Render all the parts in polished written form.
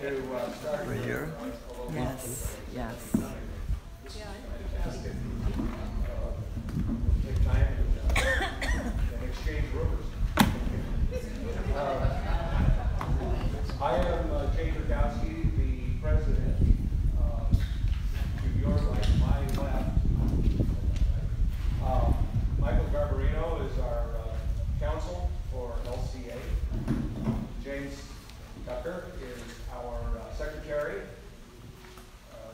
start Right here? Yes, yes. Take time and exchange rumors. I am Jay Dragowski, the president. To your right, my left. Michael Garbarino is our counsel for LCA. James Tucker is our secretary.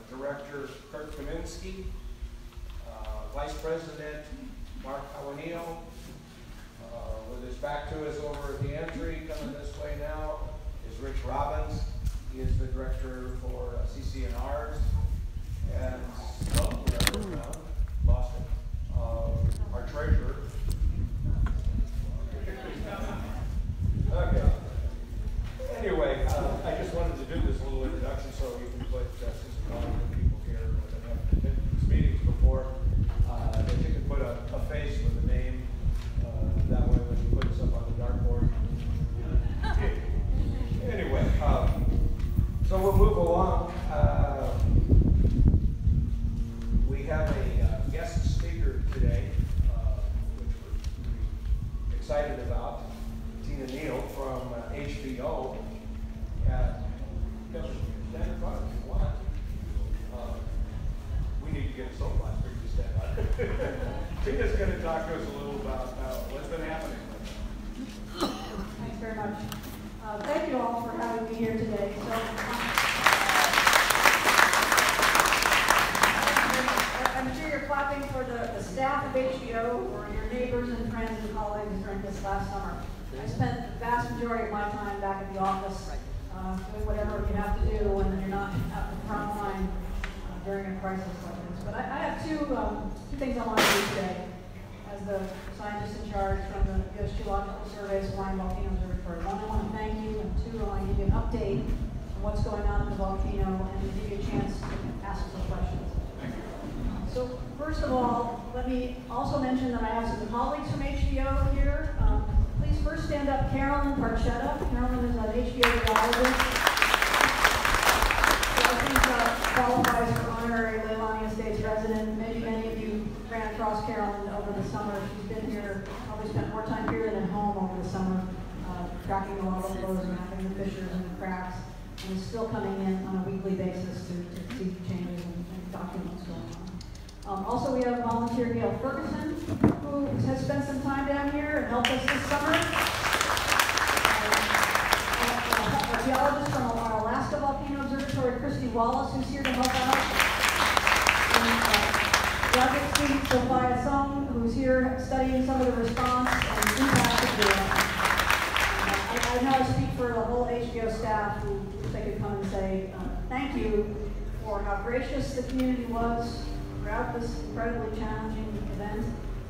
Director Kurt Kaminsky. Vice President Mark Awanino. With his back to us over at the entry, coming this way now, is Rich Robbins. He is the director for CC&Rs. And somewhere around, lost it, our treasurer. Okay. Anyway, I just wanted to do this little introduction so you can put, since a lot of people here that have attended these meetings before, that you can put a face with a name. That way when you put this up on the dartboard. Anyway, so we'll move along. We have a guest speaker today, which we're excited about. Neal from HBO. Stand in front if you want. We need to get a soapbox for you to stand on. Tina's going to talk to us a little about what's been happening. Thanks very much. Thank you all for having me here today. So, I'm sure you're clapping for the staff of HBO or your neighbors and friends and colleagues during this last summer. I spent the vast majority of my time back at the office doing whatever you have to do when you're not at the front line during a crisis like this. But I have two things I want to do today as the scientist in charge from the U.S. Geological Survey's Hawaiian Volcano Observatory. One, I want to thank you, and two, I want to give you an update on what's going on in the volcano and to give you a chance to ask some questions. So first of all, let me also mention that I have some colleagues from HBO here. Please first stand up Carolyn Parchetta. Carolyn is an HBO geologist. So I think qualifies for honorary Leilani Estates resident. Maybe many of you ran across Carolyn over the summer. She's been here, probably spent more time here than at home over the summer, tracking the lava flows, mapping the fissures and the cracks, and is still coming in on a weekly basis to see changes and document what's going on. Also, we have volunteer Neal Ferguson, who has spent some time down here and helped us this summer. A geologist from our Alaska Volcano Observatory, Christy Wallace, who's here to help out. And graduate student Sophia Sung, who's here studying some of the response and impact of the I know I speak for the whole HBO staff who wish they could come and say thank you for how gracious the community was throughout this incredibly challenging event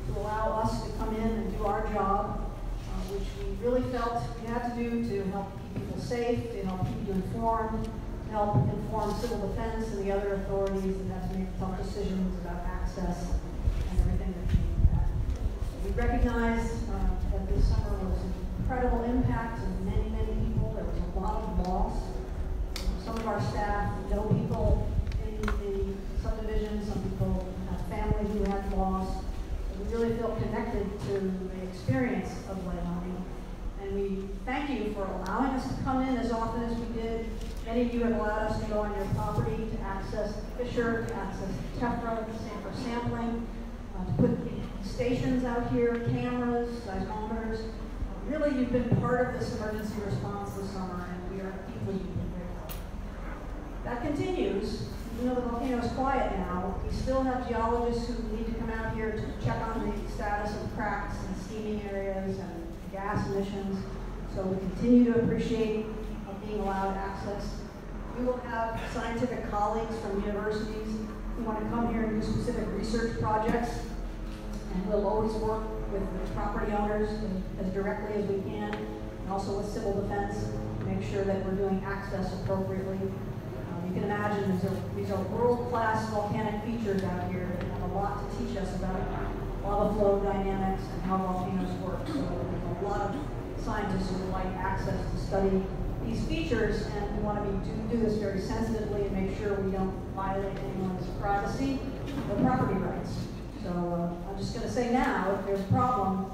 to allow us to come in and do our job, which we really felt we had to do to help keep people safe, to help keep you informed, to help inform civil defense and the other authorities that have to make tough decisions about access and everything that came with that. We recognize that this summer was an incredible impact on many, many people. There was a lot of loss. Some of our staff know people in the subdivision, some people have family who had loss. We really feel connected to the experience of Leilani. And we thank you for allowing us to come in as often as we did. Many of you have allowed us to go on your property to access the fissure, to access the tephra, for sampling, to put stations out here, cameras, seismometers. Really, you've been part of this emergency response this summer, and we are deeply, deeply grateful. That continues. Even though the volcano is quiet now, we still have geologists who need to come out here to check on the status of cracks and steaming areas and gas emissions. So we continue to appreciate being allowed access. We will have scientific colleagues from universities who want to come here and do specific research projects. And we'll always work with the property owners as directly as we can, and also with civil defense to make sure that we're doing access appropriately. You can imagine these are world-class volcanic features out here that have a lot to teach us about lava flow dynamics and how volcanoes work. So there's a lot of scientists who would like access to study these features, and we want to do this very sensitively and make sure we don't violate anyone's privacy or property rights. So I'm just going to say now, if there's a problem,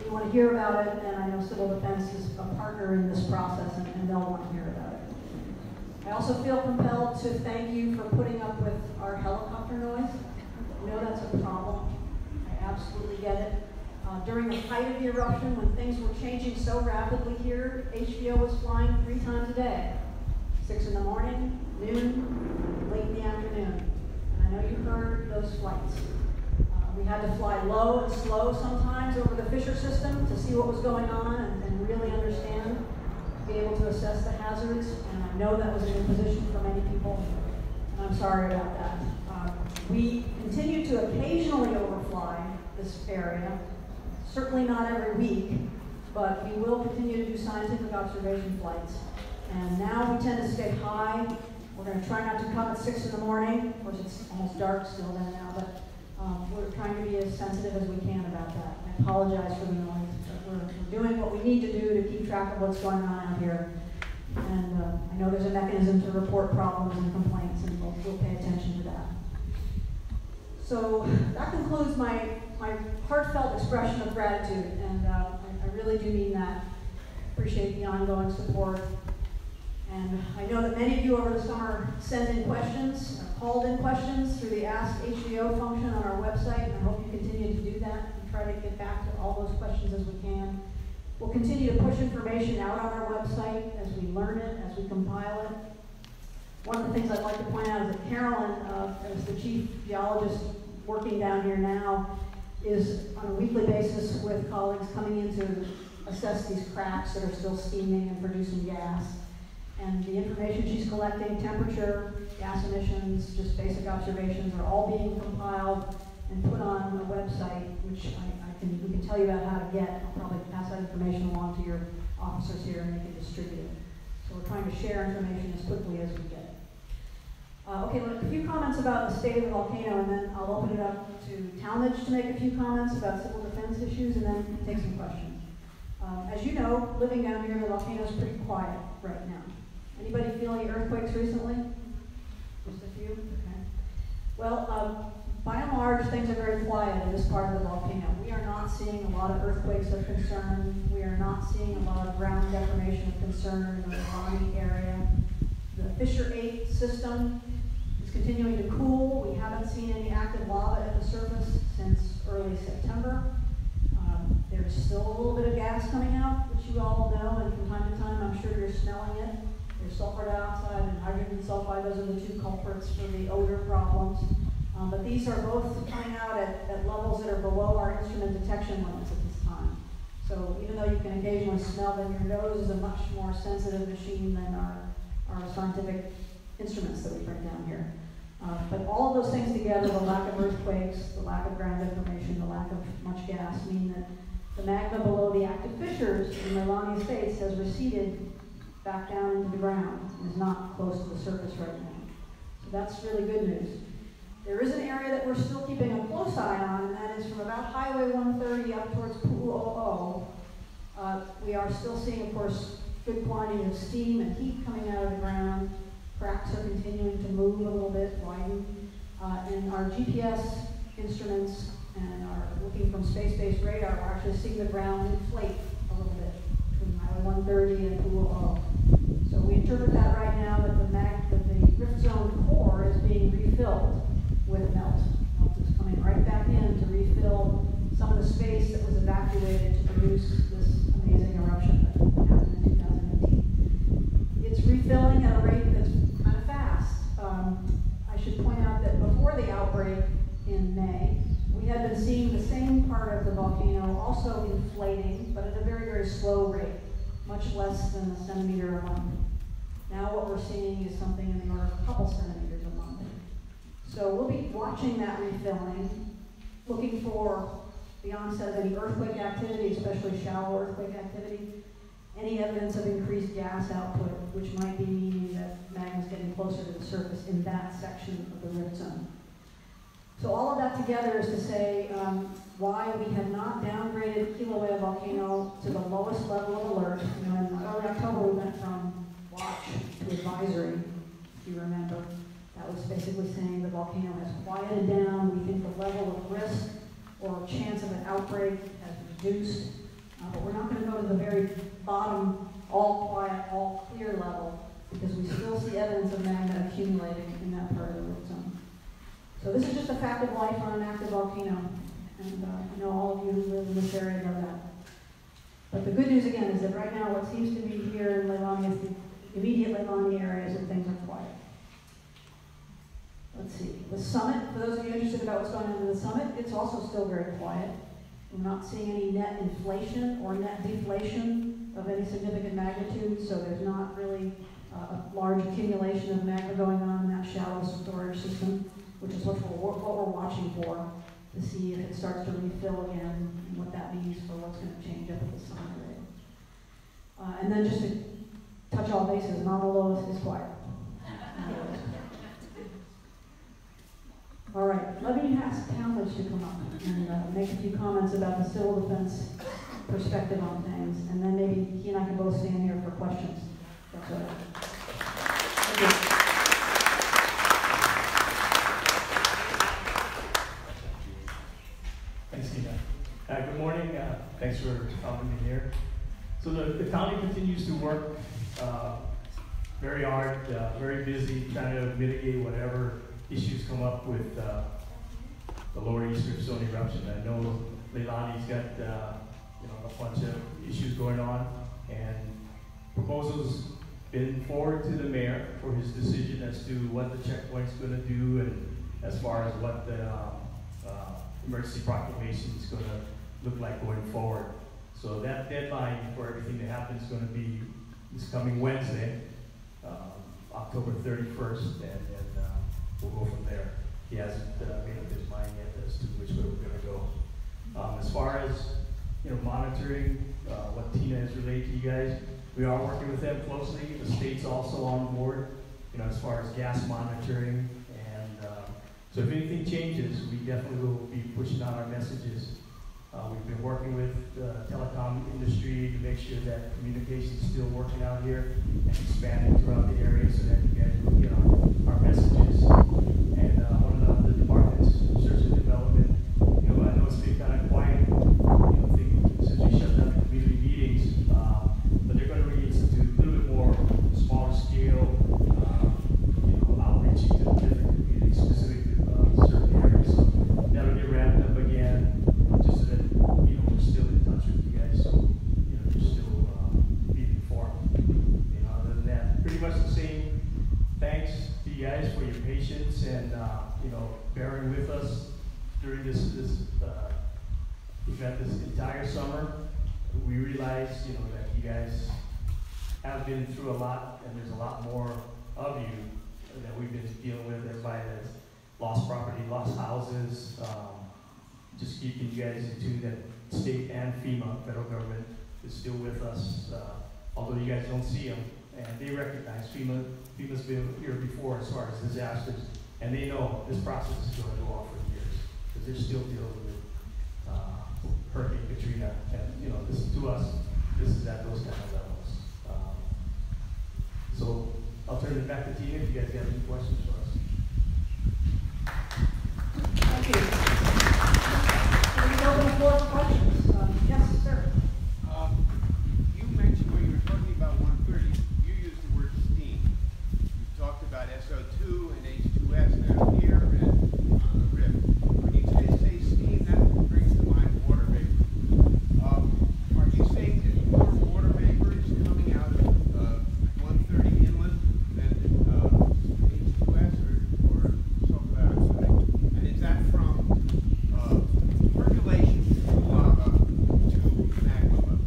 we want to hear about it, and I know Civil Defense is a partner in this process, and they'll want to hear about it. I also feel compelled to thank you for putting up with our helicopter noise. I know that's a problem. I absolutely get it. During the height of the eruption, when things were changing so rapidly here, HBO was flying 3 times a day. 6 in the morning, noon, late in the afternoon. And I know you heard those flights. We had to fly low and slow sometimes over the Fisher system to see what was going on and really understand, to be able to assess the hazards. And I know that was an imposition for many people, and I'm sorry about that. We continue to occasionally overfly this area, certainly not every week, but we will continue to do scientific observation flights. And now we tend to stay high. We're going to try not to come at 6 in the morning. Of course, it's almost dark still then now, but we're trying to be as sensitive as we can about that. I apologize for the noise, but we're doing what we need to do to keep track of what's going on out here. And I know there's a mechanism to report problems and complaints, and we'll pay attention to that. So that concludes my heartfelt expression of gratitude, and I really do mean that. Appreciate the ongoing support. And I know that many of you over the summer sent in questions, called in questions through the Ask HBO function on our website, and I hope you continue to do that and try to get back to all those questions as we can. We'll continue to push information out on our website as we learn it, as we compile it. One of the things I'd like to point out is that Carolyn, as the chief geologist working down here now, is on a weekly basis with colleagues coming in to assess these cracks that are still steaming and producing gas. And the information she's collecting, temperature, gas emissions, just basic observations, are all being compiled and put on a website, which we can tell you about how to get. I'll probably pass that information along to your officers here and they can distribute it. So we're trying to share information as quickly as we get it. Okay, look, a few comments about the state of the volcano, and then I'll open it up to Talmadge to make a few comments about civil defense issues, and then take some questions. As you know, living down here, the volcano is pretty quiet right now. Anybody feel any earthquakes recently? Just a few? Okay. Well, by and large, things are very quiet in this part of the volcano. We are not seeing a lot of earthquakes of concern. We are not seeing a lot of ground deformation of concern in the Leilani area. The Fisher 8 system is continuing to cool. We haven't seen any active lava at the surface since early September. There's still a little bit of gas coming out, which you all know, and from time to time, I'm sure you're smelling it. There's sulfur dioxide and hydrogen sulfide. Those are the 2 culprits for the odor problems. But these are both coming out at levels that are below our instrument detection limits at this time. So even though you can occasionally smell them, your nose is a much more sensitive machine than our scientific instruments that we bring down here. But all of those things together, the lack of earthquakes, the lack of ground deformation, the lack of much gas, mean that the magma below the active fissures in Leilani Estates has receded back down into the ground and is not close to the surface right now. So that's really good news. There is an area that we're still keeping a close eye on, and that is from about Highway 130 up towards Pool 00. We are still seeing, of course, good quantities of steam and heat coming out of the ground. Cracks are continuing to move a little bit, widen. And our GPS instruments and are looking from space-based radar, we're actually seeing the ground inflate a little bit between Highway 130 and Pool 00. So we interpret that right now that the rift zone core is being refilled with melt. Melt is coming right back in to refill some of the space that was evacuated to produce this amazing eruption that happened in 2018. It's refilling at a rate that's kind of fast. I should point out that before the outbreak in May, we had been seeing the same part of the volcano also inflating, but at a very, very slow rate, much less than a centimeter a month. Now what we're seeing is something in the order of a couple centimeters a month. So we'll be watching that refilling, looking for the onset of any earthquake activity, especially shallow earthquake activity, any evidence of increased gas output, which might be meaning that magma is getting closer to the surface in that section of the rift zone. So all of that together is to say why we have not downgraded Kilauea volcano to the lowest level of alert. You know, in early October, we went from watch to advisory, if you remember. That was basically saying the volcano has quieted down. We think the level of risk or chance of an outbreak has reduced. But we're not going to go to the very bottom, all quiet, all clear level, because we still see evidence of magma accumulating in that part of the root zone. So this is just a fact of life on an active volcano. And I know all of you who live in this area know that. But the good news again is that right now what seems to be here in Leilani is the immediate Leilani areas and things are quiet. Let's see, the summit, for those of you interested about what's going on in the summit, it's also still very quiet. We're not seeing any net inflation or net deflation of any significant magnitude, so there's not really a large accumulation of magma going on in that shallow storage system, which is what we're watching for, to see if it starts to refill again and what that means for what's going to change up at the summit grade. And then just to touch all bases, Mauna Loa is quiet. All right, let me ask Talmadge to come up and make a few comments about the civil defense perspective on things, and then maybe he and I can both stand here for questions. That's all right. Thank you. Thanks, Tina. Good morning. Thanks for having me here. So the county continues to work very hard, very busy, trying to mitigate whatever issues come up with the lower eastern zone eruption. I know Leilani's got a bunch of issues going on, and proposals been forwarded to the mayor for his decision as to what the checkpoint's going to do, and as far as what the emergency proclamation is going to look like going forward. So that deadline for everything to happen is going to be this coming Wednesday, October 31st, and we'll go from there. He hasn't made up his mind yet as to which way we're going to go. As far as monitoring what Tina has relayed to you guys, we are working with them closely. The state's also on board, as far as gas monitoring. And so if anything changes, we definitely will be pushing out our messages. We've been working with the telecom industry to make sure that communication is still working out here and expanding throughout the area so that you guys will get our messages. And one of the departments, research and development, I know it's been kind of quiet, since we shut down the community meetings, but they're going to reinstitute a little bit more smaller scale, outreach to different communities specific to certain areas. So that'll get wrapped up again, just so that we're still in touch with you guys, so you're still being informed. Other than that, pretty much the same. Thanks to you guys for your patience and bearing with us during this event this entire summer. We realize that you guys have been through a lot, and there's a lot more of you that we've been dealing with. Everybody that's lost property, lost houses. Just keeping you guys in tune that state and FEMA, federal government, is still with us, although you guys don't see them. And they recognize FEMA's been here before as far as disasters, and they know this process is going to go on for years, because they're still dealing with Hurricane Katrina, and this to us, this is at those kind of levels. So I'll turn it back to Tina if you guys have any questions for us. Thank you. We open the floor for questions. Yes, sir. You mentioned when you were talking about 130, you used the word steam. You talked about SO2 and H2S now here and on the rip. When you say steam, that brings to mind water vapor. Are you saying that more water vapor is coming out of 130 inlet than H2S or talk about it? And is that from percolation through lava to magma level?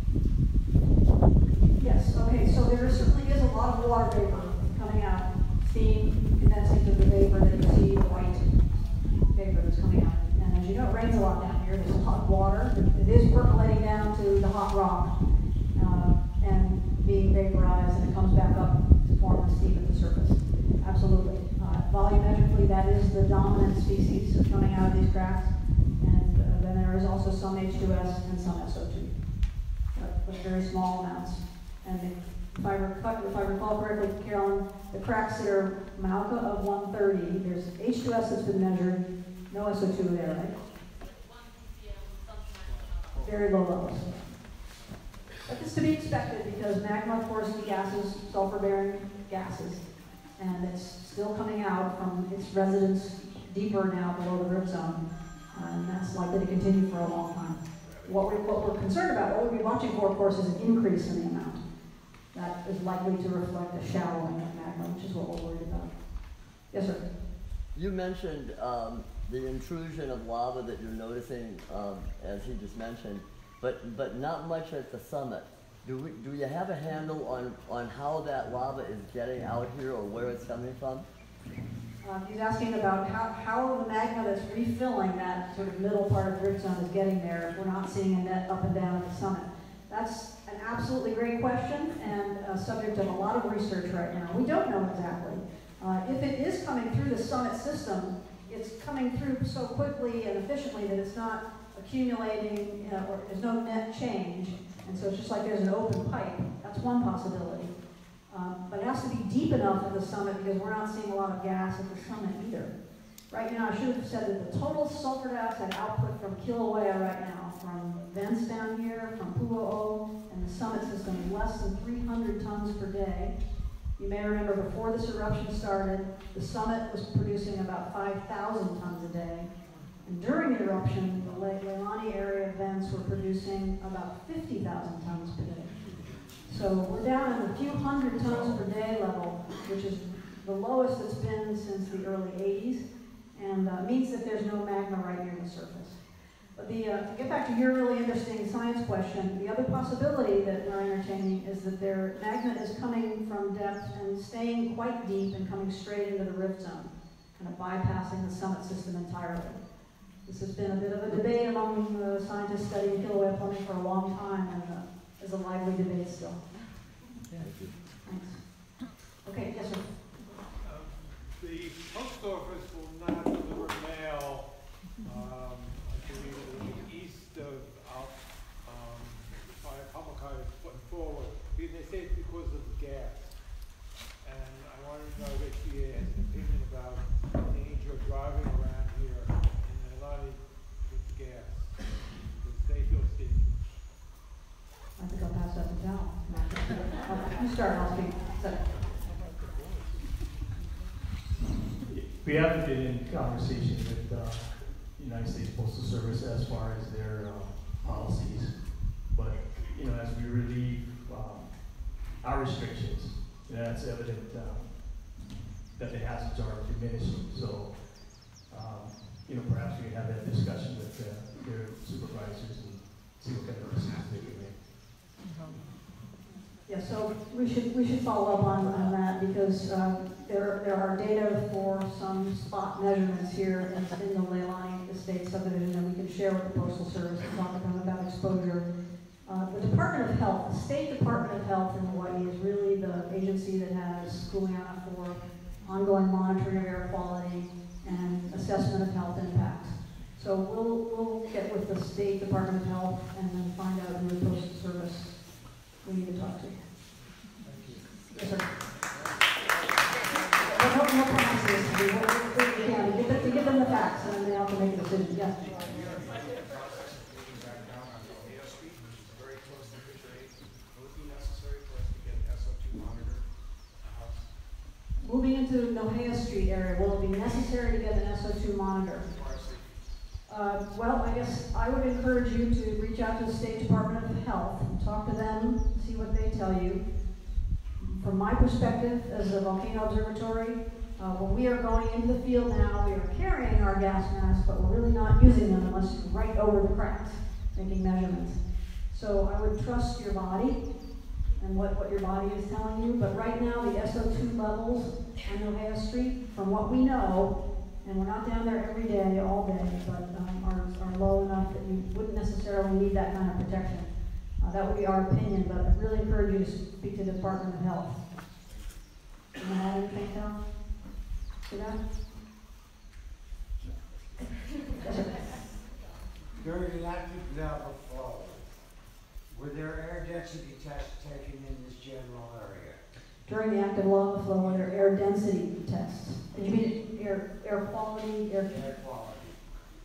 Yes, okay, so there certainly is a lot of water vapor coming out, steam condensing to the vapor that you see, the white vapor that's coming out. And as you know, it rains a lot down here. There's a lot of water. It is percolating down to the hot rock and being vaporized, and it comes back up to form the steam at the surface. Absolutely. Volumetrically, that is the dominant species coming out of these cracks. And then there is is also some H2S and some SO2, but very small amounts. And if I recall correctly, Carolyn, the cracks that are Malca of 130, there's H2S that's been measured, no SO2 there, right? Very low levels. But this is to be expected because magma, of course, gases, sulfur-bearing gases, and it's still coming out from its residence deeper now below the root zone, and that's likely to continue for a long time. What we're concerned about, what we'll be watching for, of course, is an increase in the amount. That is likely to reflect a shallowing of magma, which is what we're worried about. Yes, sir? You mentioned the intrusion of lava that you're noticing, as he just mentioned, but not much at the summit. Do you have a handle on how that lava is getting out here or where it's coming from? He's asking about how the magma that's refilling that sort of middle part of the root zone is getting there if we're not seeing a net up and down at the summit. That's an absolutely great question and a subject of a lot of research right now. We don't know exactly. If it is coming through the summit system, it's coming through so quickly and efficiently that it's not accumulating, or there's no net change, and so it's just like there's an open pipe. That's one possibility. But it has to be deep enough at the summit because we're not seeing a lot of gas at the summit either. Right now, I should have said that the total sulfur dioxide output from Kilauea right now, from vents down here, from Pu'u'o, and the summit system is less than 300 tons per day. You may remember before this eruption started, the summit was producing about 5,000 tons a day. And during the eruption, the Leilani area vents were producing about 50,000 tons per day. So we're down at a few hundred tons per day level, which is the lowest it's been since the early 80s, and means that there's no magma right near the surface. But to get back to your really interesting science question, the other possibility that we're entertaining is that their magma is coming from depth and staying quite deep and coming straight into the rift zone, kind of bypassing the summit system entirely. This has been a bit of a debate among the scientists studying Kilauea plumbing for a long time, and is a lively debate still. Thank you. Thanks. Okay, yes, sir. The post office will not deliver mail, I believe it will be east of Pamakai is put forward. They say it's because of the gas. And I wanted to know if she has an opinion about the danger of driving around here in Leilani with the gas. Because they feel steep. I think I'll pass that to Tal. You start, I'll speak. We haven't been in conversation with the United States Postal Service as far as their policies, but as we relieve our restrictions, it's evident that the hazards are diminishing. So, perhaps we can have that discussion with their supervisors and see what kind of decisions they can make. Yeah, so we should follow up on that because there are data for some spot measurements here in the Leilani Estate subdivision that we can share with the Postal Service and talk to them about exposure. The Department of Health, the State Department of Health in Hawaii is really the agency that has kuleana for ongoing monitoring of air quality and assessment of health impacts. So we'll get with the State Department of Health and then find out who the Postal Service we need to talk to. Yes, sir. No promises. We can to give them the facts and then they have to make a decision. Yes. Moving into Nohea Street area, will it be necessary to get an SO2 monitor? Well, I guess I would encourage you to reach out to the State Department of Health and talk to them, see what they tell you. From my perspective as a volcano observatory, when we are going into the field now, we are carrying our gas masks, but we're really not using them unless you're right over the cracks, making measurements. So I would trust your body and what your body is telling you, but right now the SO2 levels on Nohea Street, from what we know, and we're not down there every day, all day, but are low enough that you wouldn't necessarily need that kind of protection. That would be our opinion, but I really encourage you to speak to the Department of Health. Do you want to add anything, Tal? To that? Yes, sir. During the last density tests taken in this general area? During the active lava flow, are there air density tests? Did you mean air quality? Air quality.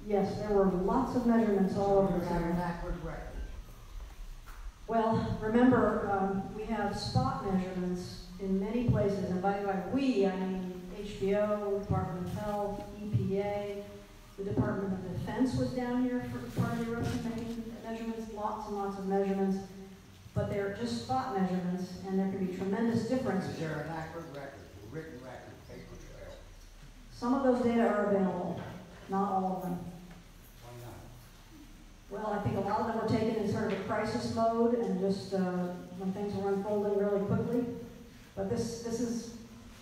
Yes, there were lots of measurements all over You this have an area. accurate record. Well, remember, we have spot measurements in many places, and by the way, I mean HBO, Department of Health, EPA, the Department of Defense was down here for part of the eruption making measurements, lots and lots of measurements, but they're just spot measurements, and there can be tremendous difference. Is there an accurate record, a written record, paper trail? Some of those data are available, not all of them. Why not? Well, I think a lot of them were taken in sort of a crisis mode and just when things were unfolding really quickly. But this is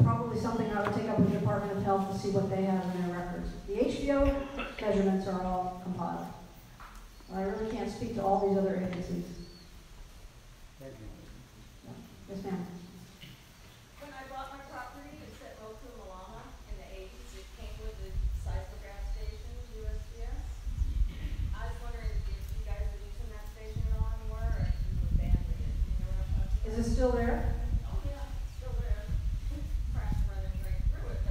probably something I would take up with the Department of Health to see what they have in their records. The HBO measurements are all compiled. I really can't speak to all these other agencies. Thank you. Yes, ma'am. When I bought my property, it said Roku Malama in the 80s. It came with the seismograph station, USGS. I was wondering if you guys are using that station at all anymore, or if you abandoned it. You know what I'm talking about? Is it still there? Oh yeah, it's still there. Crash running right through it.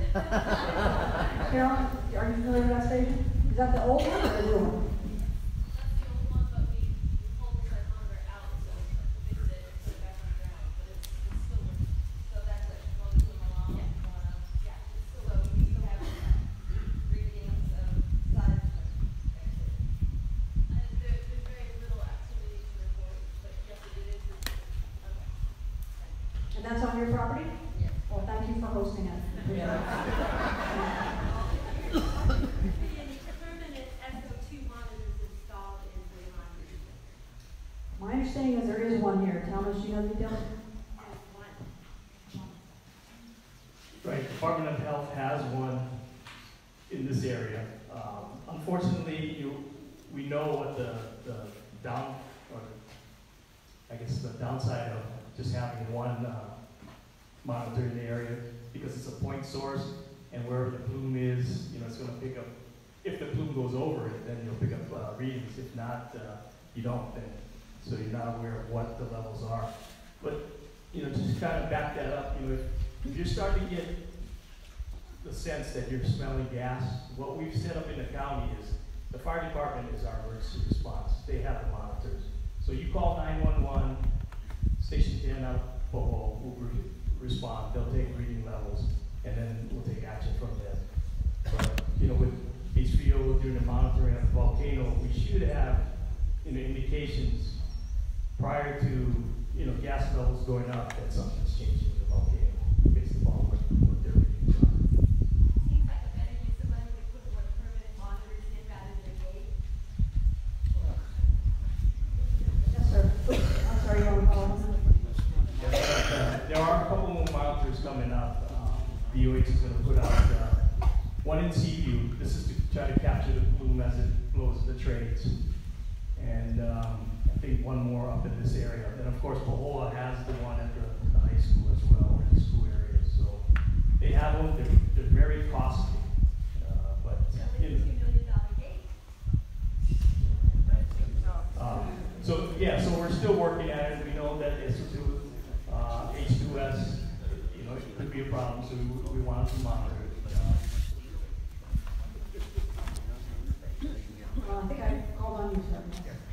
Carolyn, are you familiar with that station? Is that the old one or the new one? That's the old one, but we pulled the seismometer out, so we fixed it and put it back on the ground. But it's still working. So that's it. Roku Malama. Yeah, it's still open. We still have readings of seismic activity. There's very little activity to report, but yes, it is. Okay. And that's on your property? Yes. Well, thank you for hosting it. Appreciate it. Any permanent SO2 monitors installed in Leilani? My understanding is there is one here. Talmadge, do you know the details? Right, Department of Health has one in this area. Unfortunately, we know what the downside of just having one monitor in the area, because it's a point source, and wherever the plume is, it's going to pick up. If the plume goes over it, then you'll pick up readings. If not, you don't. Then, so you're not aware of what the levels are. But just kind of back that up. If you're starting to get the sense that you're smelling gas, what we've set up in the county is the fire department is our emergency response. They have the monitors. So you call 911, Station 10 up below will respond. They'll take reading levels, and then we'll take action from there. But with HBO doing the monitoring of the volcano, we should have indications prior to gas levels going up that something's changing with the volcano based upon what their readings are. Seems like a better use of money to put more permanent monitors in rather than wait. Yes, sir. I'm sorry, you want to follow up? There are a couple more monitors coming up. DOH is going to put out one in Seaview. This is to try to capture the plume as it blows the trades. And I think one more up in this area. And of course, Pahoa has the one at the high school as well, in the school area. So they have them. They're very costly. But So it's a $2 million gate. so we're still working at it. We know that SO2, H2S, it could be a problem. So we want to monitor it. I think I called on you, sir.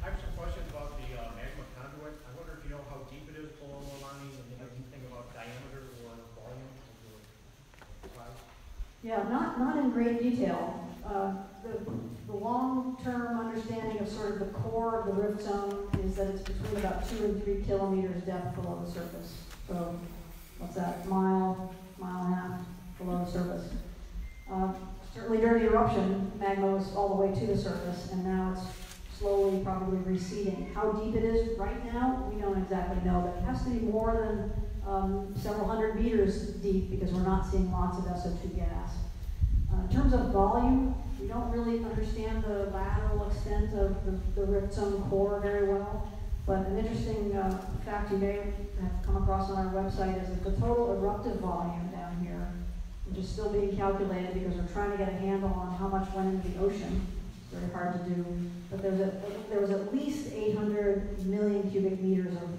I have some questions about the magma conduit. I wonder if you know how deep it is below Leilani, and anything about diameter or volume of the cloud? Yeah, not in great detail. The long-term understanding of sort of the core of the rift zone is that it's between about 2 and 3 kilometers depth below the surface. So, what's that, mile and a half below the surface. Certainly during the eruption, magma was all the way to the surface, and now it's slowly probably receding. How deep it is right now, we don't exactly know, but it has to be more than several hundred meters deep because we're not seeing lots of SO2 gas. In terms of volume, we don't really understand the lateral extent of the rift zone core very well, but an interesting fact you may have come across on our website is that the total eruptive volume down here, which is still being calculated because we're trying to get a handle on how much went into the ocean, very hard to do. But there was at least 800 million cubic meters of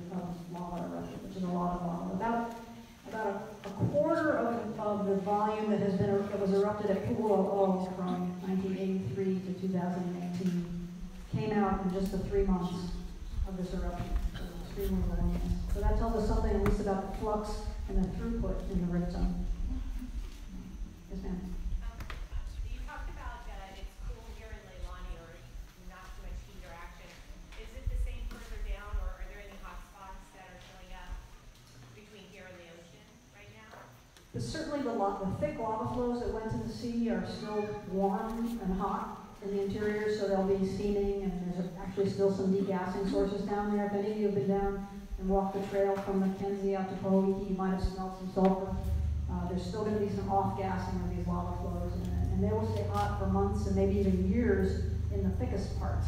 lava erupted, which is a lot of lava. About a quarter of the volume that was erupted at Pool 00 from 1983 to 2018 came out in just the 3 months of this eruption. So it was extremely voluminous. So that tells us something at least about the flux and the throughput in the rift zone. Yes, ma'am. You talked about it's cool here in Leilani, or not too much heat or action. Is it the same further down, or are there any hot spots that are showing up between here and the ocean right now? But certainly the thick lava flows that went to the sea are still warm and hot in the interior, so they'll be steaming, and there's actually still some degassing sources down there. If any of you have been down and walked the trail from Mackenzie out to Pohoiki, you might have smelled some sulfur. There's still going to be some off-gassing of these lava flows, and they will stay hot for months and maybe even years in the thickest parts.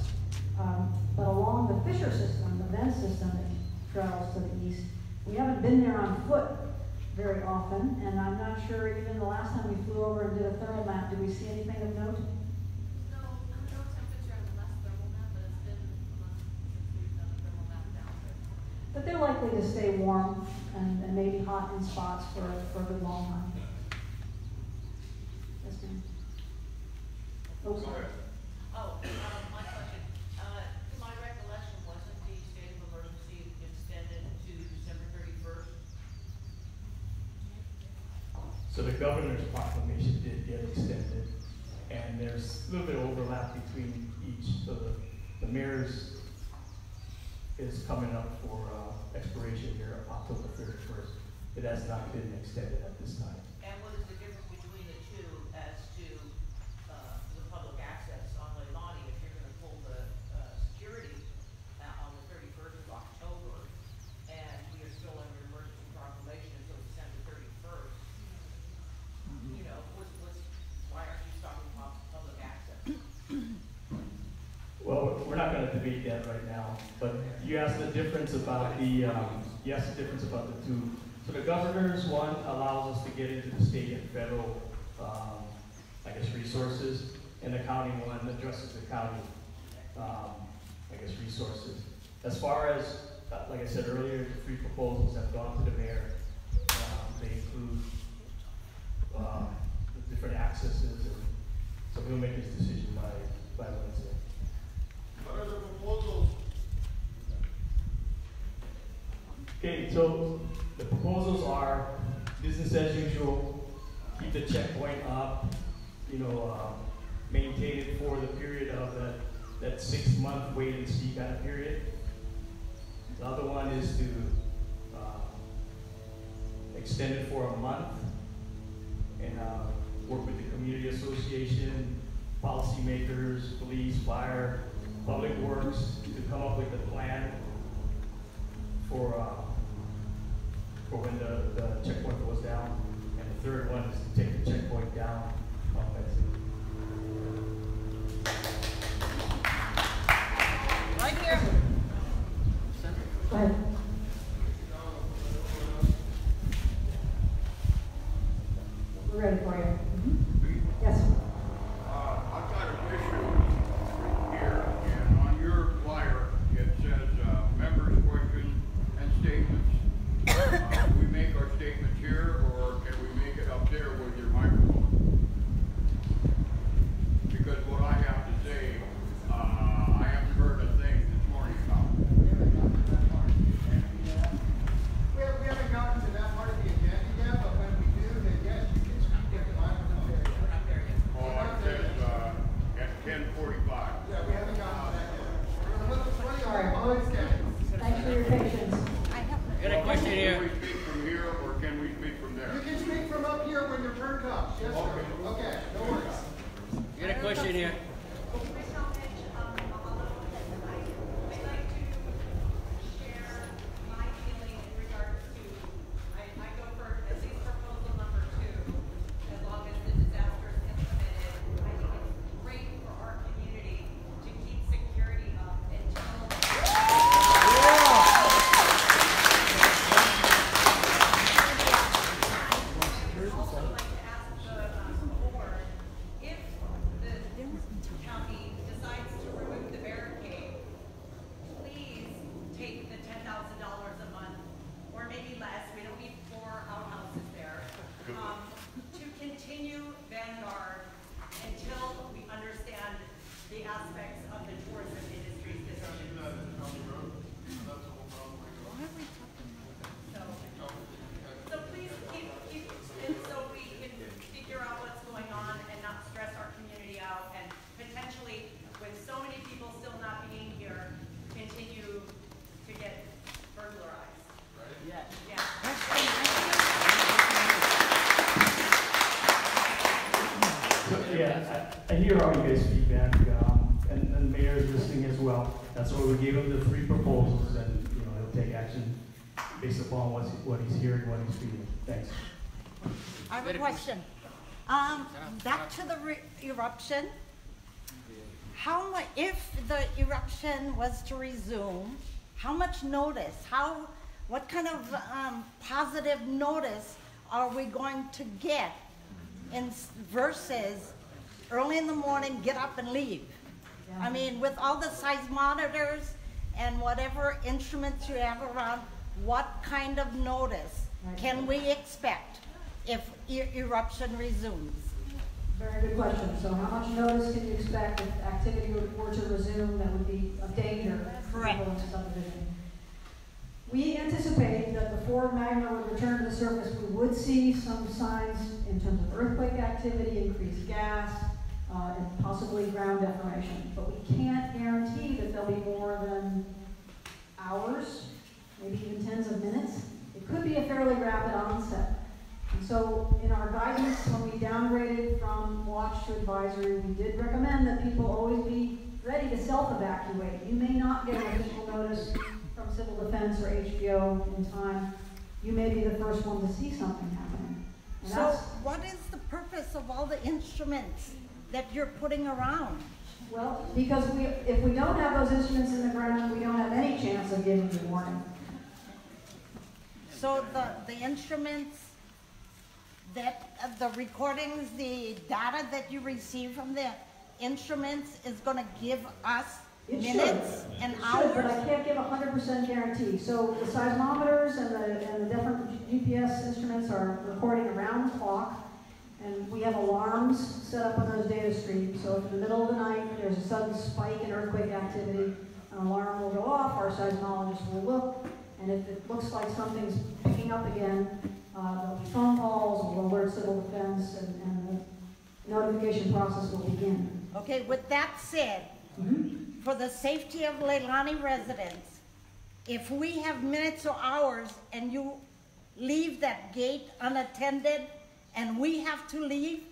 But along the fissure system, the vent system that travels to the east, we haven't been there on foot very often, and I'm not sure even the last time we flew over and did a thermal map, did we see anything of note? No temperature on the last thermal map, but it's been a month since we've done a thermal map down there. But they're likely to stay warm and maybe hot in spots for a good long time. Yes, ma'am. Oh, sorry. My question. To my recollection, wasn't the state of emergency extended to December 31st? So the governor's proclamation did get extended, and there's a little bit of overlap between each. So the mayor's is coming up for expiration here October 31st. It has not been extended at this time. And what is the difference between the two as to the public access on Leilani if you're going to pull the security on the 31st of October, and we are still under emergency proclamation until December 31st? You know, why aren't you talking about public access? Well, we're not going to debate that right now, but you asked the difference about the two. So the governor's one allows us to get into the state and federal, resources, and the county one addresses the county, resources. As far as, like I said earlier, the 3 proposals have gone to the mayor. They include the different accesses, and so he'll make his decision by Wednesday. What are the proposals? Okay, so the proposals are business as usual, keep the checkpoint up, maintain it for the period of that 6-month wait and see kind of period. The other one is to extend it for a month and work with the community association, policymakers, police, fire, public works to come up with a plan for when the checkpoint goes down. And the third one is to take the checkpoint down on Wednesday. Right here. Go ahead. We're ready for you. Yes. I've got an issue here, and on your flyer, it says, members' questions and statements. We make our statements here, or can we make it up there with your microphone? Because what I have to say, I haven't heard a thing this morning about. We haven't gotten to that part of the agenda yet, but when we do, then yes, you can speak at the microphone. Oh, it says, at 10:45. Yeah, we haven't gotten to that yet. We're gonna look at 20 All right. hours. Thanks for your patience. Got a question Can here. we speak from here, or can we speak from there? You can speak from up here when your turn comes. Yes, sir. Okay, no worries. Got a question here. I'd like to share my feeling in regards to, I go for at least proposal number 2, as long as the disaster is implemented. I think it's great for our community to keep security up until. I'd also like to ask the board, if the continue vanguard until we understand the aspects of the tourism industry's decisions. So please keep, and so we can figure out what's going on and not stress our community out, and potentially, with so many people still not being here, continue to get burglarized. Yes. Yeah. So, yeah, I hear all you guys' feedback, and the mayor is listening as well. That's why we gave him the 3 proposals, and he'll take action based upon what he's hearing, what he's feeling. Thanks. I have a question. Back to the eruption. How much, if the eruption was to resume, how much notice? What kind of positive notice are we going to get versus early in the morning, get up and leave? I mean, with all the seismometers and whatever instruments you have around, what kind of notice can we expect if eruption resumes? Very good question. So how much notice can you expect if activity were to resume that would be of danger to people in subdivision? We anticipate that before Magno would return to the surface, we would see some signs in terms of earthquake activity, increased gas, and possibly ground deformation. But we can't guarantee that there'll be more than hours, maybe even tens of minutes. It could be a fairly rapid onset. And so in our guidance, when we downgraded from watch to advisory, we did recommend that people always be ready to self-evacuate. You may not get an official notice from Civil Defense or HBO in time. You may be the first one to see something happening. And so what is the purpose of all the instruments that you're putting around? Well, because if we don't have those instruments in the ground, we don't have any chance of giving you warning. So the instruments, that the recordings, the data that you receive from the instruments is going to give us minutes and hours? But I can't give a 100% guarantee. So the seismometers and the different GPS instruments are recording around the clock, and we have alarms set up on those data streams. So if in the middle of the night there's a sudden spike in earthquake activity, an alarm will go off, our seismologist will look, and if it looks like something's picking up again, there'll be phone calls, we'll alert Civil Defense, and the notification process will begin. Okay, with that said, for the safety of Leilani residents, if we have minutes or hours and you leave that gate unattended and we have to leave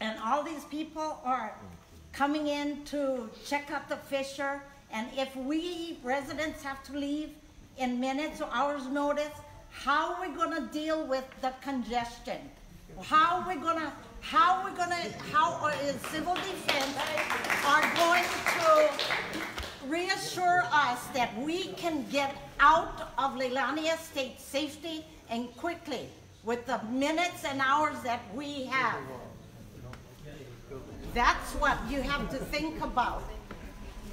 and all these people are coming in to check out the fissure, and if we residents have to leave in minutes or hours notice, how are we going to deal with the congestion? How is Civil Defense are going to reassure us that we can get out of Leilani Estate safely and quickly with the minutes and hours that we have? That's what you have to think about.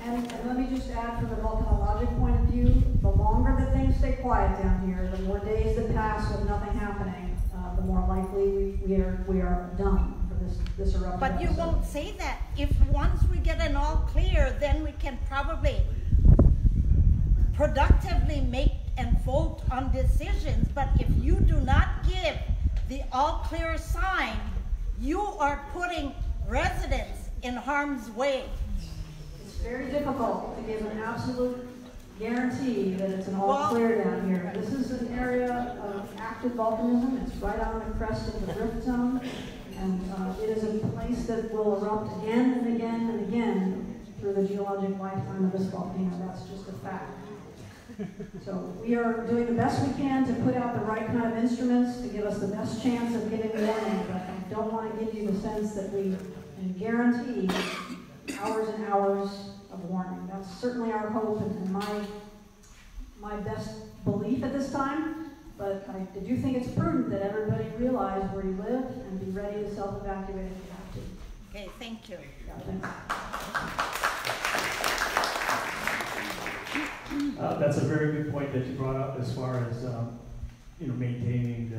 And let me just add, from the volcanologic point of view, the longer that things stay quiet down here, the more days that pass with nothing happening, the more likely we are done for this eruption. But you won't say that. If once we get an all clear, then we can probably productively make and vote on decisions. But if you do not give the all clear sign, you are putting residents in harm's way. It's very difficult to give an absolute guarantee that it's an all clear down here. This is an area of active volcanism. It's right on the crest of the drift zone, and it is a place that will erupt again and again and again through the geologic lifetime of this volcano. That's just a fact. So we are doing the best we can to put out the right kind of instruments to give us the best chance of getting warning, but I don't want to give you the sense that we can guarantee hours and hours of warning. That's certainly our hope and my best belief at this time, but I do think it's prudent that everybody realize where you live and be ready to self-evacuate if you have to. Okay, thank you. Yeah, thanks. That's a very good point that you brought up as far as maintaining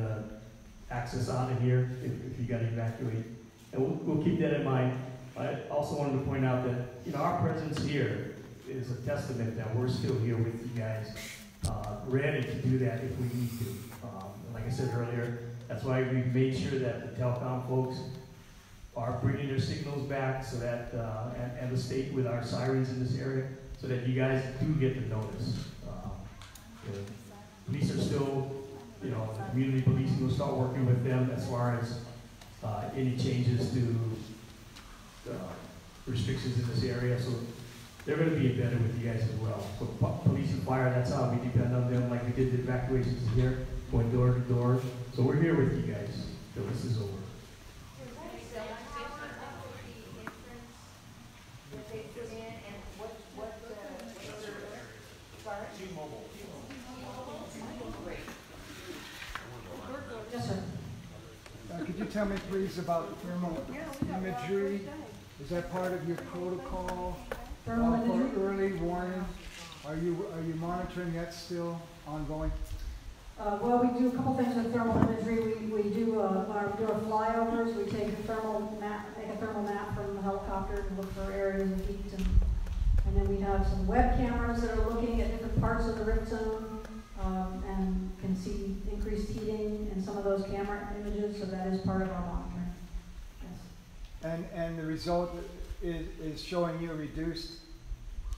access out of here if you got to evacuate. And we'll keep that in mind. I also wanted to point out that, you know, our presence here is a testament that we're still here with you guys, ready to do that if we need to. Like I said earlier, that's why we made sure that the telecom folks are bringing their signals back so that, and the state with our sirens in this area, so that you guys do get the notice. The police are still, you know, the community policing will start working with them as far as any changes to restrictions in this area. So they're going to be embedded with you guys as well. So police and fire, that's how we depend on them, like we did the evacuations here, going door to door. So we're here with you guys till this is over. Yes, sir. Could you tell me please about thermal imagery? Is that part of your protocol? Thermal imagery? For early warning? Are you monitoring that still ongoing? Well, we do a couple things with thermal imagery. We do our flyovers. We take a thermal map, make a thermal map from the helicopter to look for areas of heat, and then we have some web cameras that are looking at different parts of the rift zone and can see increased heating in some of those camera images. So that is part of our monitoring. Yes. And the result is showing you a reduced.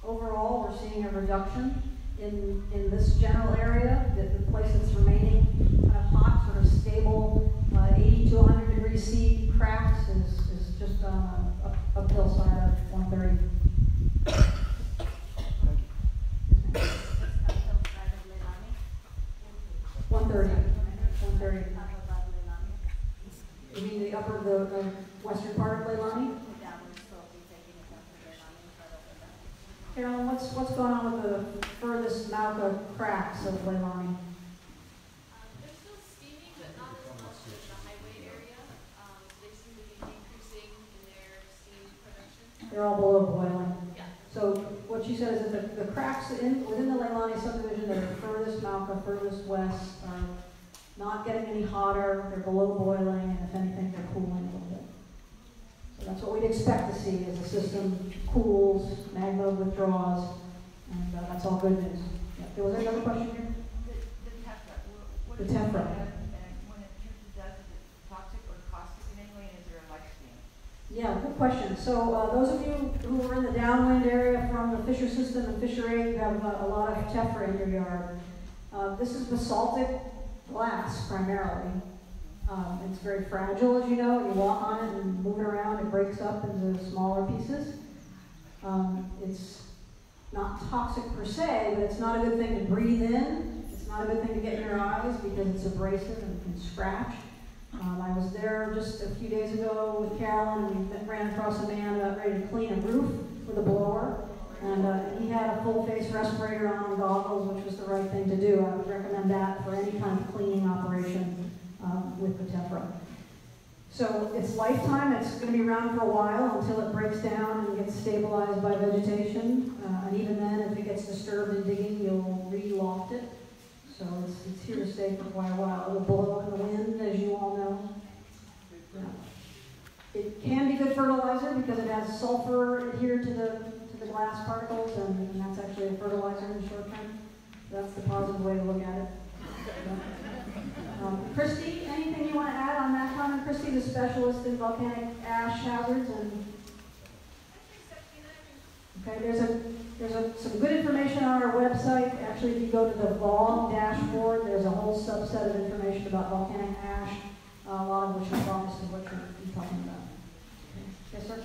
Overall, we're seeing a reduction in this general area. The place that's remaining kind of hot, sort of stable, 80 to 100 degrees C cracks is just on a uphill side of 130. Until side of Leilani? 130. 130. Up above Leilani? You mean the western part of Leilani? Downward slope, you're taking it down to Leilani, but over that. Carolyn, what's going on with the furthest Mauka cracks of Leilani? They're still steaming, but not as much as the highway area. They seem to be decreasing in their steam production. They're all below boiling. Yeah. So what she said is that the cracks within the Leilani subdivision that are furthest Mauka, furthest west, are not getting any hotter. They're below boiling, and if anything, they're cooling a little bit. So that's what we'd expect to see as the system cools, Magno withdraws, and that's all good news. Yeah. There was another question here? What The is Tefra. And when it turns to dust, is it toxic or caustic in any way, and is there a lifespan? Yeah, good question. So those of you who were in the downwind area from the Fisher system and Fisher 8, you have a lot of tephra in your yard. This is basaltic glass primarily. It's very fragile, as you know. You walk on it and move it around, it breaks up into smaller pieces. It's not toxic per se, but it's not a good thing to breathe in. It's not a good thing to get in your eyes because it's abrasive and can scratch. I was there just a few days ago with Carolyn, and we ran across a man about ready to clean a roof with a blower. And he had a full-face respirator on and goggles, which was the right thing to do. I would recommend that for any kind of cleaning operation with the tephra. So it's lifetime. It's going to be around for a while until it breaks down and gets stabilized by vegetation. And even then, if it gets disturbed in digging, you'll re-loft it. So it's here to stay for quite a while. It will blow in the wind, as you all know. Yeah. It can be good fertilizer because it has sulfur adhered to the glass particles, and that's actually a fertilizer in the short term. That's the positive way to look at it. Christy, anything you want to add on that comment? Christy's a specialist in volcanic ash hazards, and okay, there's some good information on our website. Actually, if you go to the VOG dashboard, there's a whole subset of information about volcanic ash, a lot of which I promise is what you're talking about. Yes, sir?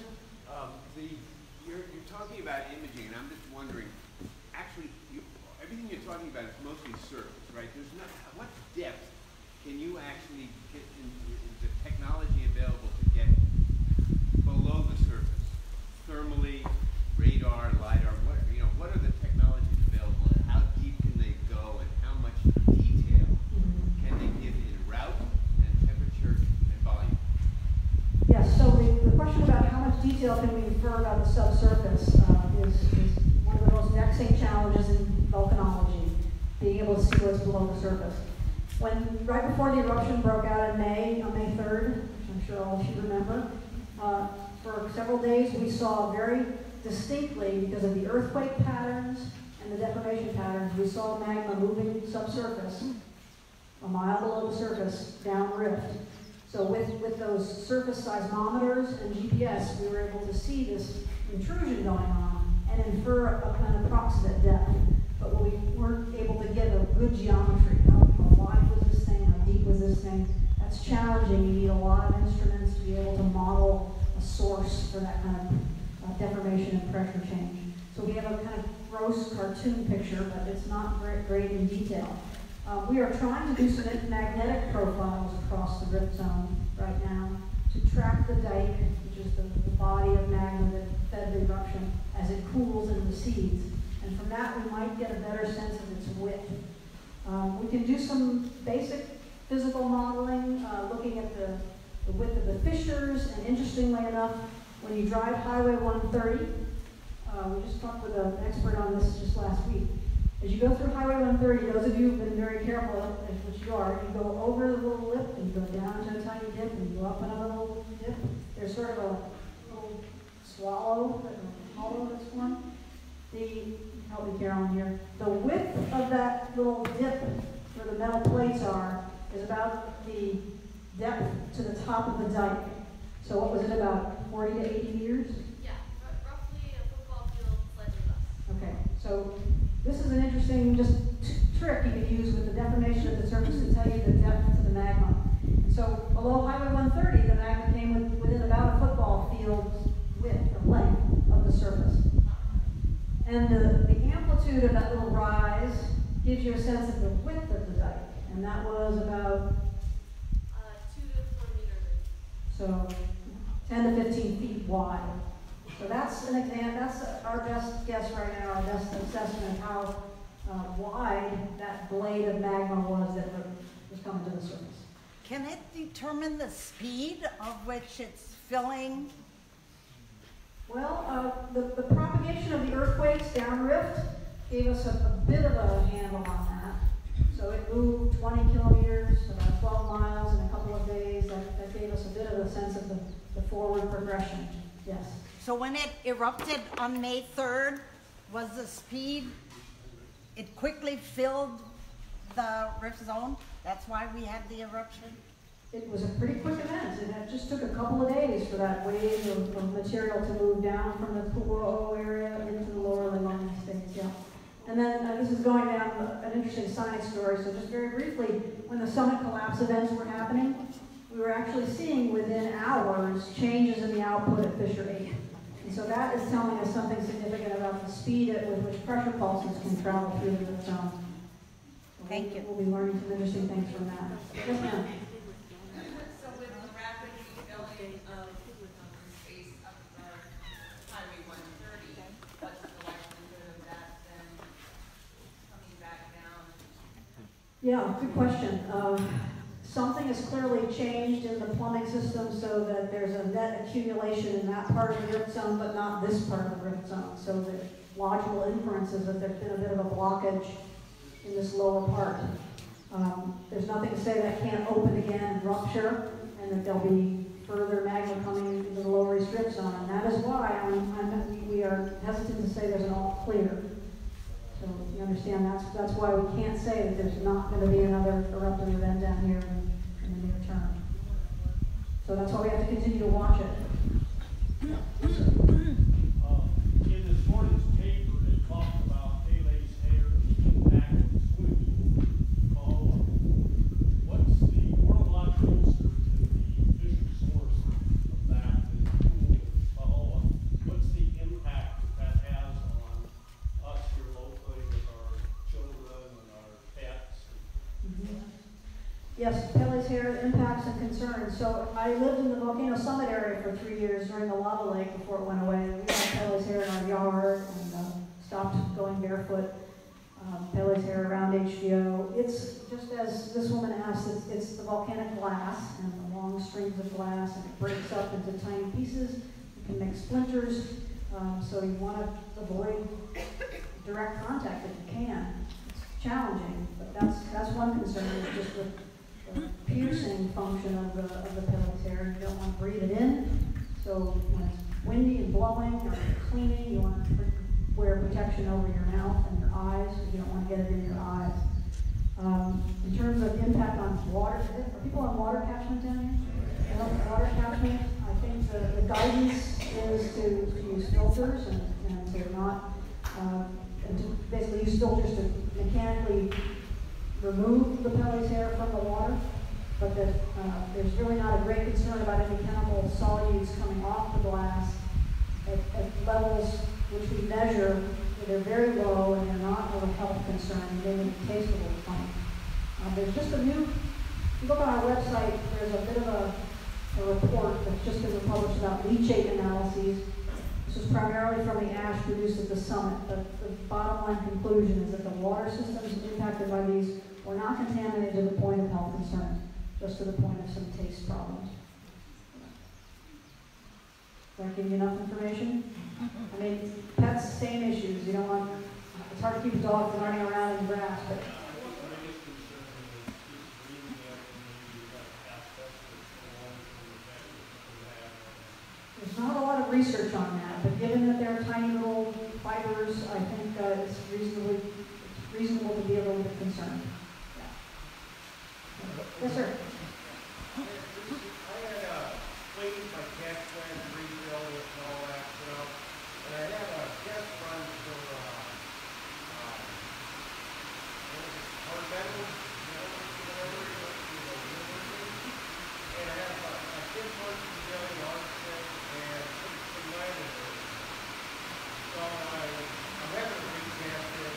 You're talking about imaging, and I'm just wondering, actually, everything you're talking about is mostly surface, right? There's not, what depth can you actually get in the technology available to get below the surface? Thermally, radar, LiDAR, what are the technologies available, and how deep can they go, and how much detail can they give in route and temperature and volume? Yes, so the question about how much detail can we infer about the subsurface is one of the most vexing challenges in volcanology, being able to see what's below the surface. Right before the eruption broke out in May, on May 3rd, which I'm sure all of you remember, for several days we saw very distinctly, because of the earthquake patterns and the deformation patterns, we saw magma moving subsurface, a mile below the surface, down rift. So with those surface seismometers and GPS, we were able to see this intrusion going on and infer an approximate depth. But we weren't able to get a good geometry. How wide was this thing? How deep was this thing? That's challenging. You need a lot of instruments to be able to model a source for that kind of deformation and pressure change. So we have a kind of gross cartoon picture, but it's not very great in detail. We are trying to do some magnetic profiles across the rift zone right now to track the dike, which is the body of magma that fed the eruption, as it cools and recedes. And from that, we might get a better sense of its width. We can do some basic physical modeling, looking at the width of the fissures, and interestingly enough, when you drive Highway 130, we just talked with an expert on this just last week. As you go through Highway 130, those of you who've been very careful, which you are, you go over the little lip, and you go down to a tiny dip, and you go up another little dip. There's sort of a little swallow, a hollow that's formed. Help me, Carolyn, here. The width of that little dip where the metal plates are is about the depth to the top of the dike. So what was it, about 40 to 80 meters? Yeah, roughly a football field, slightly less. Okay, so this is an interesting trick you can use with the deformation of the surface to tell you the depth to the magma. And so below Highway 130, the magma came within about a football field's width or length of the surface. And the amplitude of that little rise gives you a sense of the width of the dike. And that was about 2 to 4 meters. So 10 to 15 feet wide. So that's an example. That's our best guess right now, our best assessment of how wide that blade of magma was that was coming to the surface. Can it determine the speed of which it's filling? Well, the propagation of the earthquakes downrift gave us a bit of a handle on that. So it moved 20 kilometers, about 12 miles in a couple of days. That gave us a bit of a sense of the forward progression, yes. So when it erupted on May 3rd, was the speed, it quickly filled the rift zone? That's why we had the eruption? It was a pretty quick event. It just took a couple of days for that wave of material to move down from the Pu'u'o area into the lower Leilani states, yeah. And then this is going down an interesting science story. So just very briefly, when the summit collapse events were happening, we were actually seeing within hours changes in the output at Fissure 8. And so that is telling us something significant about the speed at which pressure pulses can travel through the rift zone. Thank you. We'll be learning some interesting things from that. Yes, ma'am. So with the rapid refilling of space up Highway 130, what's the likelihood of that then coming back down? Yeah, good question. Something has clearly changed in the plumbing system so that there's a net accumulation in that part of the rift zone, but not this part of the rift zone. So the logical inference is that there's been a bit of a blockage in this lower part. There's nothing to say that can't open again and rupture, and that there'll be further magma coming into the lower east rift zone. And that is why we are hesitant to say there's an all clear. So you understand that's why we can't say that there's not going to be another eruptive event down here in the near term. So that's why we have to continue to watch it. In this morning's paper, it talked about Pele's hair and the impact of the swimming pool. We're a lot closer to the fissure source of that than the pool in Pahoa. What's the impact that has on us here locally with our children and our pets? Yes, Pele's hair impacts and concerns. So I lived in the volcano summit area for 3 years during the lava lake before it went away. We had Pele's hair in our yard and stopped going barefoot. Pele's hair around HVO. It's just as this woman asked, it's the volcanic glass and the long strings of glass, and it breaks up into tiny pieces. It can make splinters. So you want to avoid direct contact if you can. challenging, but that's one concern, is just the piercing function of the pellets here. You don't want to breathe it in, so when it's windy and blowing or cleaning, you want to wear protection over your mouth and your eyes. You don't want to get it in your eyes. In terms of impact on water, are people on water catchment down here? Water catchment, I think the guidance is to use filters and to not, and to basically use filters to mechanically remove the pellet's hair from the water, but that there's really not a great concern about any chemical solutes coming off the glass at levels which we measure. They're very low and they're not of a health concern. They may taste a little funny. There's just a new, if you look on our website, there's a bit of a report that's just been published about leachate analyses. This is primarily from the ash produced at the summit, but the bottom line conclusion is that the water systems impacted by these were not contaminated to the point of health concern, just to the point of some taste problems. Does that give you enough information? I mean, pets, same issues. You don't want, it's hard to keep a dog from running around in the grass, but there's not a lot of research on that, but given that they're tiny little fibers, I think it's reasonable to be a little bit concerned. Yeah. Yes, sir. I had cleaned my cat plant refill and all that stuff, and I had a test run for Arbental, and I have a kid punch daily arsenic and some lavender. So I'm having to retest it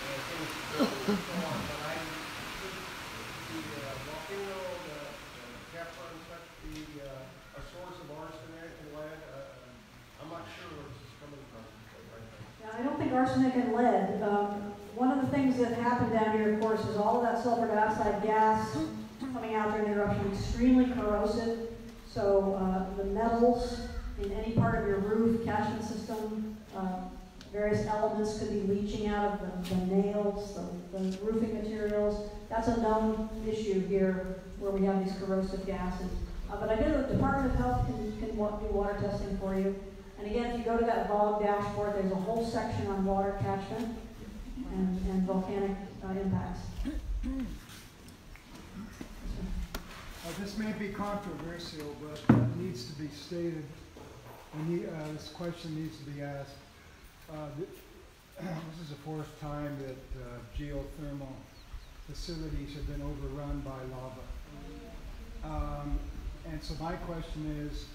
and things go on, but I the volcano, the Kefron, such be a source of arsenic and lead. I'm not sure where this is coming from right now. Yeah, I don't think arsenic and lead. One of the things that happened down here, of course, is all of that sulfur dioxide gas coming out during the eruption, extremely corrosive. So the metals in any part of your roof, catchment system, various elements could be leaching out of the nails, the roofing materials. That's a known issue here where we have these corrosive gases. But I know the Department of Health can do water testing for you. And again, if you go to that VOG dashboard, there's a whole section on water catchment and volcanic impacts. This may be controversial, but it needs to be stated. This question needs to be asked. This is the fourth time that geothermal facilities have been overrun by lava. And so my question is,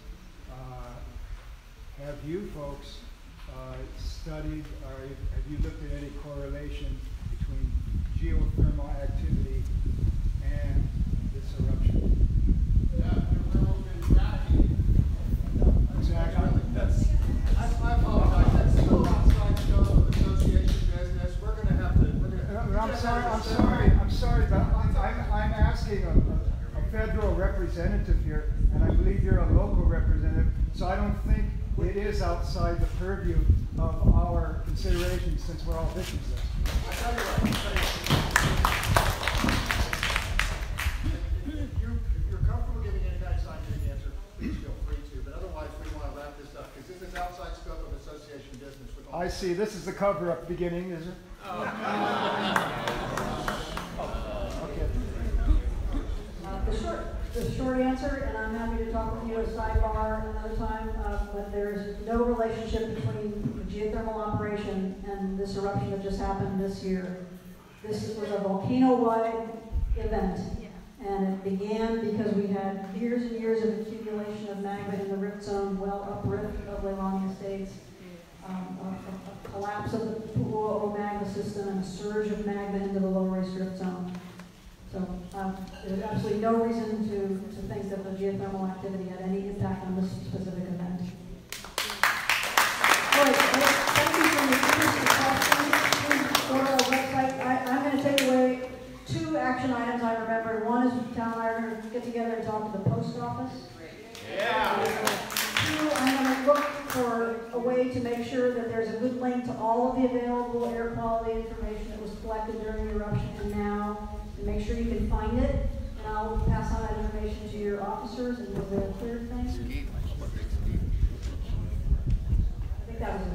have you folks studied, or have you looked at any correlation between geothermal activity and this eruption? Exactly. I apologize. That's still outside the scope of association business. We're going to have to. I'm sorry, but I'm asking a federal representative here, and I believe you're a local representative, so I don't think it is outside the purview of our considerations since we're all victims of this. I tell you what, if you're comfortable giving any kind of scientific answer, please feel free to. But otherwise, we want to wrap this up because this is outside scope of association business. I see. This is the cover-up beginning, is it? Okay. The short answer, and I'm happy to talk with you at a sidebar another time, but there's no relationship between the geothermal operation and this eruption that just happened this year. This was a volcano-wide event, and it began because we had years and years of accumulation of magma in the rift zone well uprift of Leilani Estates, a collapse of the Pu'u'o magma system, and a surge of magma into the low race rift zone. So there's absolutely no reason to think that the geothermal activity had any impact on this specific event. All right, thank you for your questions. Please go to our website. I'm going to take away two action items I remember. One is Tom and I are going to get together and talk to the post office. Yeah. Two, I'm going to look for a way to make sure that there's a good link to all of the available air quality information that was collected during the eruption and now, and make sure you can find it. And I'll pass on that information to your officers, and was that a clear thing? I think that was it.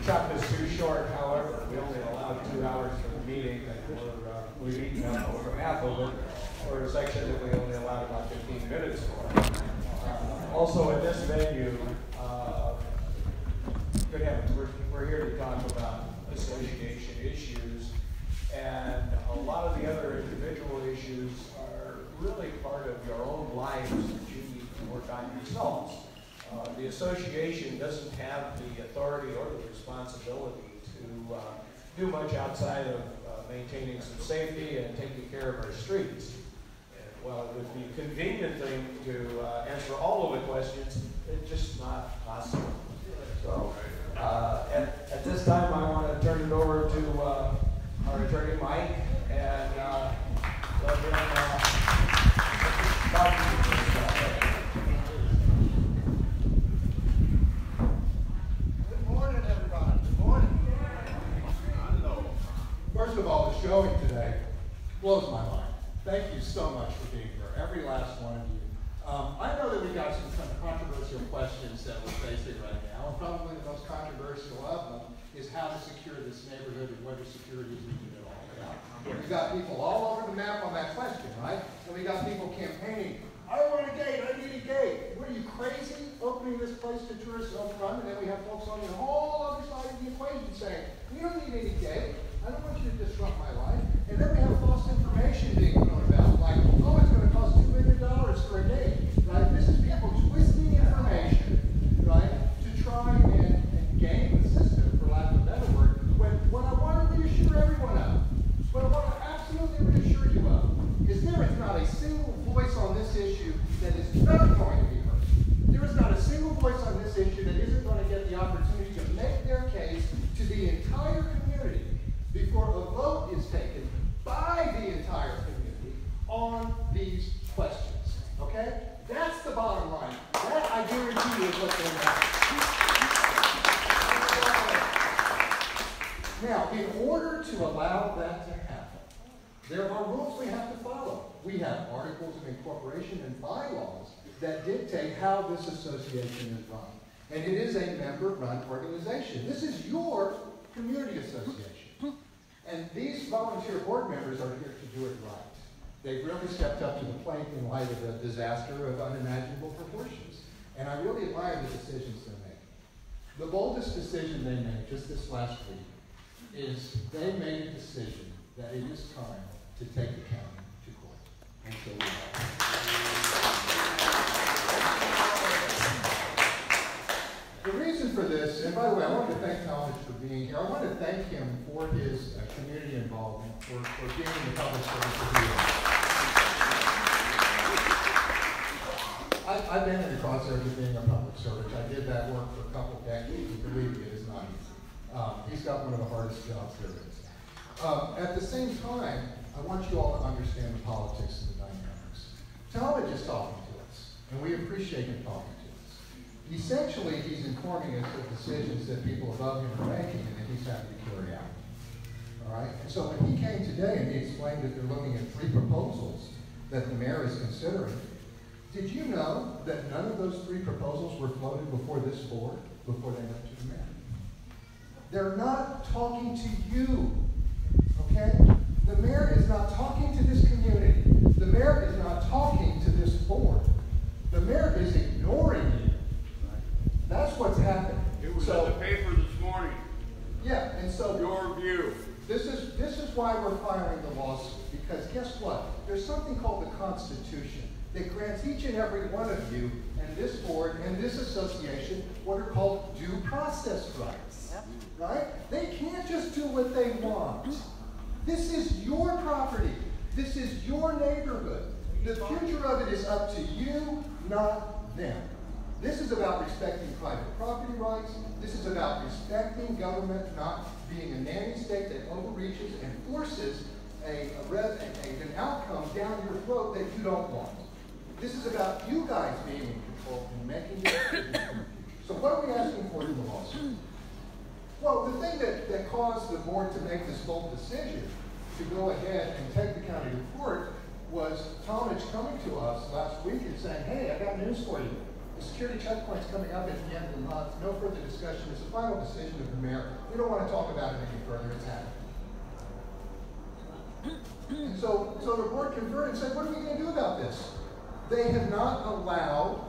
Chuck is too short, however, we only allowed 2 hours for the meeting, and we've eaten up over half of it, or a section that we only allowed about 15 minutes for. Also, at this venue, good heavens, we're here to talk about association issues, and a lot of the other individual issues are really part of your own lives that you need to work on yourselves. The association doesn't have the authority or the responsibility to do much outside of maintaining some safety and taking care of our streets. And while it would be a convenient thing to answer all of the questions, it's just not possible. So at this time, I want to turn it over to our attorney, Mike, and let him talk to you. First of all, the showing today blows my mind. Thank you so much for being here, every last one of you. I know that we got some controversial questions that we're facing right now, and probably the most controversial of them is how to secure this neighborhood and whether security is needed at all. We got people all over the map on that question, right? And we got people campaigning, I want a gate, I need a gate. What are you, crazy, opening this place to tourists up front? And then we have folks on the whole other side of the equation saying, we don't need any gate. I don't want you to disrupt my life. And then we have false information being thrown about, like, oh, it's going to cost $2 million for a gate, right? This is people twisting information, right, to try and game the system, for lack of a better word, when what I want to reassure everyone of, what I want to absolutely reassure you of, is there is not a single voice on this issue that is not going to be heard. There is not a single voice on this issue that isn't going to get the opportunity to make their case to the entire community before a vote is taken by the entire community on these questions. Okay? That's the bottom line. That, I guarantee you, is what's going to happen. Now, in order to allow that to happen, there are rules we have to follow. We have articles of incorporation and bylaws that dictate how this association is run. And it is a member-run organization. This is your community association. And these volunteer board members are here to do it right. They've really stepped up to the plate in light of a disaster of unimaginable proportions. And I really admire the decisions they're making. The boldest decision they made just this last week is they made a decision that it is time to take the county to court. And so we are. The reason for this, and by the way, I want to thank Talmadge for being here. I want to thank him for his community involvement, for being in the public service that he is. I've been in the crosshairs of being a public servant. I did that work for a couple of decades, and believe me, it is not easy. He's got one of the hardest jobs there is. At the same time, I want you all to understand the politics and the dynamics. Talmadge is talking to us, and we appreciate him talking to us. Essentially, he's informing us of decisions that people above him are making and that he's having to carry out. All right? And so when he came today and he explained that they're looking at 3 proposals that the mayor is considering, did you know that none of those 3 proposals were floated before this board, before they went to the mayor? They're not talking to you, okay? The mayor is not talking to this community. The mayor is not talking to this board. The mayor is ignoring you. That's what's happening. It was in the paper this morning. Yeah, and so your view. This is why we're filing the lawsuit, because guess what? There's something called the Constitution that grants each and every one of you and this board and this association what are called due process rights. Yep. Right? They can't just do what they want. This is your property. This is your neighborhood. The future of it is up to you, not them. This is about respecting private property rights. This is about respecting government not being a nanny state that overreaches and forces an outcome down your throat that you don't want. This is about you guys being in control and making decisions. So what are we asking for in the lawsuit? Well, the thing that caused the board to make this bold decision to go ahead and take the county to court was Talmadge coming to us last week and saying, hey, I got news for you. The security checkpoint's coming up at the end of the month. No further discussion. It's the final decision of the mayor. We don't want to talk about it any further. It's happening. And so the board conferred and said, what are we going to do about this? They have not allowed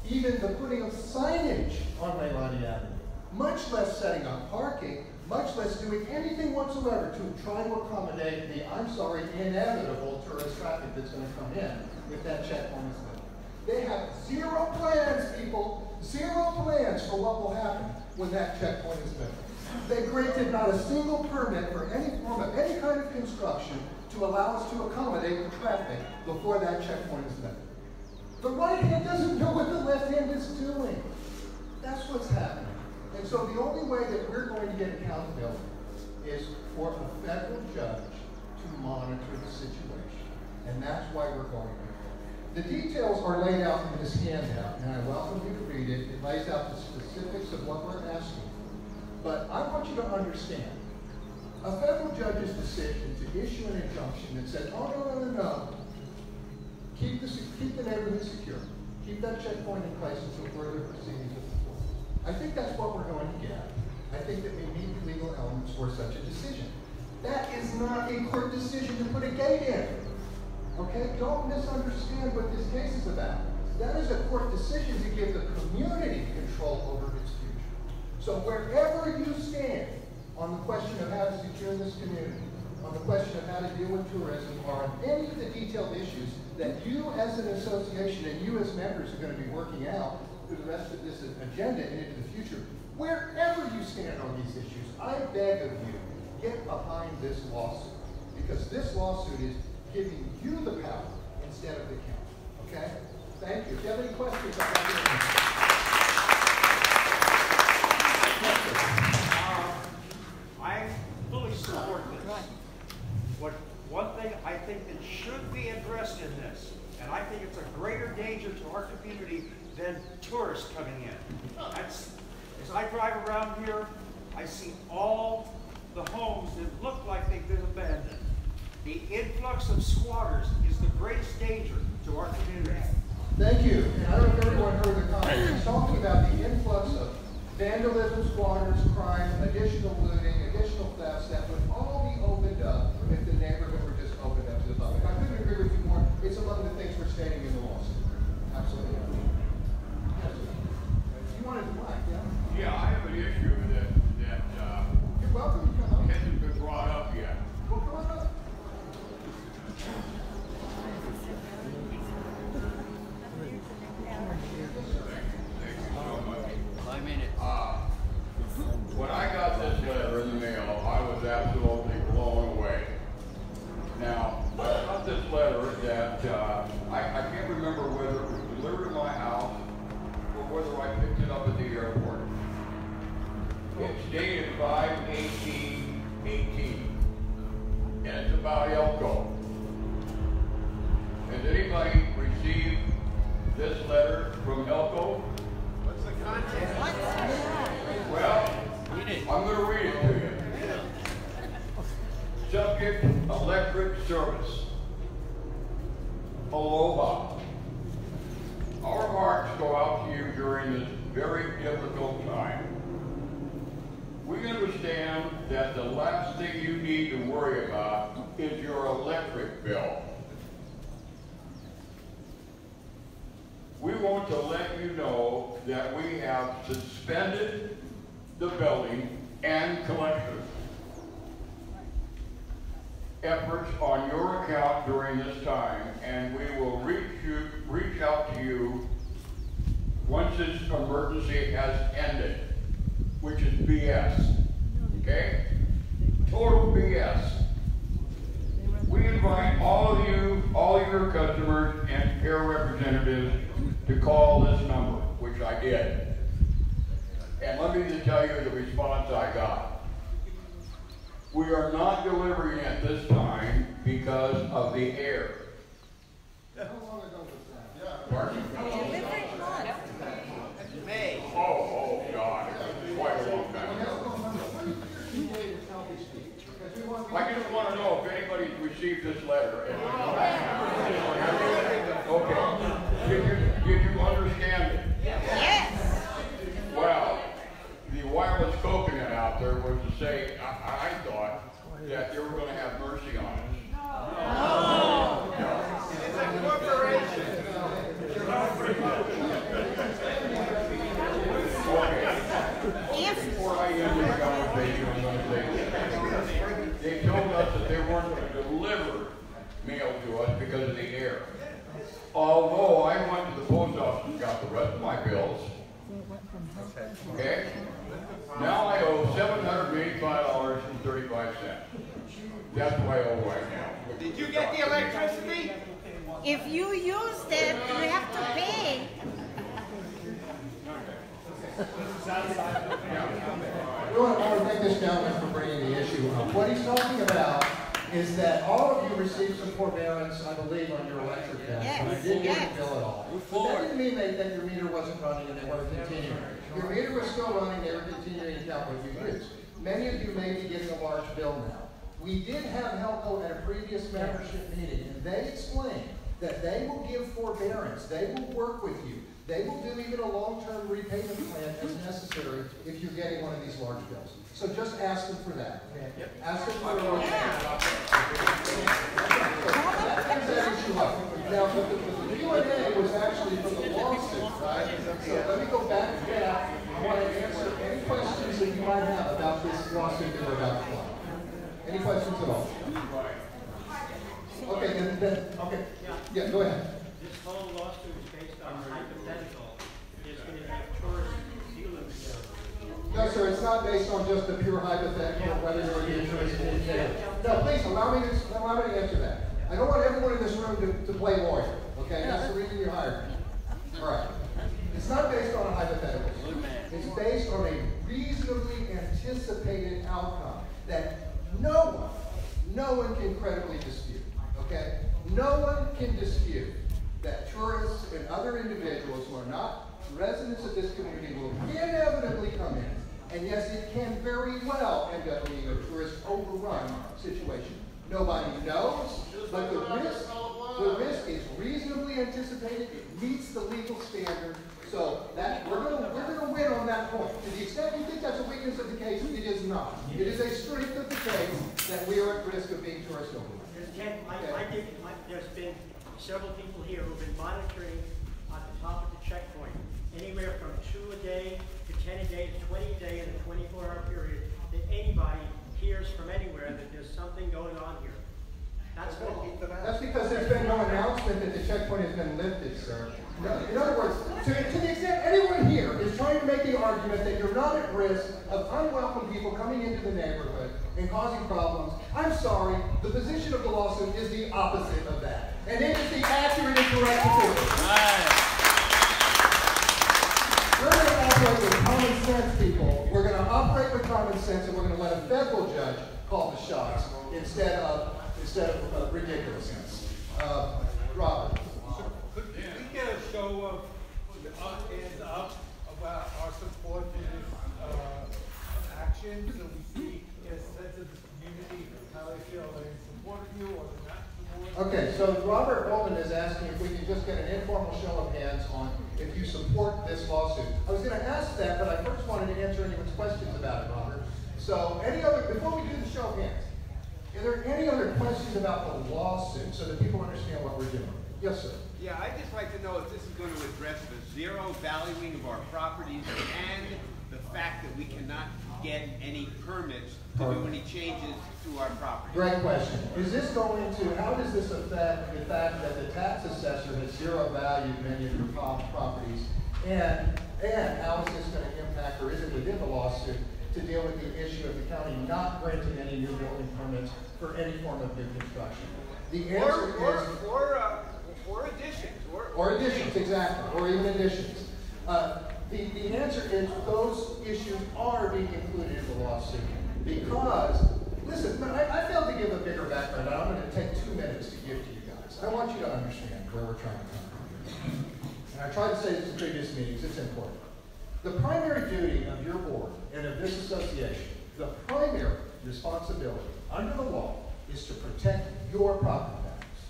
even the putting of signage on Leilani Avenue, much less setting up parking, much less doing anything whatsoever to try to accommodate the, I'm sorry, inevitable tourist traffic that's going to come in if that checkpoint is built. They have zero plans, people, zero plans for what will happen when that checkpoint is built. They granted not a single permit for any form of any kind of construction to allow us to accommodate the traffic before that checkpoint is built. The right hand doesn't know what the left hand is doing. That's what's happening. And so the only way that we're going to get accountability is for a federal judge to monitor the situation. And that's why we're going there. The details are laid out in this handout, and I welcome you to read it. It lays out the specifics of what we're asking for. But I want you to understand, a federal judge's decision to issue an injunction that says, oh, no. Keep the neighborhood secure. Keep that checkpoint in place until further proceedings of the court. I think that's what we're going to get. I think that we meet the legal elements for such a decision. That is not a court decision to put a gate in. Okay? Don't misunderstand what this case is about. That is a court decision to give the community control over its future. So wherever you stand on the question of how to secure this community, on the question of how to deal with tourism, or on any of the detailed issues that you as an association and you as members are going to be working out through the rest of this agenda and into the future, wherever you stand on these issues, I beg of you, get behind this lawsuit. Because this lawsuit is giving you the power instead of the county. Okay? Thank you. If you have any questions, I fully support this. One thing I think that should be addressed in this, and I think it's a greater danger to our community than tourists coming in. As I drive around here, I see all the homes that look like they've been abandoned. The influx of squatters is the greatest danger to our community. Thank you. And I don't know if everyone heard the comments. He's talking about the influx of vandalism, squatters, crime, additional looting, additional thefts that would all be opened up if the neighborhood were just opened up to the public. I couldn't agree with you more. It's among the things we're stating in the lawsuit. Absolutely. Yes. You wanted to mic, yeah? Yeah, I have an issue that you're welcome to come up. Hasn't been brought up yet. Well, come on up. When I got this letter in the mail, I was absolutely blown away. Now, I got this letter that I can't remember whether it was delivered to my house or whether I picked it up at the airport. It's dated 5/18/18, and it's about Elko. Has anybody received this letter from Elko? What's the content? Well, I'm going to read it to you. Subject, electric service. Aloha. Our hearts go out to you during this very difficult time. We understand that the last thing you need to worry about is your electric bill. We want to let you know that we have suspended the billing and collection efforts on your account during this time, and we will reach out to you once this emergency has ended, which is BS. Okay? Total BS. We invite all of you, all your customers and care representatives to call this number, which I did. And let me just tell you the response I got. We are not delivering at this time because of the air. How long ago was that? Pardon? May. Oh, God. Quite a long time ago. I just want to know if anybody's received this letter. Okay. Did you understand it? Yes. Well, the wireless coconut out there was to say, I thought that they were going to have mercy on us. It's a corporation. Before I end this conversation, I'm going to say this. They told us that they weren't going to deliver mail to us because of the air. Although I went to the post office and got the rest of my bills. Okay? Now I owe $785.35. That's what I owe right now. Did you get the electricity? If you use it, you have to pay. I want to thank this gentleman for bringing the issue up. What he's talking about is that all of you received some forbearance, I believe, on your electric bill. Yes, And I didn't get yes. the bill at all. But that didn't mean that your meter wasn't running and they weren't continuing. Your meter was still running, they were continuing to count what you used. Many of you may be getting a large bill now. We did have Helco at a previous membership meeting, and they explained that they will give forbearance. They will work with you. They will do even a long-term repayment plan as necessary if you're getting one of these large bills. So just ask them for that. Ask them for that issue up. Now, the Q&A was actually from the lawsuit, right? So let me go back to that. I want to answer any questions that you might have about this lawsuit that we're about to file. Any questions at all? Okay, then, okay. Yeah, go ahead. This whole lawsuit is based on hypothetical. It's going to have tourists dealing with No, sir, it's not based on just a pure hypothetical of whether you're an interest in it. No, please, allow me to answer that. I don't want everyone in this room to play lawyer, okay? That's the reason you hired me. All right. It's not based on a hypothetical. It's based on a reasonably anticipated outcome that no one can credibly dispute, okay? No one can dispute that tourists and other individuals who are not residents of this community will inevitably come in. And yes, it can very well end up being a tourist overrun situation. Nobody knows, but the risk is reasonably anticipated. It meets the legal standard. So that we're gonna win on that point. To the extent you think that's a weakness of the case, it is not. It is a strength of the case that we are at risk of being tourist overrun. Ken, I think there's been several people here who've been monitoring at the top of the checkpoint, anywhere from 2 a day to 10 a day to 20 a day in a 24-hour period, that anybody hears from anywhere that there's something going on here. That's because there's been no announcement that the checkpoint has been lifted, sir. In other words, to the extent anyone here is trying to make the argument that you're not at risk of unwelcome people coming into the neighborhood and causing problems, I'm sorry, the position of the lawsuit is the opposite of that. And it is the accurate and correct position. We're going to operate with common sense, people. We're going to operate with common sense, and we're going to let a federal judge call the shots instead of ridiculousness. Robert. Could we get a show of up and up about our support for this action, so we see, get a sense of the community, how they feel they support you or they're not supporting? Okay, so Robert Bowman is asking if we can just get an informal show of hands on if you support this lawsuit. I was going to ask that, but I first wanted to answer anyone's questions about it, Robert. So before we do the show of hands, are there any other questions about the lawsuit so that people understand what we're doing? Yes, sir. Yeah, I'd just like to know if this is going to address the zero valuing of our properties and the fact that we cannot get any permits to do any changes to our property. Great question. Is this going to, how does this affect the fact that the tax assessor has zero valued many of your properties? And how is this going to impact, or is it within the lawsuit, to deal with the issue of the county not granting any new building permits for any form of new construction? The answer is... Or additions. Or additions, exactly. Or even additions. The answer is those issues are being included in the lawsuit because, listen, trying to accomplish. And I tried to say this in previous meetings, it's important. The primary duty of your board and of this association, the primary responsibility under the law is to protect your property values.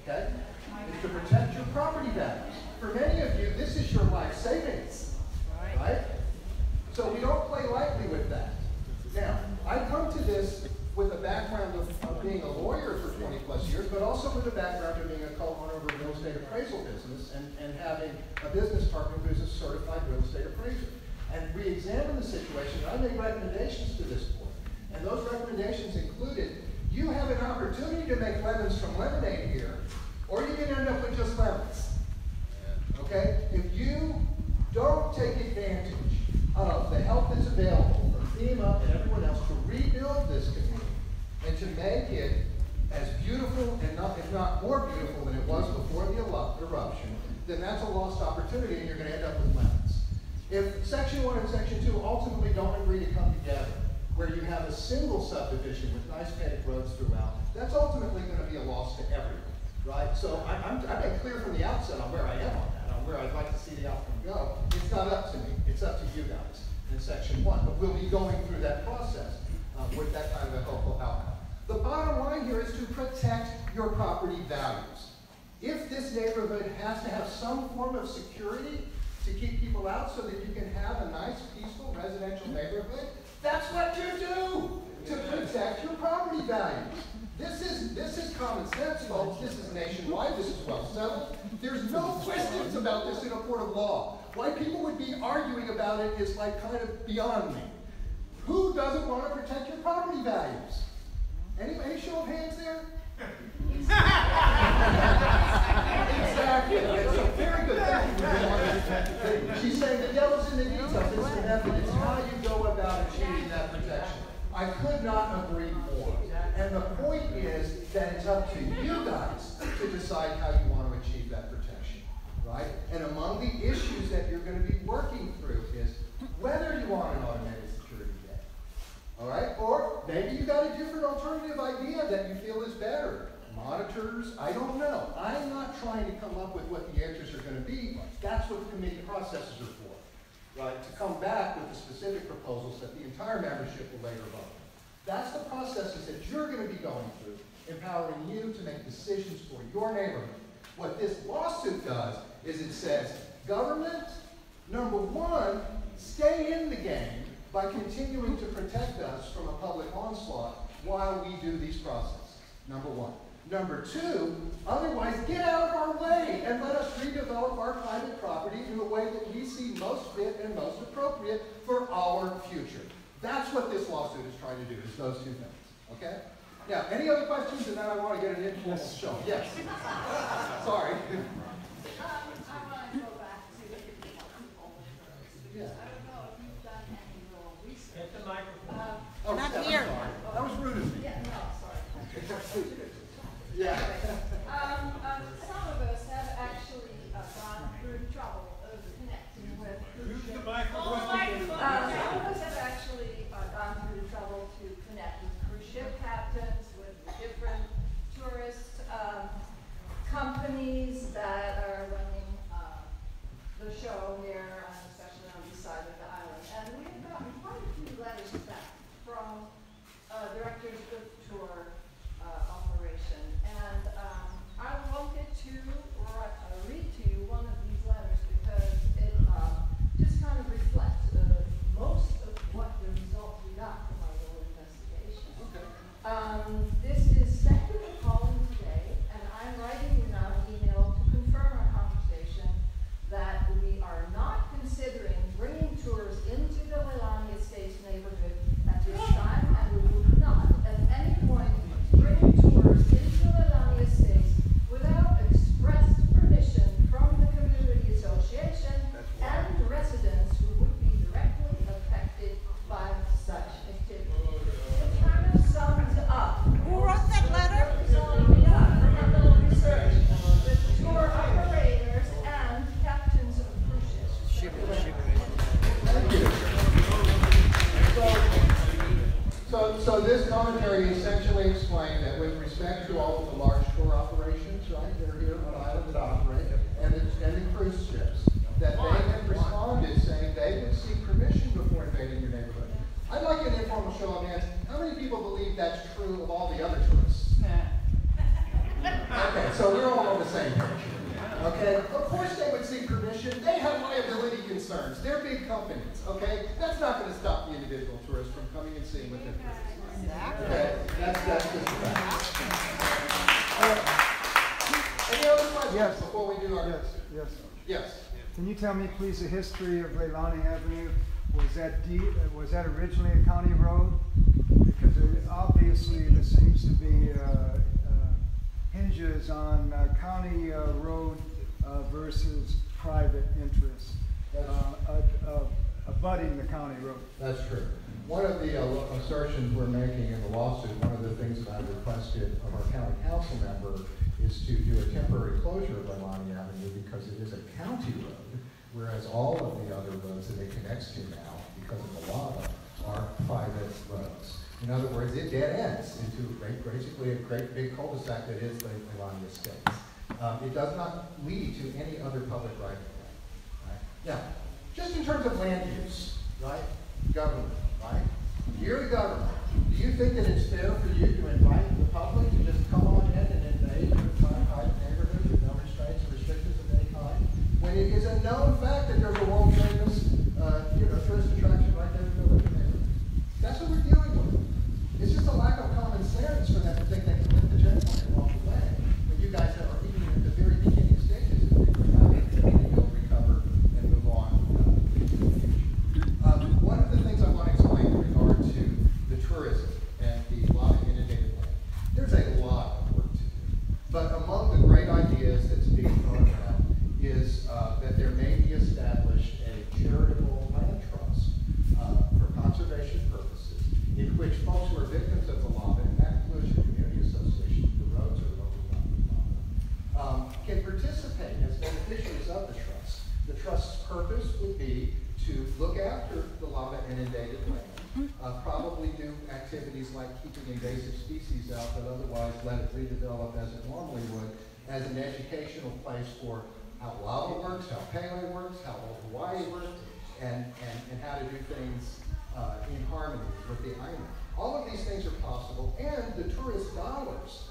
Okay? Is to protect your property values. For many of you, this is your life savings. Right? So we don't play lightly with that. Now, I come to this with a background of being a lawyer for 20 plus years, but also with a background of being a co-owner of a real estate appraisal business and having a business partner who's a certified real estate appraiser. And we examined the situation, and I made recommendations to this board. And those recommendations included, you have an opportunity to make lemons from lemonade here, or you can end up with just lemons. Okay? If you don't take advantage of the help that's available from FEMA and everyone else to rebuild this community and to make it as beautiful and if not more beautiful than it was before the eruption, then that's a lost opportunity and you're going to end up with lemons. If Section 1 and Section 2 ultimately don't agree to come together, where you have a single subdivision with nice paved roads throughout, that's ultimately going to be a loss to everyone, right? So I've been clear from the outset on where I am on that, on where I'd like to see the outcome go. It's not up to me. It's up to you guys in Section 1. But we'll be going through that process with that kind of a hopeful outcome. The bottom line here is to protect your property values. If this neighborhood has to have some form of security to keep people out so that you can have a nice, peaceful, residential neighborhood, that's what you do to protect your property values. This is common sense, folks. This is nationwide. This is well settled. There's no questions about this in a court of law. Why people would be arguing about it is like kind of beyond me. Who doesn't want to protect your property values? Any show of hands there? Exactly. It's a very good thing. She's saying the devil's in the details. It's the method. It's how you go about achieving that protection. I could not agree more. And the point is that it's up to you guys to decide how you want to achieve that protection, right? And among the issues that you're going to be working through is whether you want an automated security gate, all right? Or maybe you got a different alternative idea that you feel is better. Monitors, I don't know. I'm not trying to come up with what the answers are going to be. That's what the committee processes are for, right? To come back with the specific proposals that the entire membership will later vote. That's the processes that you're going to be going through, empowering you to make decisions for your neighborhood. What this lawsuit does is it says, government, number one, stay in the game by continuing to protect us from a public onslaught while we do these processes, number one. Number two, otherwise get out of our way and let us redevelop our private property in a way that we see most fit and most appropriate for our future. That's what this lawsuit is trying to do, is those two things, okay? Now, any other questions, and then I want to get an informal show. Yes. Sorry. I want to go back to Yeah. I don't know if you've done any real research. Get the microphone. Oh, Not Steph, here. I'm sorry. That was rude of me. Yeah, no, sorry. Yeah. Some of us have actually gone through trouble of connecting with cruise ship. Some of us have actually gone through the trouble to connect with cruise ship captains, with different tourist companies that are running the show here, especially on the side of the island. And we've gotten quite a few letters back from directors of tour operation. And I wanted to read to you one of these letters because it just kind of reflects most of what the results we got from our little investigation. Okay. This is thank you for calling today, and I'm writing you now an email to confirm our conversation that we are not considering bringing tours into the Leilani Estates neighborhood at this time, and we will not at any point bring tours into Leilani Estates without express permission from the community association and residents who would be directly affected by such activity. It kind of sums up. Who wrote that letter? Research with tour operators and captains of cruise ships. Thank you. So this commentary essentially explained that with respect to all of the large offshore operations, right? They're here on island that operate, and the cruise ships, that they have responded saying they would seek permission before invading your neighborhood. I'd like an informal show of hands. How many people believe that's true of all the other tourists? Okay, so we're all on the same page. Okay, of course they would seek permission. They have liability concerns. They're big companies. Okay, that's not going to stop the individual tourist from coming and seeing what they're doing. Okay, that's just a fact. Any other questions before we do our Yes. Can you tell me, please, the history of Leilani Avenue? Was that originally a county road? Because obviously there seems to be hinges on county road versus private interests abutting the county road. That's true. One of the assertions we're making in the lawsuit, one of the things that I requested of our county council member is to do a temporary closure of Leilani Avenue because it is a county road, whereas all of the other roads that it connects to now, because of the lava, are private roads. In other words, it dead ends into basically a great big cul-de-sac that is the Leilani Estates. It does not lead to any other public right of way. Right? Now, just in terms of land use, right? Government, right? You're the government. Do you think that it's fair for you to invite the public to just come on in and invade your private neighborhood with no restraints or restrictions of any kind? When it is a known fact that there's a world famous, tourist attraction right there in the middle of the neighborhood. That's what we're dealing with. It's just a lack of common sense for them to think they can lift the checkpoint and walk away. When you guys are even at the very beginning stages of you'll recover and move on into the future. One of the things I want to explain in regard to the tourism and the lot of inundated land, there's a lot of work to do. But among the great ideas that's being thrown around is that there may be established a charitable land trust for conservation purposes in which folks who are victims of the lava, and that includes the community association, the roads are overrun with lava, can participate as beneficiaries of the trust. The trust's purpose would be to look after the lava inundated land, probably do activities like keeping invasive species out, but otherwise let it redevelop as it normally would, as an educational place for how lava works, how paleo works, how Hawaii works, and how to do things in harmony with the island. All of these things are possible, and the tourist dollars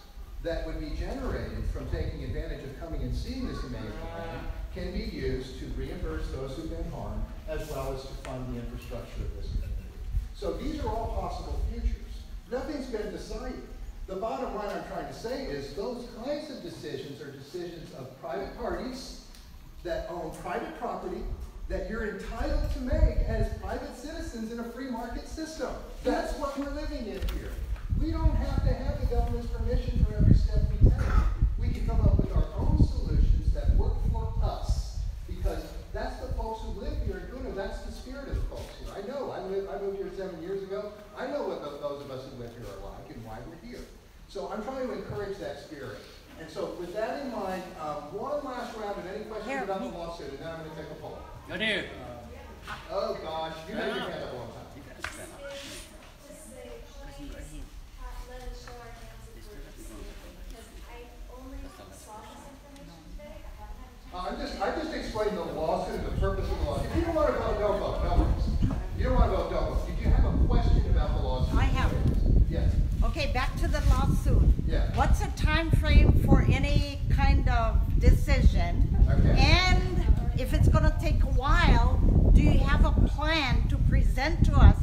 that would be generated from taking advantage of coming and seeing this amazing land can be used to reimburse those who've been harmed, as well as to fund the infrastructure of this community. So these are all possible futures. Nothing's been decided. The bottom line I'm trying to say is those kinds of decisions are decisions of private parties that own private property that you're entitled to make as private citizens in a free market system. That's what we're living in here. We don't have to have the government's permission for every step we take. We can come up with our own solutions that work for us, because that's the folks who live here in Kuna. That's the spirit of the folks here. I know. I moved here 7 years ago. I know what those of us who live here are like and why we're here. So I'm trying to encourage that spirit. And so with that in mind, one last round of any questions about the lawsuit, and then I'm going to take a poll. Go there. Oh gosh, you had your hand up one time. I just explained the lawsuit, the purpose of the lawsuit. If you don't want to vote, don't vote. No worries. You don't want to vote, don't vote. Did you have a question about the lawsuit? I have. Yes. Okay, back to the lawsuit. Yeah. What's the time frame for any kind of decision? Okay. And if it's going to take a while, do you have a plan to present to us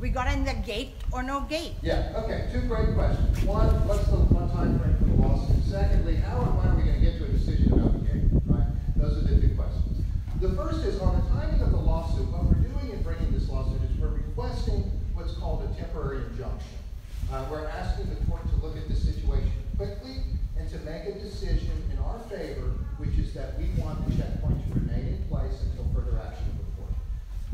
regarding the gate or no gate? Yeah, okay, two great questions. One, what's the time frame for the lawsuit? Secondly, how and when are we going to get to a decision about the gate, right? Those are the two questions. The first is on the timing of the lawsuit. What we're doing in bringing this lawsuit is we're requesting what's called a temporary injunction. We're asking the court to look at this situation quickly and to make a decision in our favor, which is that we want the checkpoint to remain in place until further action of the court.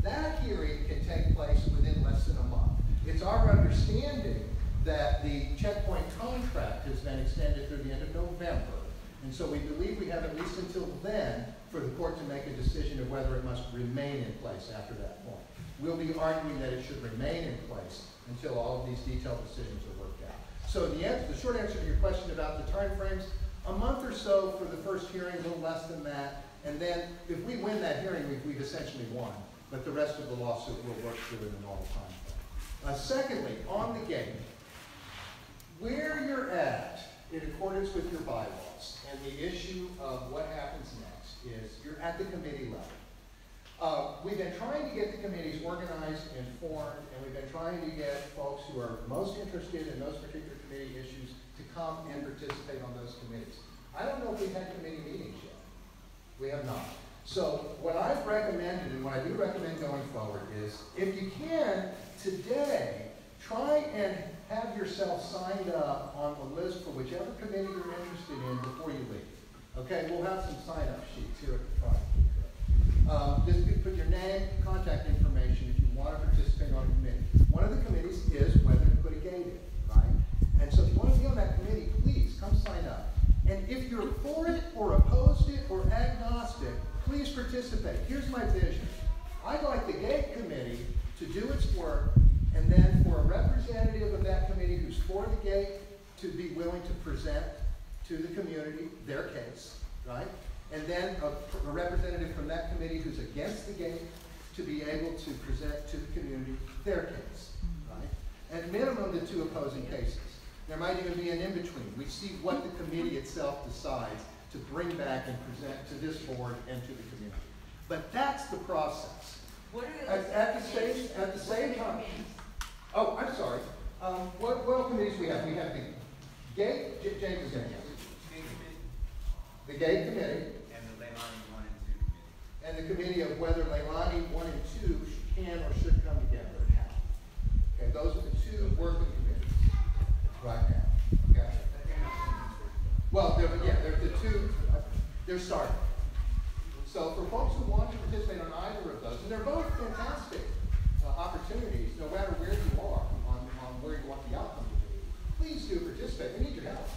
That hearing can take place within less than a month. It's our understanding that the checkpoint contract has been extended through the end of November, and so we believe we have at least until then for the court to make a decision of whether it must remain in place after that point. We'll be arguing that it should remain in place until all of these detailed decisions are worked out. So the short answer to your question about the timeframes, a month or so for the first hearing, a little less than that. And then if we win that hearing, we've essentially won. But the rest of the lawsuit will work through in the normal time. Secondly, on the gate, where you're at in accordance with your bylaws and the issue of what happens next is you're at the committee level. We've been trying to get the committees organized and formed, and we've been trying to get folks who are most interested in those particular committee issues to come and participate on those committees. I don't know if we've had committee meetings yet. We have not. So what I've recommended, and what I do recommend going forward, is if you can, today, try and have yourself signed up on the list for whichever committee you're interested in before you leave. Okay, we'll have some sign-up sheets here at the front. Just put your name, contact information if you want to participate on a committee. One of the committees is whether to put a gate in, right? And so if you want to be on that committee, please come sign up. And if you're for it or opposed it or agnostic, please participate. Here's my vision. I'd like the gate committee to do its work, and then for a representative of that committee who's for the gate to be willing to present to the community their case, right? And then a representative from that committee who's against the gate to be able to present to the community their case, right? At minimum, the two opposing cases. There might even be an in-between. We see what the committee itself decides to bring back and present to this board and to the community. But that's the process. What are at the same time. Oh, I'm sorry. What committees we have? We have the gate. James is going to guess. The gate committee. And the Leilani 1 and 2 committee. And the committee of whether Leilani 1 and 2 can or should come together and how. Okay, those are the two working committees right now. Okay. Well, they're the two. They're starting. So for folks who want to participate on either of those, and they're both fantastic opportunities, no matter where you are on where you want the outcome to be, please do participate. We need your help.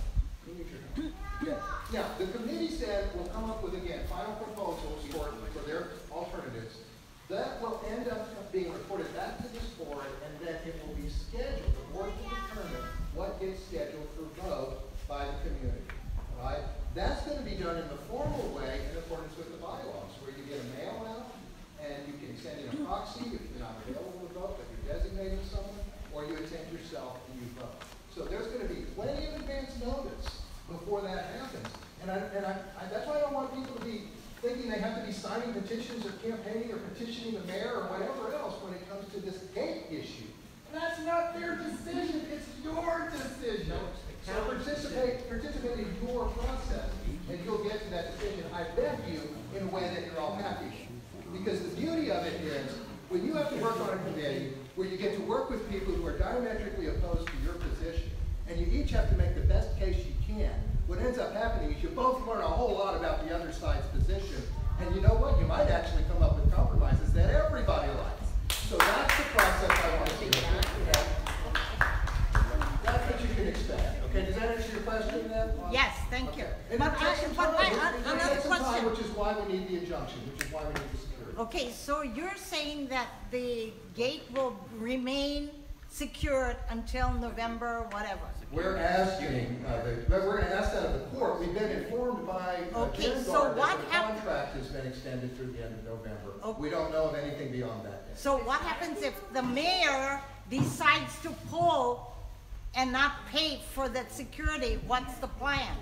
We need your help. Okay. Now, the committees then will come up with, again, final proposals for their alternatives. That will end up being reported back to this board, and then it will be scheduled. The board will determine what gets scheduled for vote by the community. All right? That's going to be done in the formal way in accordance with the bylaws, where you get a mail out, and you can send in a proxy if you're not available to vote, but you're designating someone, or you attend yourself and you vote. So there's going to be plenty of advance notice before that happens. And that's why I don't want people to be thinking they have to be signing petitions or campaigning or petitioning the mayor or whatever else when it comes to this gate issue. And that's not their decision, it's your decision. So participate in your process, and you'll get to that decision, I bet you, in a way that you're all happy. Because the beauty of it is, when you have to work on a committee where you get to work with people who are diametrically opposed to your position, and you each have to make the best case you can, what ends up happening is you both learn a whole lot about the other side's position, and you know what? You might actually come up with compromises that everybody likes. So that's the process I want to see. That's what you can expect. Okay, does that answer your question then? Yes, thank you. And But another question. Which is why we need the injunction, which is why we need the security. Okay, so you're saying that the gate will remain secured until November, whatever? We're asking, we're going to ask that of the court. We've been informed by okay, that the contract has been extended through the end of November. Okay. We don't know of anything beyond that date. So what happens if the mayor decides to pull and not pay for that security? What's the plan?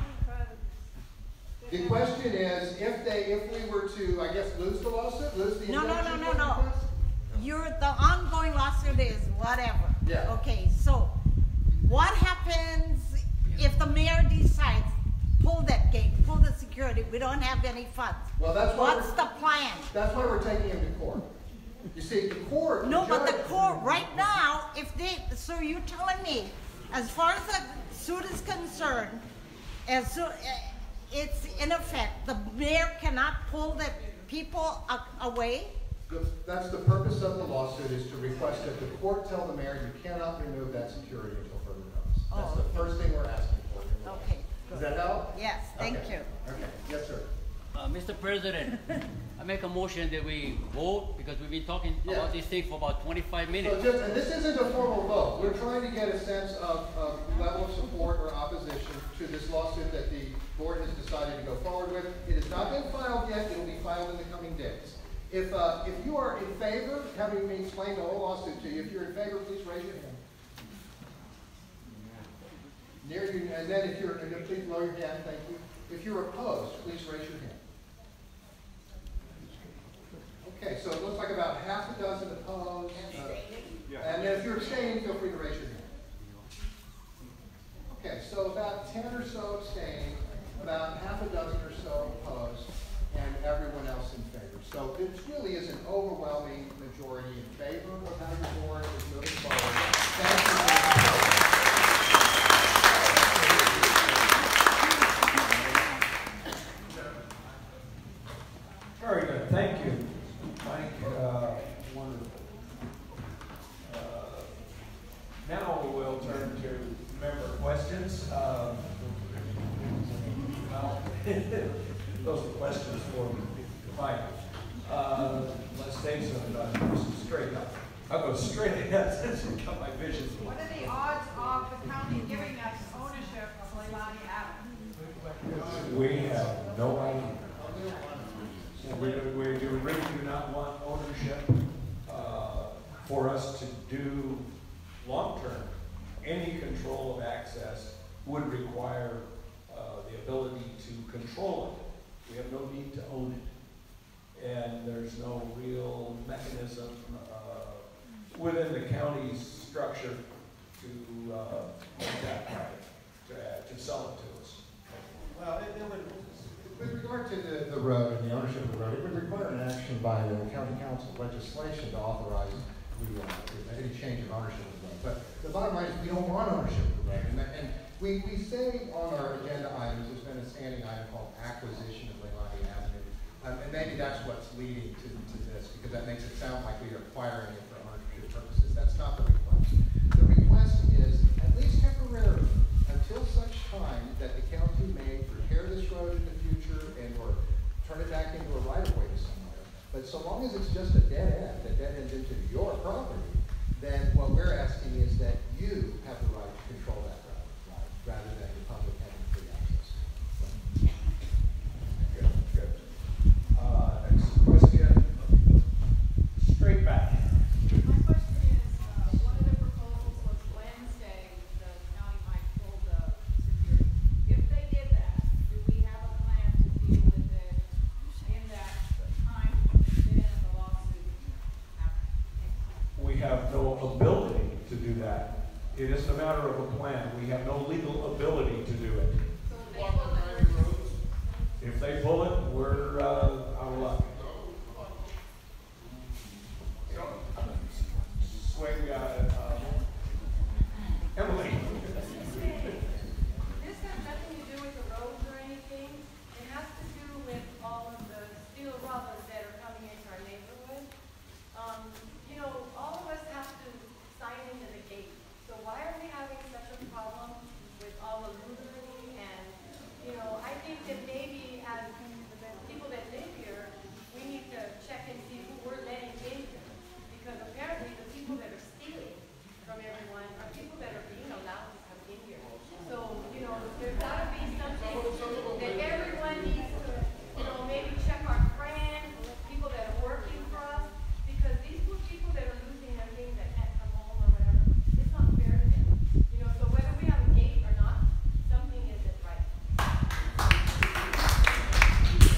The question is, if we were to, I guess, lose the lawsuit, lose the injunction? No. The ongoing lawsuit is whatever. Yeah. Okay, so what happens if the mayor decides pull that gate, pull the security? We don't have any funds. Well, that's why what's the plan? That's why we're taking him to court. You see, the court. No, but the court right now, so you're telling me, as far as the suit is concerned, it's in effect, the mayor cannot pull the people away? That's the purpose of the lawsuit, is to request that the court tell the mayor you cannot remove that security until further notice. That's the first thing we're asking for. Okay. Does that help? Yes, thank you. Okay, yes, sir. Mr. President, I make a motion that we vote, because we've been talking about this thing for about 25 minutes. So and this isn't a formal vote. We're trying to get a sense of level of support decided to go forward with. It has not been filed yet. It will be filed in the coming days. If you are in favor, having me explain the whole lawsuit to you, if you're in favor, please raise your hand. Near you, and then if you're, please lower your hand, thank you. If you're opposed, please raise your hand. Okay, so it looks like about half a dozen opposed. And then if you're abstaining, feel free to raise your hand. Okay, so about 10 or so abstaining, about half a dozen or so opposed, and everyone else in favor. So it really is an overwhelming majority in favor of how your board is moving forward. Thank you. Very good, thank you, Mike. Wonderful. Now we'll turn to member questions. Those are questions for Mike. Let's take some straight up. I'll go straight ahead since you got my vision. What are the odds of the county giving us ownership of Leilani Avenue? We have no idea. We really do not want ownership for us to do long-term. Any control of access would require the ability to control it. We have no need to own it. And there's no real mechanism within the county's structure to make that private, to sell it to us. Well, it would, with regard to the road and the ownership of the road, it would require an action by the county council legislation to authorize any change of ownership of the road. But the bottom line is we don't want ownership of the road. And we say on our agenda items, there's been a standing item called acquisition of Leilani Avenue. And maybe that's what's leading to this, because that makes it sound like we are acquiring it for ownership purposes. That's not the request. The request is, at least temporarily, until such time that the county may repair this road in the future and or turn it back into a right-of-way to somewhere. But so long as it's just a dead end that dead ends into your property, then what we're asking is that you have the right to control that road, rather than the public having free access. Good, good. Next question, straight back. My question is, one of the proposals was Wednesday, the county might pull the security. If they did that, do we have a plan to deal with it in that time between then and the lawsuit happening? We have no ability to do that. It isn't a matter of a plan. We have no legal ability to do it. If they pull it, we're out of luck. Swing, Emily. This has nothing to do with the roads or anything. It has to do with all of the steel rubbers that are coming into our neighborhood. You know, all of us have to sign into the gate. So why are we having such a problem with all the littering? And, you know, I think that maybe as the people that live here, we need to check and see who we're letting in here. Because apparently the people that are stealing from everyone are people that are being allowed to come in here. So, you know, there's got to be something that everyone needs to, you know, maybe check our friends, people that are working for us, because these people that are losing their things that can't come home or whatever, it's not fair to them. You know, so whether we have a gate or not, something isn't right.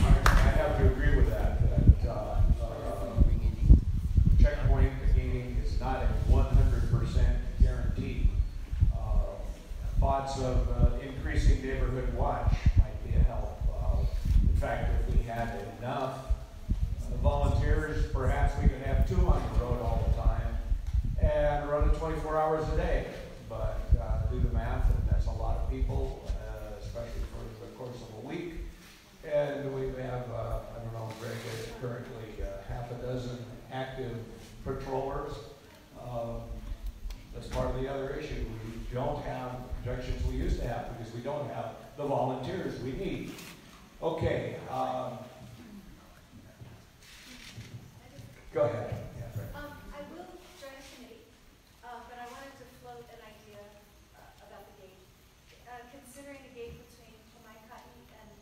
I have to agree with that. Checkpoint gating is not a 100% guarantee. Thoughts of increasing neighborhood watch might be a help. In fact, if we had enough volunteers, perhaps we could have 2 on the road all the time and run it 24 hours a day. But do the math, and that's a lot of people, especially for the course of a week. And we have, I don't know, Greg, currently half a dozen active patrollers. That's part of the other issue. We don't have the projections we used to have because we don't have the volunteers we need. Okay. Go ahead. I will join a committee, but I wanted to float an idea about the gate. Considering the gate between Talmadge and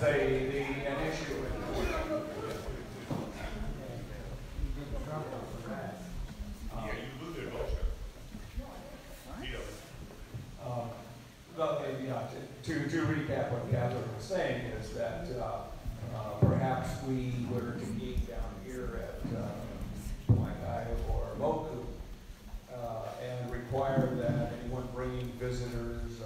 an issue with to recap what Catherine was saying is that perhaps we were to meet down here at Waikai or Moku and require that anyone bringing visitors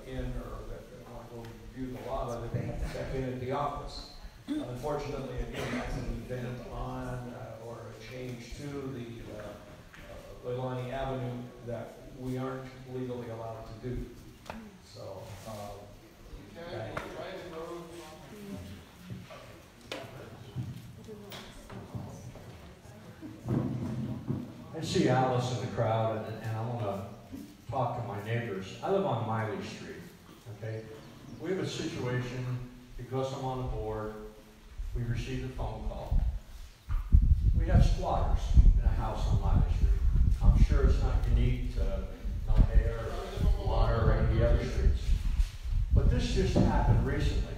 in or that want to go view the lava, that they have to check in at the office. Unfortunately, again, that's an event on or a change to the Leilani Avenue that we aren't legally allowed to do. So, I see Alice in the crowd, and I want to talk to my neighbors. I live on Miley Street, okay? We have a situation, because I'm on the board, we received a phone call. We have squatters in a house on Miley Street. I'm sure it's not unique to Melhair or Water or any of the other streets. But this just happened recently.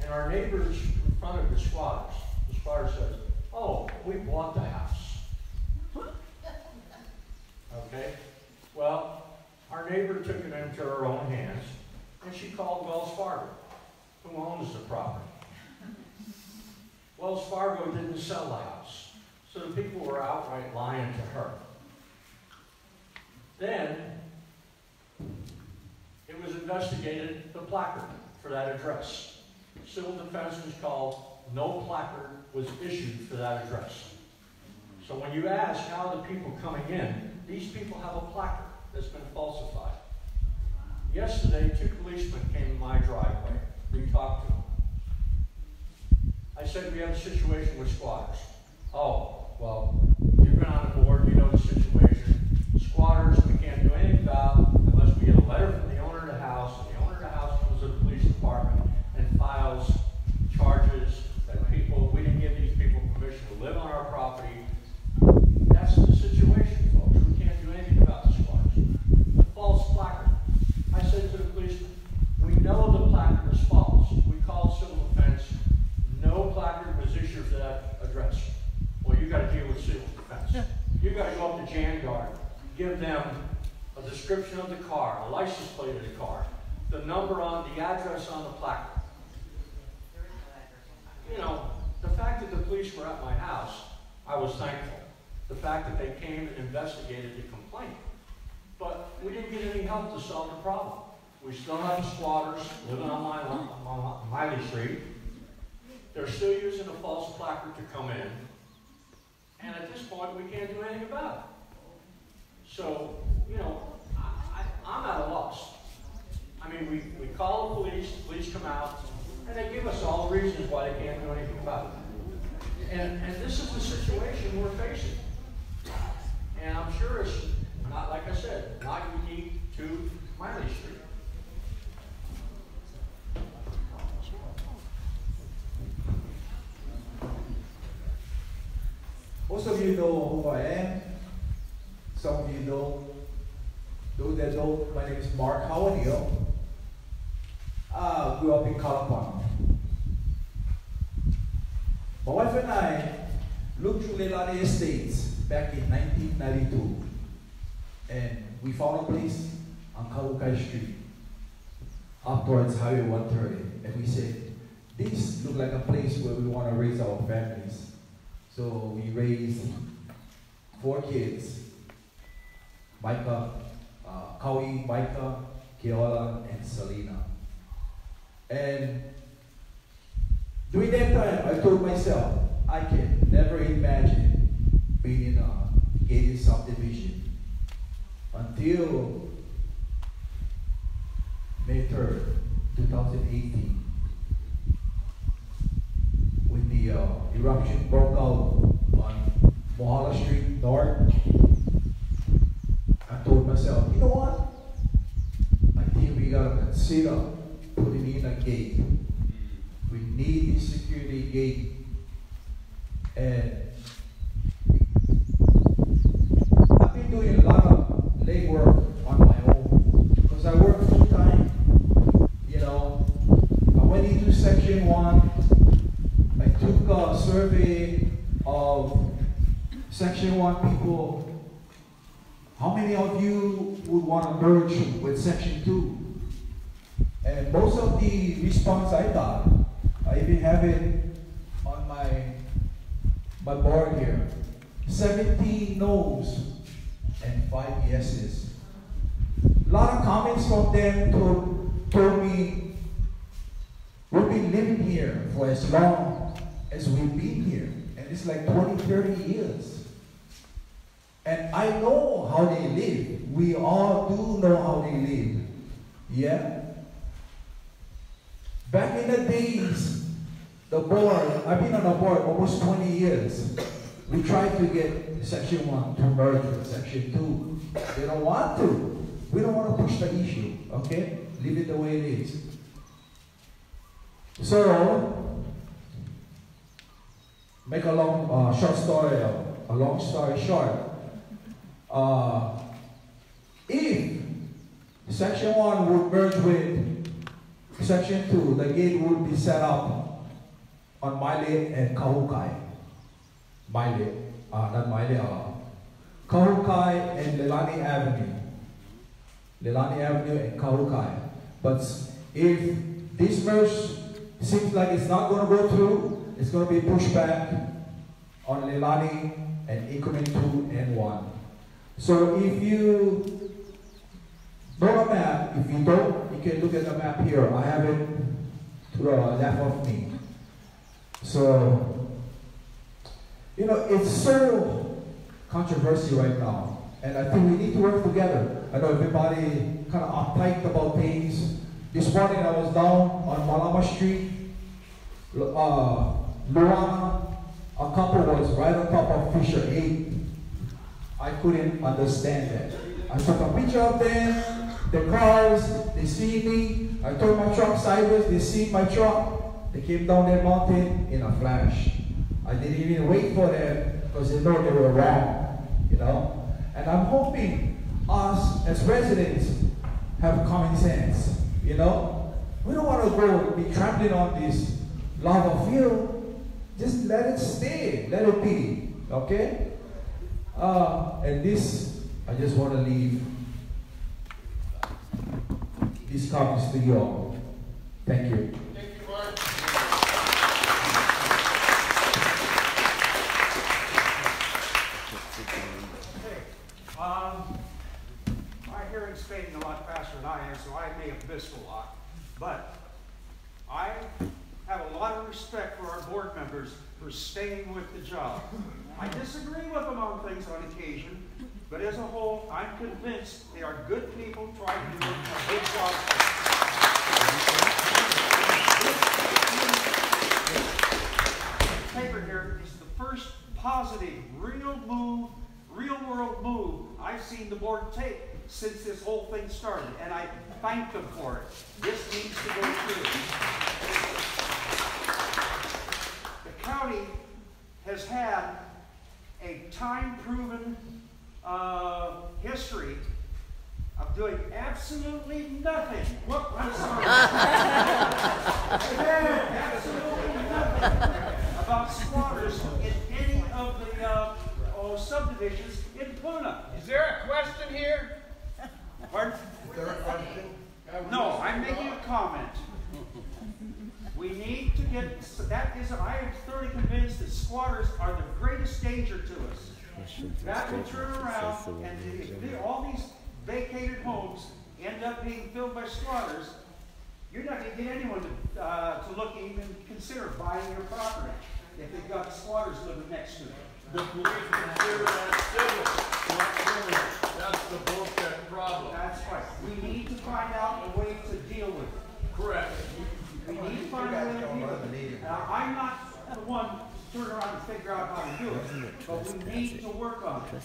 And our neighbors in front of the squatter said, "Oh, we bought the house." Okay? Well, our neighbor took it into her own hands, and she called Wells Fargo, who owns the property. Wells Fargo didn't sell the house, so the people were outright lying to her. Then, it was investigated, the placard for that address. Civil defense was called, no placard was issued for that address. So when you ask how are the people coming in, these people have a placard that's been falsified. Yesterday, 2 policemen came in my driveway. We talked to them. I said, we have a situation with squatters. Oh, well, you've been on the board, you know the situation. Squatters, we can't do anything about unless we get a letter from the owner of the house, and the owner of the house comes to the police department and files charges that people, we didn't give these people permission to live on our property. That's the situation, folks. We can't do anything about the squatters. The false placard. I said to the policeman, we know the placard is false. We called civil defense. No placard was issued for that address. Well, you got to deal with civil defense. You got to go up to Jan Guard, give them a description of the car, a license plate of the car, the number on the address on the placard. You know, the fact that the police were at my house, I was thankful. The fact that they came and investigated the complaint. But we didn't get any help to solve the problem. We still have squatters living on Miley Street. They're still using a false placard to come in. And at this point, we can't do anything about it. So, you know, I'm at a loss. I mean, we call the police come out, and they give us all the reasons why they can't do anything about it. And this is the situation we're facing. And I'm sure it's not, like I said, not unique to Miley Street. Most of you know who I am. Some of you don't. Those that don't, my name is Neal. Grew up in California. My wife and I looked through Leilani Estates back in 1992, and we found a place on Kalukai Street, up towards Highway 130, and we said, this looks like a place where we want to raise our families. So we raised 4 kids, Micah, Kaui, Micah, Keola, and Selena. And during that time, I told myself, I can never imagine being in a gated subdivision until May 3rd, 2018, when the eruption broke out on Mohala Street North. I told myself, you know what? I think we gotta consider putting in a gate. We need this security gate. And I've been doing a lot of legwork on my own because I work full time. You know, I went into Section 1. I took a survey of Section 1 people. How many of you would want to merge with Section 2? And most of the response I got, I even have it on my board here. 17 no's and 5 yeses. A lot of comments from them told me, we've been living here for as long as we've been here. And it's like 20, 30 years. And I know how they live. We all do know how they live. Yeah? Back in the days, the board, I've been on the board almost 20 years. We tried to get Section 1 to merge with Section 2. They don't want to. We don't want to push the issue, okay? Leave it the way it is. So, make a long story short. If Section 1 would merge with Section 2, the gate would be set up on Maile and Kahukai. Kahukai and Leilani Avenue. Leilani Avenue and Kahukai. But if this merge seems like it's not going to go through, it's going to be pushed back on Leilani and increment 2 and 1. So if you know a map, if you don't, you can look at the map here. I have it to the left of me. So, you know, it's so controversial right now. And I think we need to work together. I know everybody kind of uptight about things. This morning I was down on Malama Street. Luana, a couple was right on top of Fisher 8. I couldn't understand that. I took a picture of them, the cars, they see me. I turned my truck sideways, they see my truck. They came down that mountain in a flash. I didn't even wait for them because they know they were wrong, you know? And I'm hoping us as residents have common sense, you know? We don't want to go be trampling on this lava field. Just let it stay, let it be, okay? And this, I just want to leave these copies to you all. Thank you. Thank you, Mark. My hearing's fading a lot faster than I am, so I may have missed a lot. But I have a lot of respect for our board members for staying with the job. I disagree with them on things on occasion, but as a whole, I'm convinced they are good people trying to do a good job. This paper here is the first positive, real world move I've seen the board take since this whole thing started, and I thank them for it. This needs to go through. The county has had a time-proven history of doing absolutely nothing. Whoop, I'm sorry. Absolutely nothing about squatters in any of the subdivisions in Puna. Is there a question here? Pardon? Is there a question? No, I'm making a comment. We need to get, I am thoroughly convinced that squatters are the greatest danger to us. That will turn around, and if all these vacated homes end up being filled by squatters, you're not going to get anyone to look and even consider buying your property if they've got squatters living next to it. The police consider that civil, not criminal. That's the bullshit problem. That's right. We need to find out a way to deal with it. Correct. We need to find a way to deal with it. I'm not the one to turn around and figure out how to do it, but we need to work on it.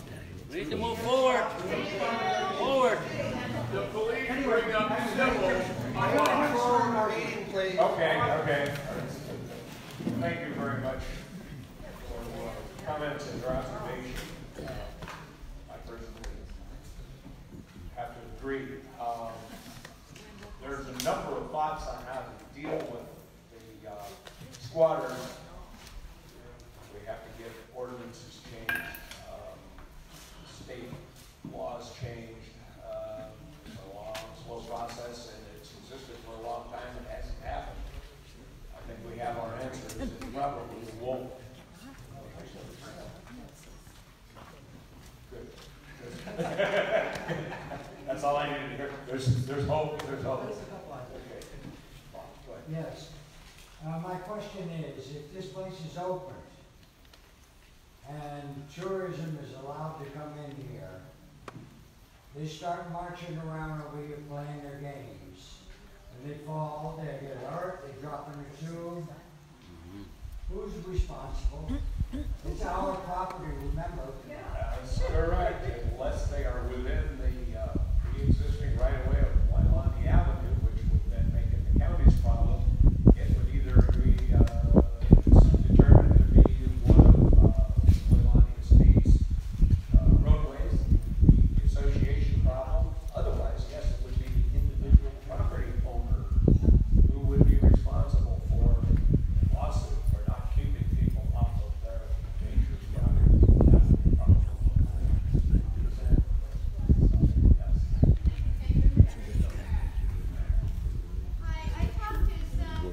We need to move forward. Forward. The police bring up civil. I want to inform our meeting, please. Okay. Thank you very much for comments and your observations. I personally have to agree. There's a number of thoughts on how to deal with the squatters, we have to get ordinances changed, state laws changed. It's a long, slow process, and it's existed for a long time. It hasn't happened. I think we have our answers. It probably won't. Good. That's all I needed to hear. There's hope. There's hope. Okay. Yes. My question is, if this place is open and tourism is allowed to come in here, they start marching around over here playing their games, and they fall, they get hurt, they drop in the tube. Who's responsible? It's our property, remember? That's correct, unless they are within the pre-existing right-of-way of Leilani Avenue, which would then make it the county's problem. It would either be determined to be one of Leilani Estate's roadways, the association problem. Otherwise, yes, it would be the individual property owner who would be responsible for a lawsuit for not keeping people off of their dangerous property. That's the problem. Hi, I talked to some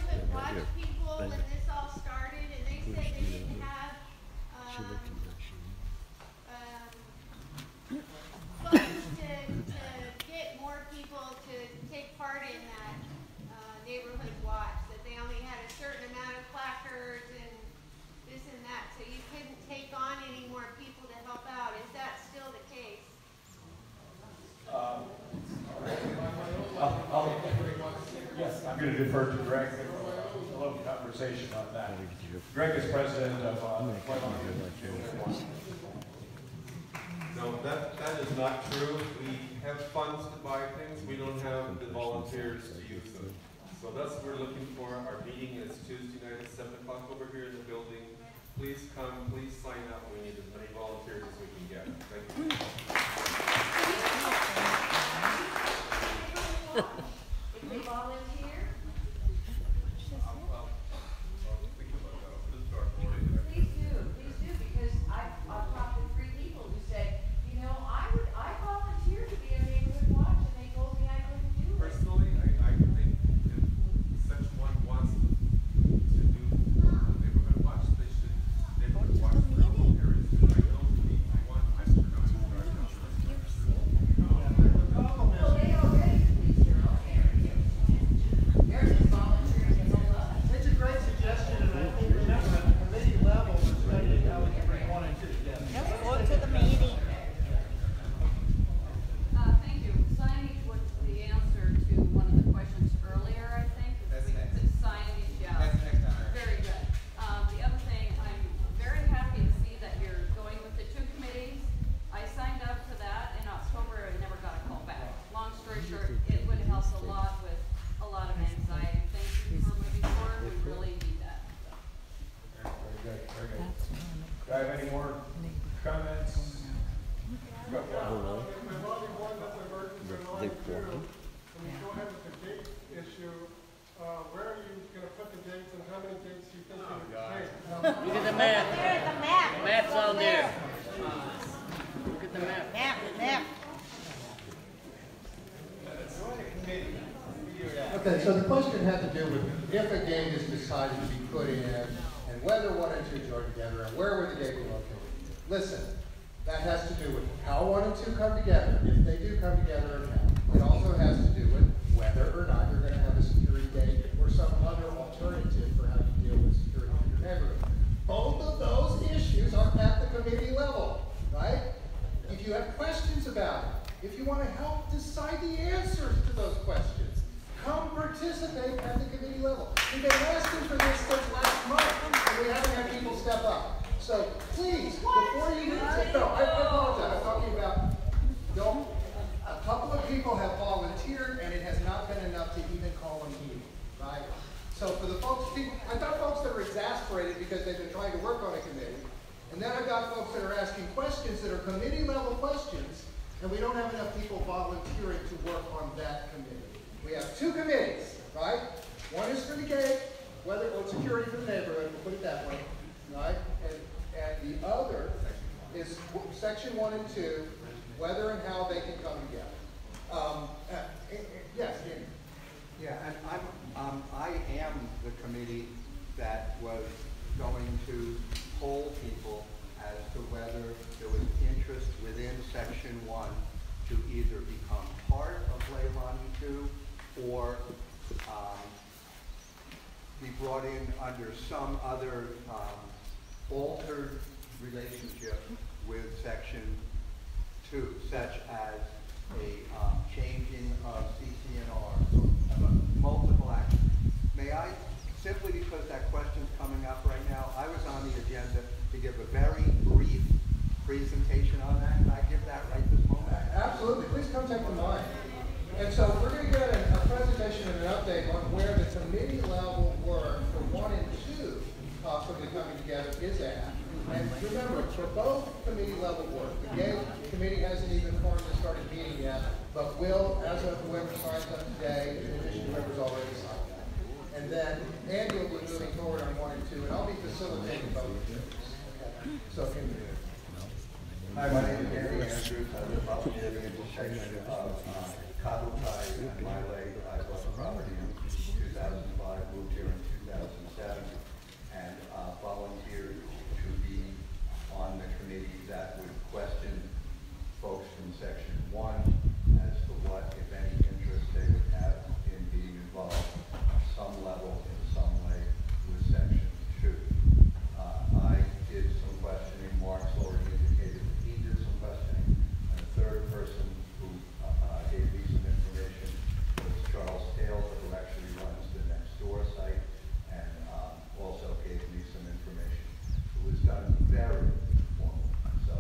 neighborhood watch people when this all started, and they said they didn't have funds to get more people to take part in that neighborhood watch, that they only had a certain amount of placards and this and that, so you couldn't take on any more people to help out. Is that still the case? Yes, I'm going to defer to Greg. A little conversation on that. Greg is president of No, that is not true. We have funds to buy things. We don't have the volunteers to use them. So that's what we're looking for. Our meeting is Tuesday night at 7 o'clock over here in the building. Please come, please sign up. We need as many volunteers as we can get. Thank you. If they volunteer? Please do, because I've talked to 3 people who said, you know, I volunteered to be a neighborhood watch, and they told me I couldn't do it. Personally, I think if such one wants to do neighborhood watch, they should neighborhood watch for all areas. I don't think we want astronauts to drive down the street. Well, they already police their own area. They're just volunteering to help us. It's a great suggestion, and I think at the committee level, we're studying how we can bring one and two together. Let's go to the meeting. Thank you. Signage was the answer to one of the questions earlier, I think. That's next. Signage, yeah. That's next on our. Very good. The other thing, I'm very happy to see that you're going with the 2 committees. I signed up for that in October and never got a call back. Long story short, it would help a lot with a lot of anxiety. Thank you for moving forward. We really need that. Very good, very good. Do I have any more comments? Go for it. When we go ahead with the gate issue, where are you gonna put the gates and how many gates do you think you're gonna take? Look at the map. There's the map. The map's on there. Look at the map. Map. Okay, so the question had to do with if a gate is decided to be put in, and whether 1 and 2 join together, and where would the gate be located? Listen, that has to do with how 1 and 2 come together, if they do come together or not. It also has to do with whether or not you're going to have a security gate or some other alternative for how you deal with security in your neighborhood. Both of those issues are at the committee level, right? If you have questions about it, if you want to help decide the answers to those questions, come participate at the committee level. We've been asking for this since last month, and we haven't had people step up. So please, before you no, I apologize. I'm talking about, a couple of people have volunteered, and it has not been enough to even call a meeting, right? So for the folks, I've got folks that are exasperated because they've been trying to work on a committee, and then I've got folks that are asking questions that are committee level questions, and we don't have enough people volunteering to work on that committee. We have 2 committees, right? One is for the gate, whether, or security for the neighborhood, we'll put it that way, right? And the other is section 1 and 2, whether and how they can come together. Yes, Jimmy. Yeah, and I am the committee that was going to poll people as to whether there was interest within section 1 to either become part of Leilani 2 or be brought in under some other altered relationship with section 2, such as a changing of CCNR, multiple actions. May I, simply because that question's coming up right now, I was on the agenda to give a very brief presentation on that. Can I give that right this moment? Absolutely. Please come take the mic. And so we're going to get a presentation and an update on where the committee level work for 1 and 2 possibly coming together is at. And remember, for both committee level work, the gate committee hasn't even formed and started meeting yet, but will, as of whoever signs up today, in addition to whoever's already signed up. And then Andy will be moving forward on 1 and 2, and I'll be facilitating both. Okay. So, hi, my name is Andy Andrews. I live up near the intersection of Kabutai and Miley. I bought the property in 2005, moved here in 2007, and volunteered to be on the committee that would question folks from section 1 as to what, if any, interest they would have in being involved on some level in some way with section 2. I did some questioning. Mark's already indicated that he did some questioning. And the third person who gave me some information was Charles Taylor, who actually runs the next door site, and also gave me some information. It was done very informal. So,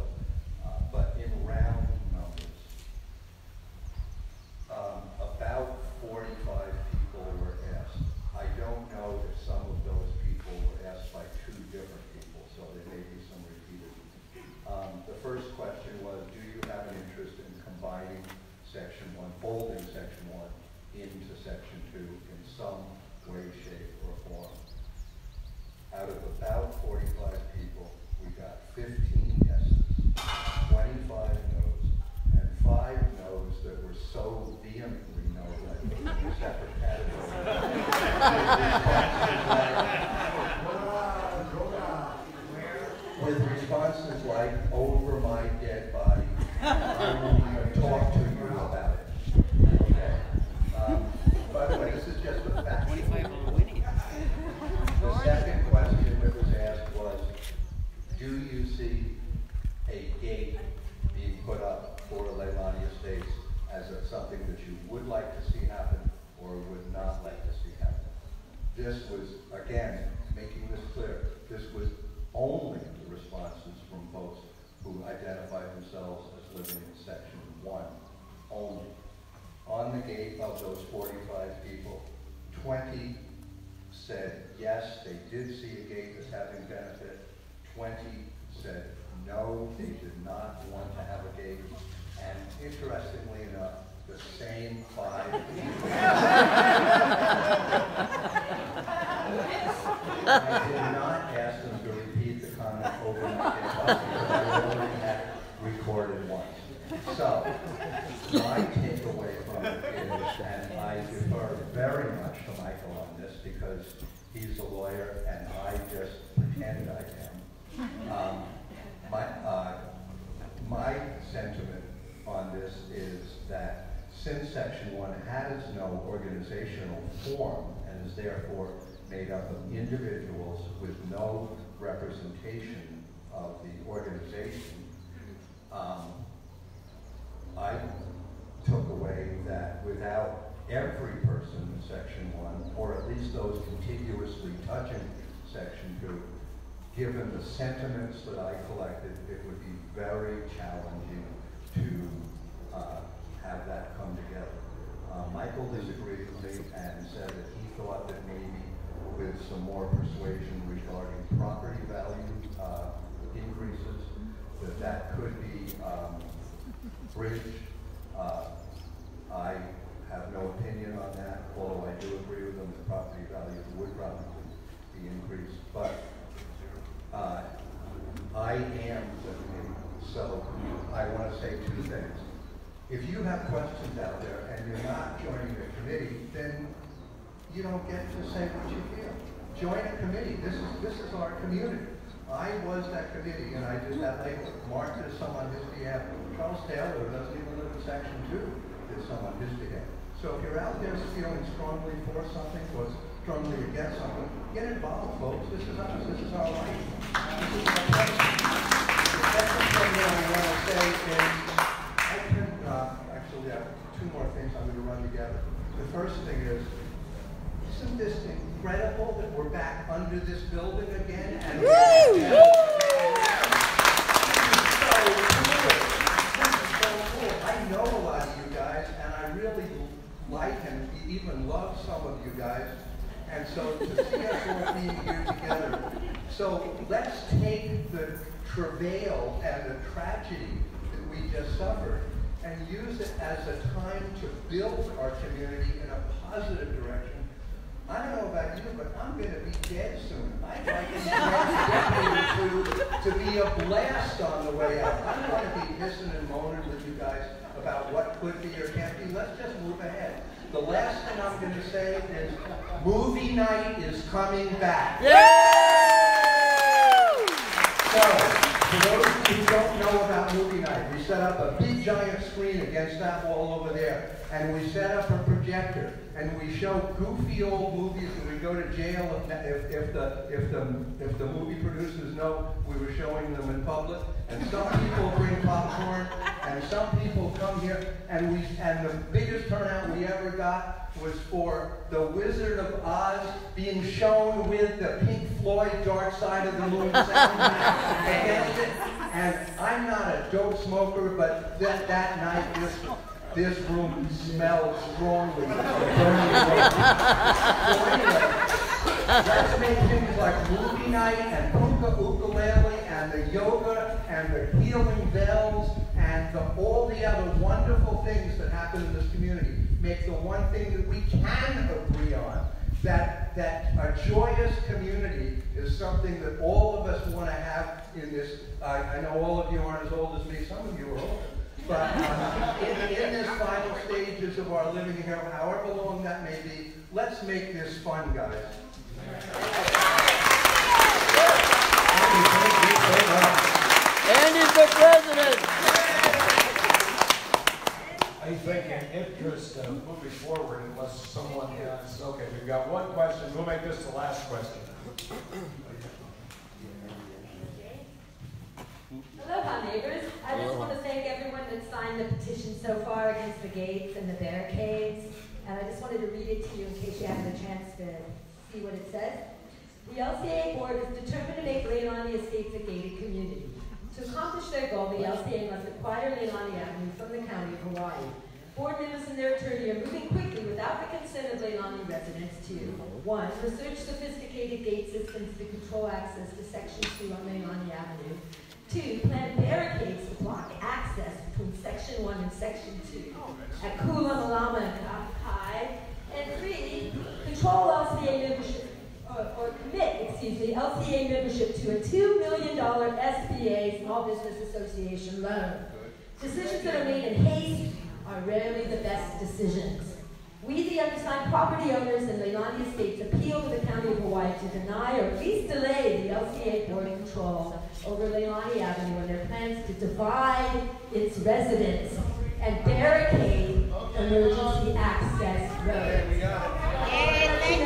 but in round numbers, about 45 people were asked. I don't know if some of those people were asked by 2 different people, so there may be some repeated. The first question was, do you have an interest in combining section 1, folding section 1 into section 2 in some way, shape, or form? Out of about 45 people, we got 15 yeses, 25 no's, and 5 no's that were so vehemently no that they were in separate categories. With responses like, over my dead body, I won't even talk to you about it. Okay. By the way, this is just a fact. 25 are winning. The second question that was asked was, do you see a gate being put up for Leilani Estates as something that you would like to see happen or would not like to see happen? This was, again, making this clear, this was only the responses from folks who identified themselves as living in section 1 only. On the gate of those 45 people, 20 said yes, they did see a gate as having benefit. 20 said no, they did not want to have a gate. And interestingly enough, the same 5 people. I did not ask them to repeat the comment over my head because I already had recorded once. So, my takeaway from it is, and I defer very much to Michael on this because he's a lawyer and I just pretend I am. My sentiment on this is that since Section 1 has no organizational form and is therefore made up of individuals with no representation of the organization, I took away that without every person in Section 1, or at least those contiguously touching Section 2, given the sentiments that I collected, it would be very challenging to have that come together. Michael disagreed with me and said that he thought that maybe with some more persuasion regarding property value increases, that could be bridged. I have no opinion on that, although I do agree with them, the property value would probably be increased. But I am the committee, so I want to say two things. If you have questions out there and you're not joining the committee, then you don't get to say what you feel. Join a committee. This is our community. I was that committee, and I did that label. Mark did some on his behalf. Charles Taylor, who doesn't even live in Section 2, did some on his behalf. So if you're out there feeling strongly for something or strongly against something, get involved, folks. This is us. This is our life. This is our place. The second thing that I want to say is, I can actually have two more things I'm going to run together. The first thing is, isn't this incredible that we're back under this building again? And this is so cool. I know a lot of you guys, and I really like and even love some of you guys. And so to see us all being here together. So let's take the travail and the tragedy that we just suffered and use it as a time to build our community in a positive direction. I don't know about you, but I'm going to be dead soon. I'd like in the next decade or two to be a blast on the way out. I'm going to be pissing and moaning with you guys about what could be or can't be. Let's just move ahead. The last thing I'm going to say is movie night is coming back. So, for those of you who don't know about movie night, we set up a big giant screen against that wall over there, and we set up a projector, and we show goofy old movies, and we go to jail if the movie producers know we were showing them in public. And some people bring popcorn, and some people come here, and the biggest turnout we ever got was for The Wizard of Oz being shown with the Pink Floyd Dark Side of the Moon soundtrack against it. And I'm not a dope smoker, but that night this room smelled strongly. So anyway, let's make things like movie night and puka ukulele and the yoga and the healing bells and all the other wonderful things that happen in this community. Make the one thing that we can agree on, that a joyous community is something that all of us want to have in this. I know all of you aren't as old as me. Some of you are older. But in this final stages of our living here, however long that may be, let's make this fun, guys. Andy's the president. I think in interest of moving forward, unless someone has, okay, we've got one question. We'll make this the last question. Aloha, neighbors. I just want to thank everyone that signed the petition so far against the gates and the barricades. And I just wanted to read it to you in case you haven't a chance to see what it says. The LCA board is determined to make Leilani Estates a gated community. To accomplish their goal, the LCA must acquire Leilani Avenue from the County of Hawaii. Board members and their attorney are moving quickly without the consent of Leilani residents to 1. Research sophisticated gate systems to control access to Section 2 on Leilani Avenue. 2. Plant barricades to block access between Section 1 and Section 2 at Kula, Malama, and Kakai. And 3. Control LCA membership, or commit, LCA membership to a $2 million SBA, Small Business Association loan. Decisions that are made in haste are rarely the best decisions. We, the undersigned property owners in Leilani Estates, appeal to the County of Hawaii to deny or at least delay the LCA board control over Leilani Avenue and their plans to divide its residents and barricade emergency access roads. I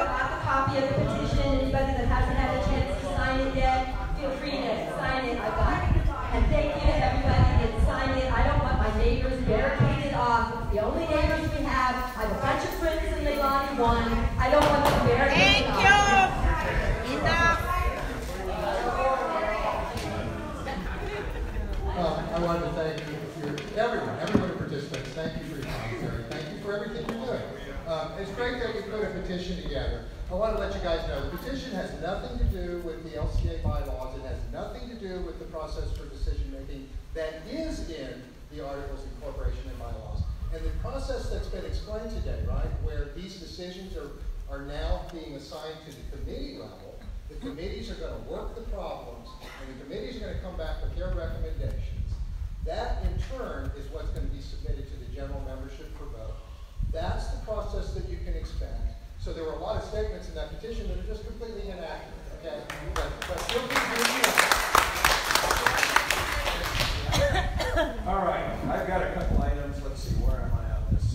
got the copy of the petition. Anybody that hasn't had a chance to sign it yet, feel free to sign it. I got it. And thank you to everybody that signed it. I don't want my neighbors barricaded off. The only neighbors we have, I have a bunch of friends in Leilani 1. I don't want them barricaded off. Thank you. Enough. I wanted to thank everyone who participated. Thank you for your commentary. Thank you for everything you're doing. It's great that we put a petition together. I want to let you guys know the petition has nothing to do with the LCA bylaws. It has nothing to do with the process for decision making that is in the Articles of Incorporation and bylaws. And the process that's been explained today, right, where these decisions are now being assigned to the committee level, the committees are going to work the problems, and the committees are going to come back with their recommendations. That, in turn, is what's going to be submitted to the general membership for vote. That's the process that you can expect. So there were a lot of statements in that petition that are just completely inaccurate, okay? But feel free to review it. All right, I've got a couple items. Let's see, where am I on this?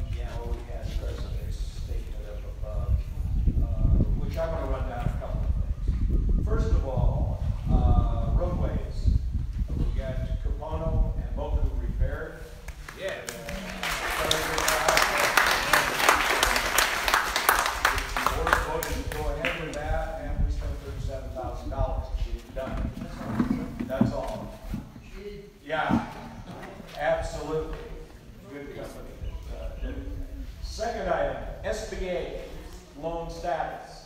We had President's statement up above, which I'm going to run down a couple of things. First of all, roadways. We got Capono and Magno repaired. Yeah. The board voted to go ahead with that, and we spent $37,000 to get it done. That's all. Yeah, absolutely. Good company that did it. Second item, SBA loan status.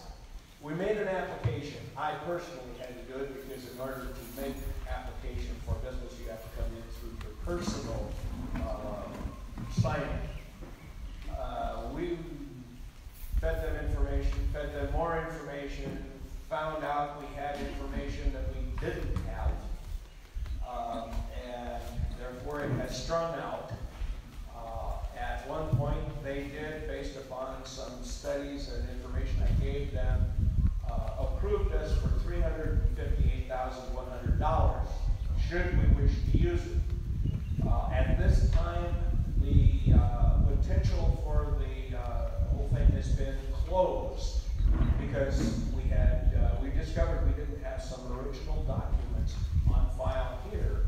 We made an application. I personally had to do it because in order to make application for business, you have to come in through your personal signing. We fed them information, fed them more information, found out we had information that we didn't have, and therefore it has strung out. At one point, they did, based upon some studies and information I gave them, approved us for $358,100 should we wish to use it. At this time, the potential for the whole thing has been closed because we discovered we didn't have some original documents on file here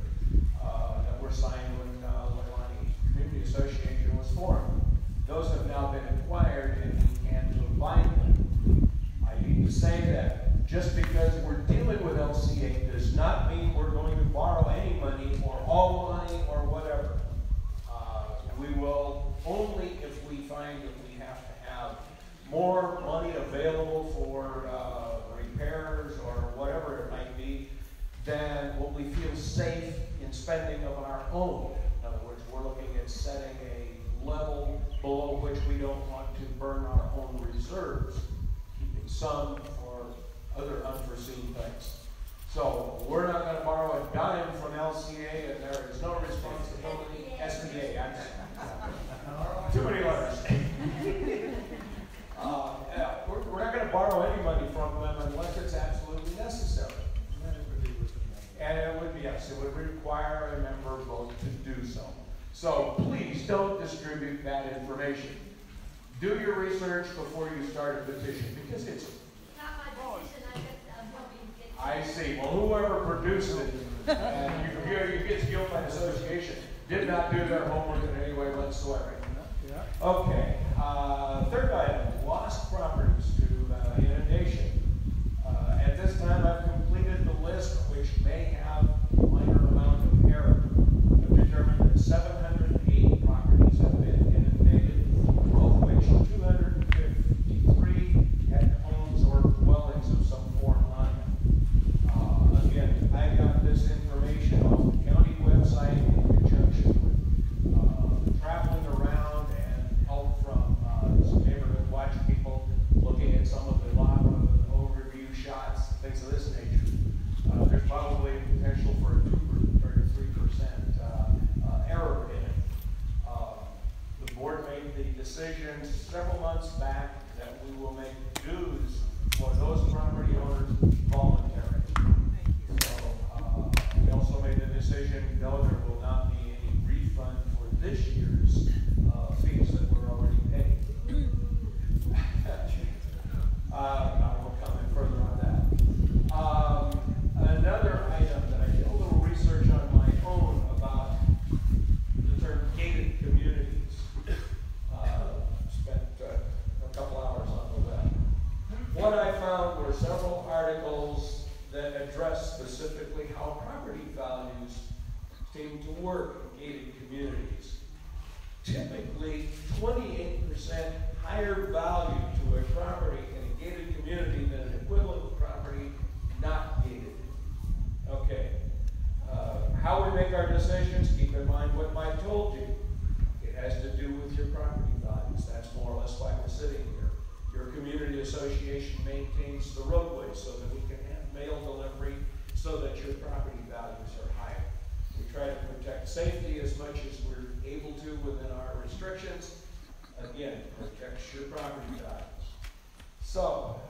that were signed when Leilani Community Association was formed. Those have now been acquired and we can provide them. I need to say that just because we're dealing with LCA does not mean we're going to borrow any money or all money or whatever. We will only if we find that we have to have more money available for repairs or whatever it might be than what we feel safe in spending of our own. In other words, we're looking at setting a level below which we don't want to burn our own reserves, keeping some for other unforeseen things. So we're not going to borrow a dime from LCA, and there is no responsibility. SBA, too many letters. We're not going to borrow any money from them unless it's absolutely necessary. And it would be, yes, it would require a member vote to do so. So please don't distribute that information. Do your research before you start a petition, because it's Not my petition, I'm hoping to get. I see. Well, whoever produced it, and you get guilt by association, did not do their homework in any way whatsoever. Okay. Third item, lost properties to inundation. At this time, I've completed the list, which may have a minor amount of error. I've determined that 708 properties have been inundated, of which 253 had homes or dwellings of some form on them. Again, I got this information off the county website in conjunction with traveling around and help from some neighborhood watch people looking at some of the lot overview shots, things of this nature. There's probably potential for a 2 or 33% error in it. The board made the decision several months back that we will make dues for those property owners voluntary. So we also made the decision, no, there will not be any refund for this year's fees that were already paid. I won't comment further on that. Another item that I did a little research on my own about the term gated communities. Spent a couple hours on the web. What I found were several articles that address specifically how property values seem to work in gated communities. Typically, 28% higher value to a property in a gated community than an equivalent property not gated. Okay. make our decisions, keep in mind what Mike told you. It has to do with your property values. That's more or less why we're sitting here. Your community association maintains the roadway so that we can have mail delivery so that your property values are higher. We try to protect safety as much as we're able to within our restrictions. Again, protects your property values. So,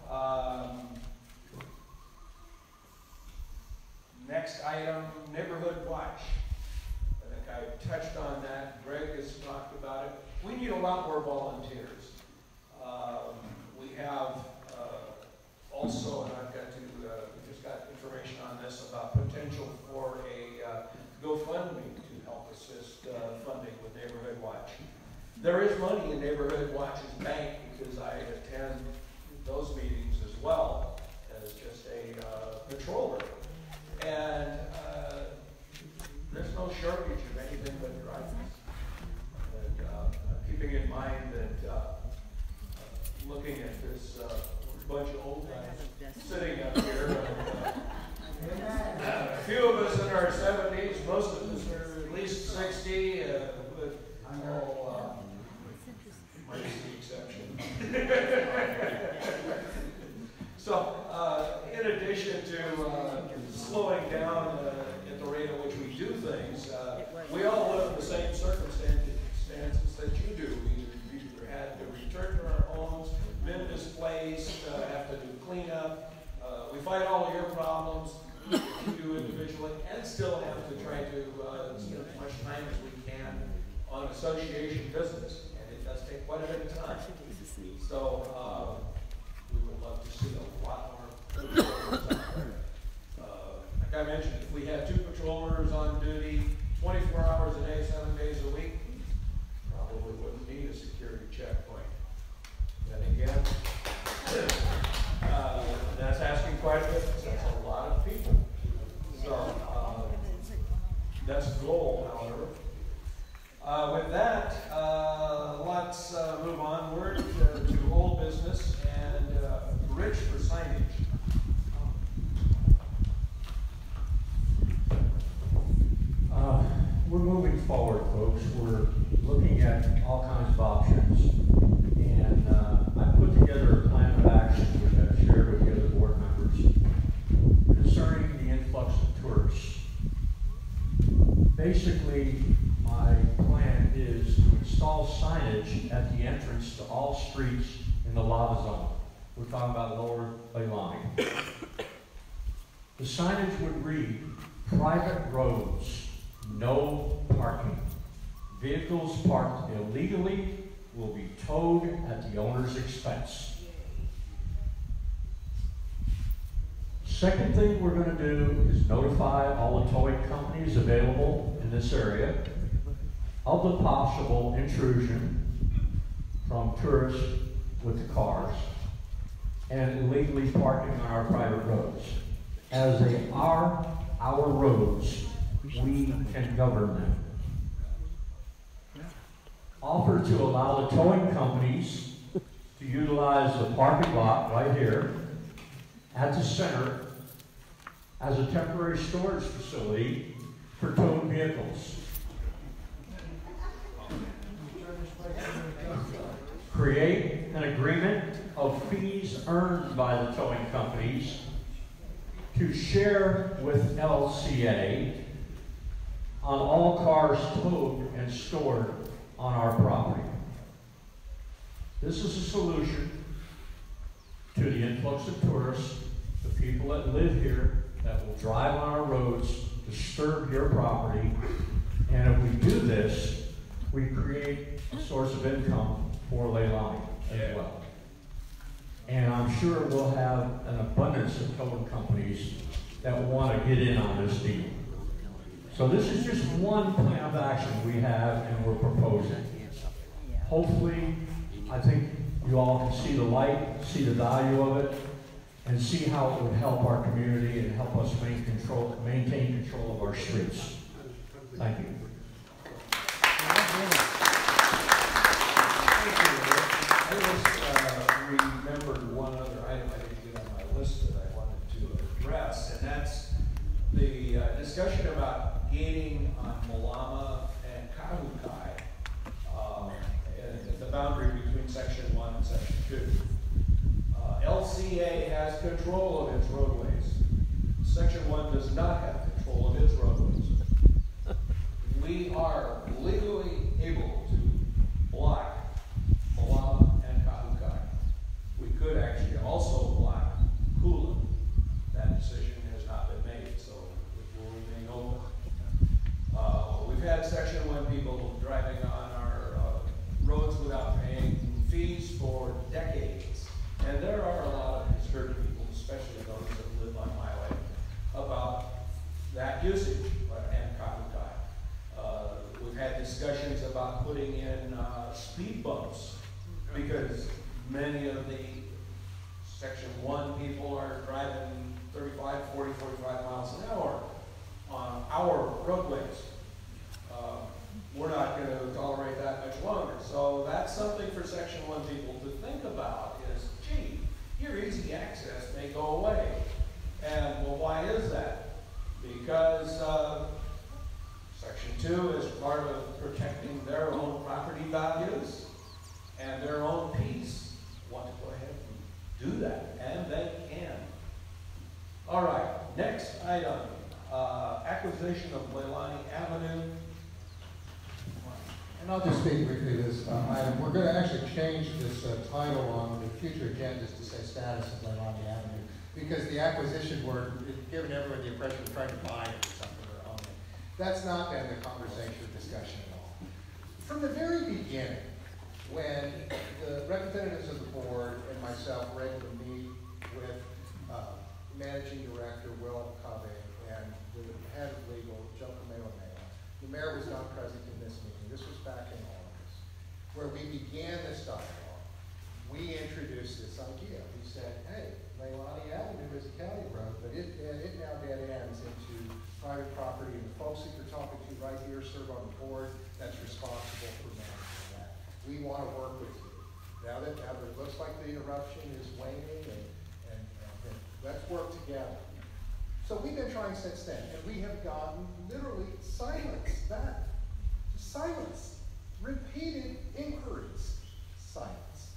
next item, neighborhood watch. I think I touched on that. Greg has talked about it. We need a lot more volunteers. We have also, and I've got to, we just got information on this about potential for a GoFundMe to help assist funding with Neighborhood Watch. There is money in Neighborhood Watch's bank because I attend those meetings as well as just a patroller. And there's no shortage of anything but drivers. And keeping in mind that looking at this bunch of old guys sitting up here, and, a few of us in our 70s, most of us are at least 60, but might be the exception. So, in addition to slowing down at the rate at which we do things, we all live in the same circumstances that you do. We either had to return to our homes, been displaced, have to do cleanup. We fight all of your problems, you do individually, and still have to try to spend as much time as we can on association business. And it does take quite a bit of time. So, we would love to see a lot more patrollers out there. Like I mentioned, if we had 2 patrollers on duty 24 hours a day, 7 days a week, probably wouldn't need a security checkpoint. Then again, that's asking quite a bit. That's a lot of people. So that's the goal, however. With that, let's move onward to old business and Rich for signage. We're moving forward, folks. We're looking at all kinds of options. And I put together a plan of action, which I've shared with the other board members, concerning the influx of tourists. Basically, my plan is to install signage at the entrance to all streets in the lava zone. We're talking about Lower Leilani. The signage would read, private roads, no parking. Vehicles parked illegally will be towed at the owner's expense. Second thing we're going to do is notify all the towing companies available in this area of the possible intrusion from tourists with the cars and illegally parking on our private roads. As they are our roads, we can govern them. Offer to allow the towing companies to utilize the parking lot right here at the center as a temporary storage facility for towed vehicles. Create an agreement of fees earned by the towing companies to share with LCA on all cars towed and stored on our property. This is a solution to the influx of tourists, the people that live here that will drive on our roads, disturb your property, and if we do this, we create a source of income for Leilani as well. And I'm sure we'll have an abundance of towing companies that want to get in on this deal. So this is just one plan of action we have and we're proposing. Hopefully, I think you all can see the light, see the value of it, and see how it would help our community and help us maintain control of our streets. Thank you. I just remembered one other item I didn't get on my list that I wanted to address, and that's the discussion about gating boundary between section 1 and section 2. LCA has control of its roadways. Section 1 does not have control of its roadways. We are legally able to block Malama and Kahukai. We could actually also block Kula. That decision has not been made, so it will remain open. We've had section 1 people driving on our roads without paying fees for decades. And there are a lot of disturbed people, especially those that live on my way, about that usage and Kahukai. We've had discussions about putting in speed bumps because many of the section 1 people are driving 35, 40, 45 miles an hour on our roadways. We're not going to tolerate that much longer. So that's something for section 1 people to think about is, gee, your easy access may go away. And well, why is that? Because section 2 is part of protecting their own property values and their own peace. Want to go ahead and do that, and they can. All right, next item, acquisition of Leilani Avenue. And I'll just speak briefly to this item. We're going to actually change this title on the future agendas to say status of Leilani Avenue, because the acquisition word, given everyone the impression of trying to buy it or something or own it. That's not been the conversation or discussion at all. From the very beginning, when the representatives of the board and myself were able to meet with Managing Director Will Cave and the head of legal, Joe Camelo, the mayor was not present in this meeting. This was back in August, where we began this dialogue. We introduced this idea. We said, hey, Leilani Avenue is a county road, but it now dead ends into private property, and the folks that you're talking to right here serve on the board that's responsible for managing that. We want to work with you. Now that it looks like the eruption is waning, and let's work together. So we've been trying since then, and we have gotten literally silence back. Silence. Repeated inquiries. Silence.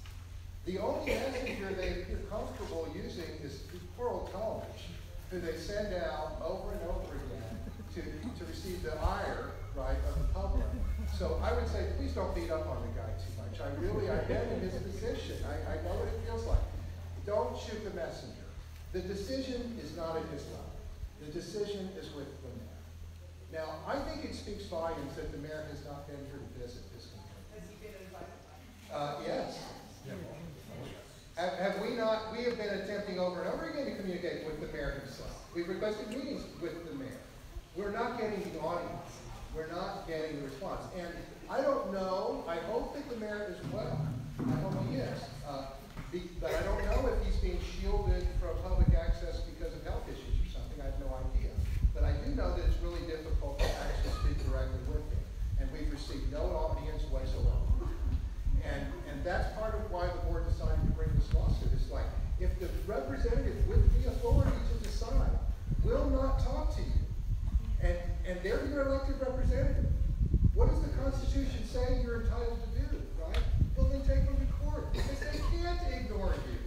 The only messenger they feel comfortable using is poor old Talmadge, who they send out over and over again to receive the ire, right, of the public. So I would say, please don't beat up on the guy too much. I've been in his position. I know what it feels like. Don't shoot the messenger. The decision is not at his level. The decision is with the mayor. Now, I think it speaks volumes that the mayor has not been here to visit this community. Has he been invited? Yes. Have we not? We have been attempting over and over again to communicate with the mayor himself. We've requested meetings with the mayor. We're not getting the audience. We're not getting the response. And I don't know. I hope that the mayor is well. I hope he is. But I don't know if he's being shielded from public access because of health issues or something. I have no idea. But I do know that it's really difficult to actually speak directly with him. And we've received no audience whatsoever. And that's part of why the board decided to bring this lawsuit. It's like, if the representative with the authority to decide will not talk to you, and they're your elected representative, what does the Constitution say you're entitled to do, right? Well, then take them to court, because they can't ignore you,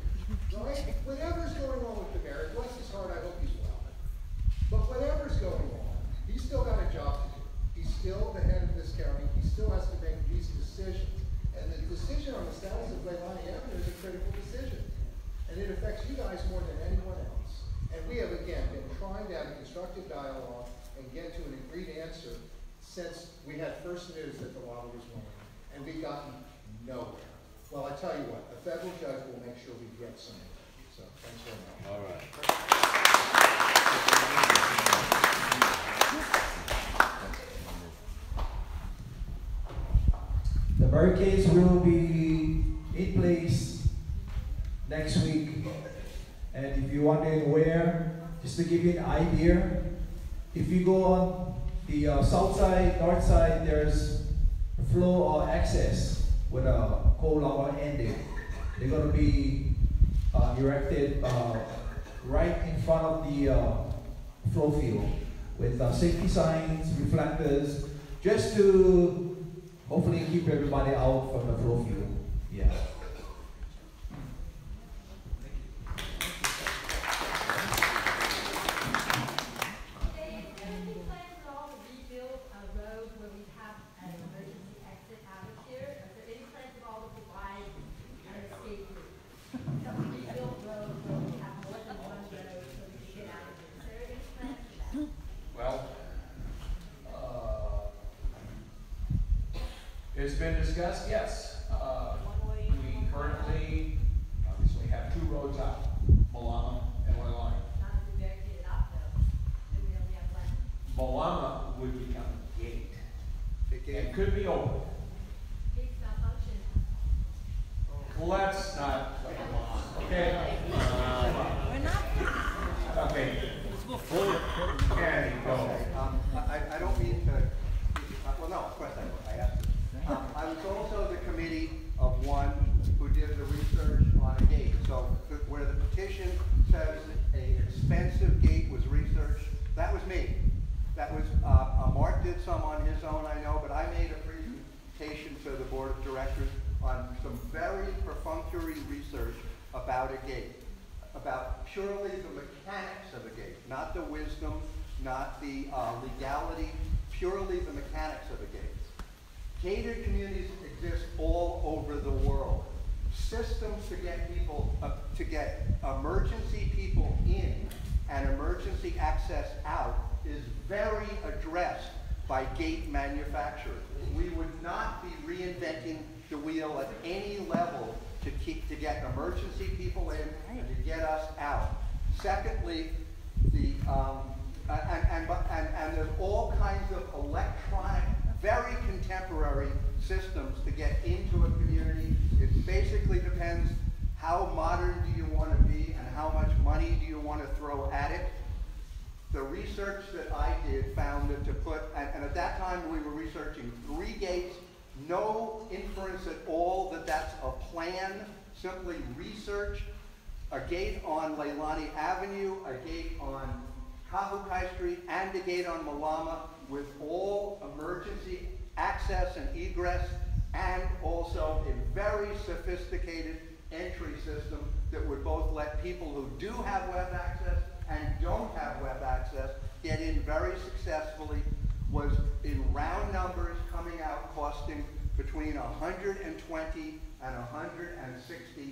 right? Whatever's going on with the mayor, bless his heart, I hope he's well. But whatever's going on, he's still got a job to do. He's still the head of this county. He still has to make these decisions. And the decision on the status of Leilani Avenue is a critical decision. And it affects you guys more than anyone else. And we have, again, been trying to have a constructive dialogue and get to an agreed answer since we had first news that the lottery was winning. And we've gotten nowhere. Well, I tell you what, a federal judge will make sure we get some. So, thanks very much. All right. The barricades will be in place next week. And if you're wondering where, just to give you an idea, if you go on the south side, north side, there's a flow or access with a coal lava ending. They're going to be erected right in front of the flow field with safety signs, reflectors, just to hopefully keep everybody out from the flow field. been discussed, yes. We currently, obviously, have two roads out, Malama and Leilani. Not if we barricade it off though, then we only have one. Malama would become a gate. The gate. It could be open. Gates malfunction. Let's not, okay. We're not. Okay. Candy, go. I don't mean to, well, no, of course I have to. I was also the committee of one who did the research on a gate. So where the petition says a expensive gate was researched, that was me. That was, Mark did some on his own, I know, but I made a presentation to the board of directors on some very perfunctory research about a gate, about purely the mechanics of a gate, not the wisdom, not the legality, purely the mechanics of a gate. Gated communities exist all over the world. Systems to get people, to get emergency people in and emergency access out is very addressed by gate manufacturers. We would not be reinventing the wheel at any level to get emergency people in and to get us out. Secondly, and there's all kinds of electronic, very contemporary systems to get into a community. It basically depends how modern do you want to be and how much money do you want to throw at it. The research that I did found that to put, and at that time we were researching 3 gates, no inference at all that that's a plan, simply research. A gate on Leilani Avenue, a gate on Kahukai Street, and a gate on Malama with all emergency access and egress, and also a very sophisticated entry system that would both let people who do have web access and don't have web access get in very successfully, was in round numbers coming out costing between $120,000 and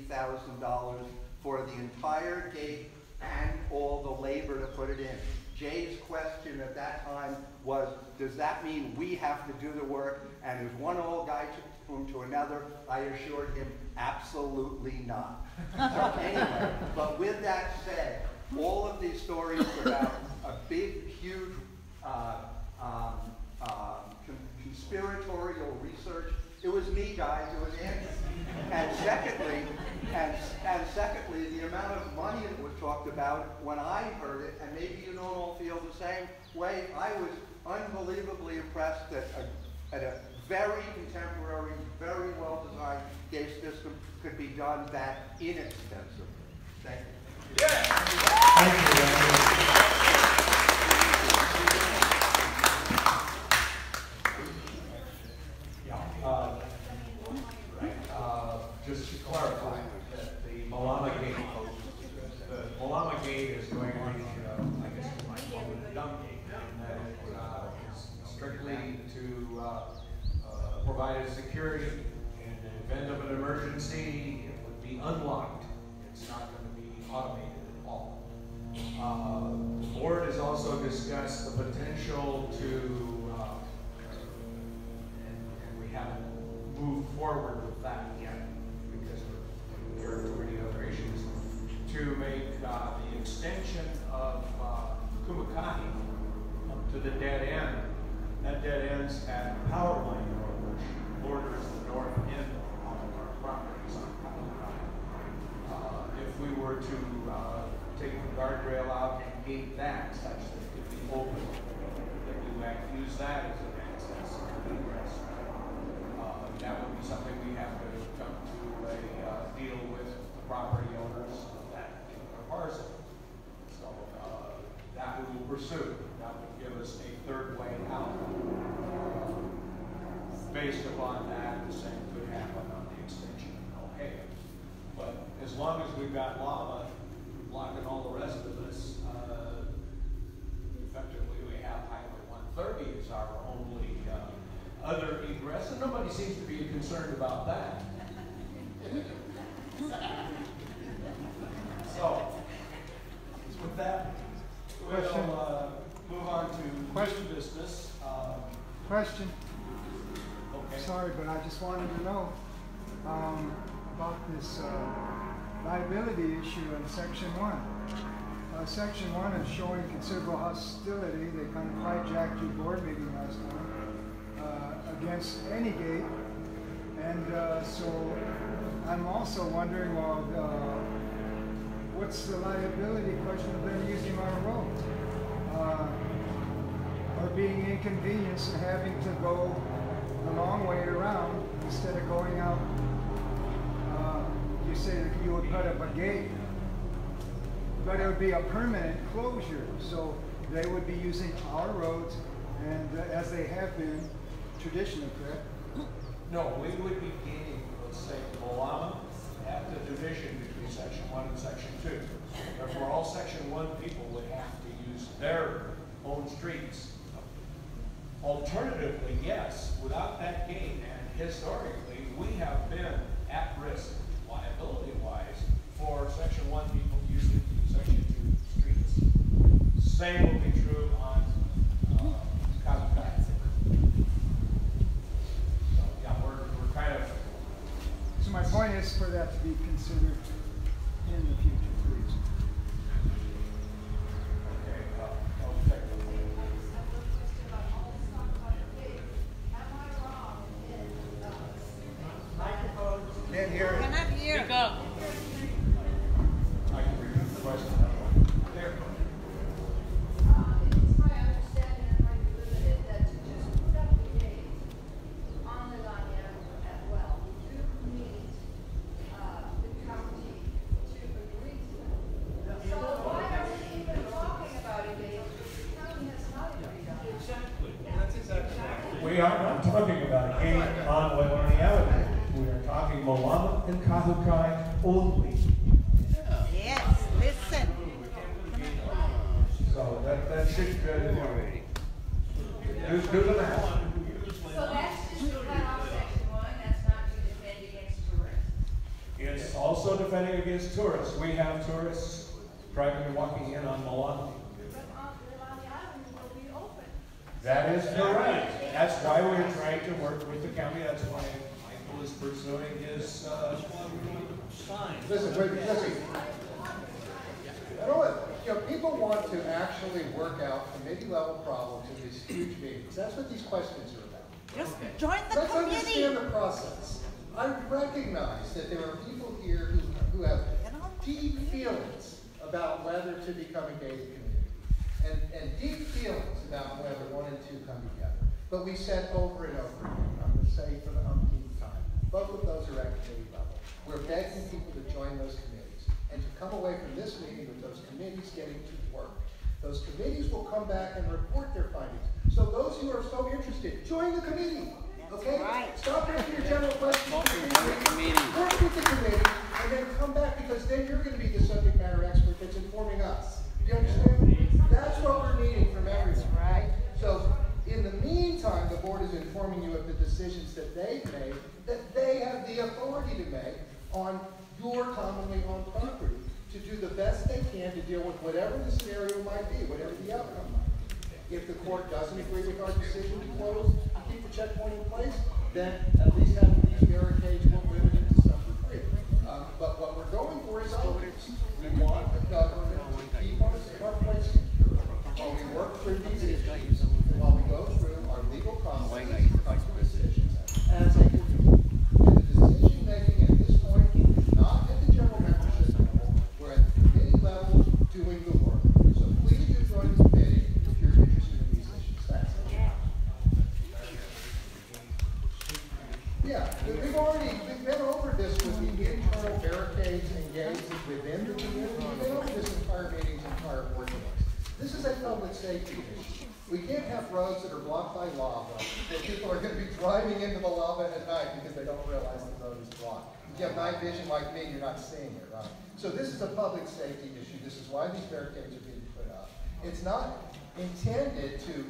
$160,000 for the entire gate and all the labor to put it in. Jay's question at that time was, does that mean we have to do the work? And as one old guy took him to another, I assured him, absolutely not. So anyway, but with that said, all of these stories about a big, huge conspiratorial research, it was me, guys, it was Andy. And secondly, the amount of money that was talked about when I heard it, and maybe you don't all feel the same way, I was unbelievably impressed that a very contemporary, very well-designed gate system could be done that inexpensively. Thank you. Yeah. Thank you. Just to clarify, that the Malama gate is going to be, I guess you might call it a dumb gate, and that it is strictly to provide security in the event of an emergency. It would be unlocked. It's not going to be automated at all. The board has also discussed the potential to, and we haven't moved forward with that yet because there are too many other issues, to make the extension of Kumakahi up to the dead end. That dead ends at the power line, which borders the north end of our properties on Kumakahi. If we were to take the guardrail out and gate that such that it could be open, that we might use that as an access and egress. That would be something we have to come to a deal with the property owners of that particular parcel. So that we will pursue. That would give us a third way out. Based upon that, the same could happen on the extension of O'Hare. But as long as we've got lava blocking all the rest of us, effectively we have Highway 130 as our only other egress, and nobody seems to be concerned about that. So, with that, we'll move on to question business. Question. Okay. Sorry, but I just wanted to know about this liability issue in Section 1. Section 1 is showing considerable hostility. They kind of hijacked your board meeting last time against any gate. And so I'm also wondering, well, what's the liability question of them using our road? Or being inconvenienced and having to go a long way around instead of going out. You say that you would put up a gate, but it would be a permanent closure. So they would be using our roads, and as they have been traditionally, correct? No, we would be gaining, let's say, Malama at the division between Section 1 and Section 2. Therefore, all Section 1 people would have to use their own streets. Alternatively, yes, without that gate, and historically, we have been at risk, liability-wise, for Section 1 people using Section 2 streets. Same will be true on Kazukai. So, yeah, we're kind of... So my point is for that to be considered in the future, please. Okay, I'll check with you. Can't hear it. Cannot hear. Speak up. I can repeat the question. There. It's my understanding, and might be limited, that to just put up the gate on Leilani as well, you need the county to agree to it. So why are we even talking about a gate if the county has not agreed on it? Exactly. That's exactly right. We are not talking about a gate on Leilani Avenue. We are talking Malama and Kahukai only. Yes, listen. So that should do the math. So that's just to cut off Section 1, that's not to defend against tourists. It's also defending against tourists. We have tourists driving and walking in on Malama. But Leilani Avenue will be open. That is correct. That's why we're trying to work with the county. That's why Michael is pursuing his sign. Listen, listen. You know what? You know, people want to actually work out committee-level problems in these huge meetings. That's what these questions are about. Just join the Let's committee. understand the process. I recognize that there are people here who have deep feelings about whether to become a gated community, and deep feelings about whether 1 and 2 come together. But we said over and over again, I'm going to say for the umpteenth time, both of those are at committee level. We're begging people to join those committees and to come away from this meeting with those committees getting to work. Those committees will come back and report their findings. So those who are so interested, join the committee. Okay? Right. Stop asking your general questions. Work with the committee and then come back, because then you're going to be the subject matter expert that's informing us. Do you understand? That's what we're needing from everyone. Right. So in the meantime, the board is informing you of the decisions that they've made, that they have the authority to make on your commonly owned property, to do the best they can to deal with whatever the scenario might be, whatever the outcome might be. If the court doesn't agree with our decision to close, to keep the checkpoint in place, then at least have these barricades limited to some degree. But what we're going for is openness. We want the government to keep us in our place secure while we work through these issues, and while we go through our legal process of decisions as a community. And the decision making at this point is not at the general membership level, we're at the committee level doing the work. So please do join the committee if you're interested in these issues. Thanks. Yeah, we've been over this with the internal barricades and gates within the community. We've been over this entire meeting's entire ordinance. This is a public safety issue. We can't have roads that are blocked by lava, where people are going to be driving into the lava at night because they don't realize the road is blocked. If you have night vision like me, you're not seeing it, right? So this is a public safety issue. This is why these barricades are being put up. It's not intended to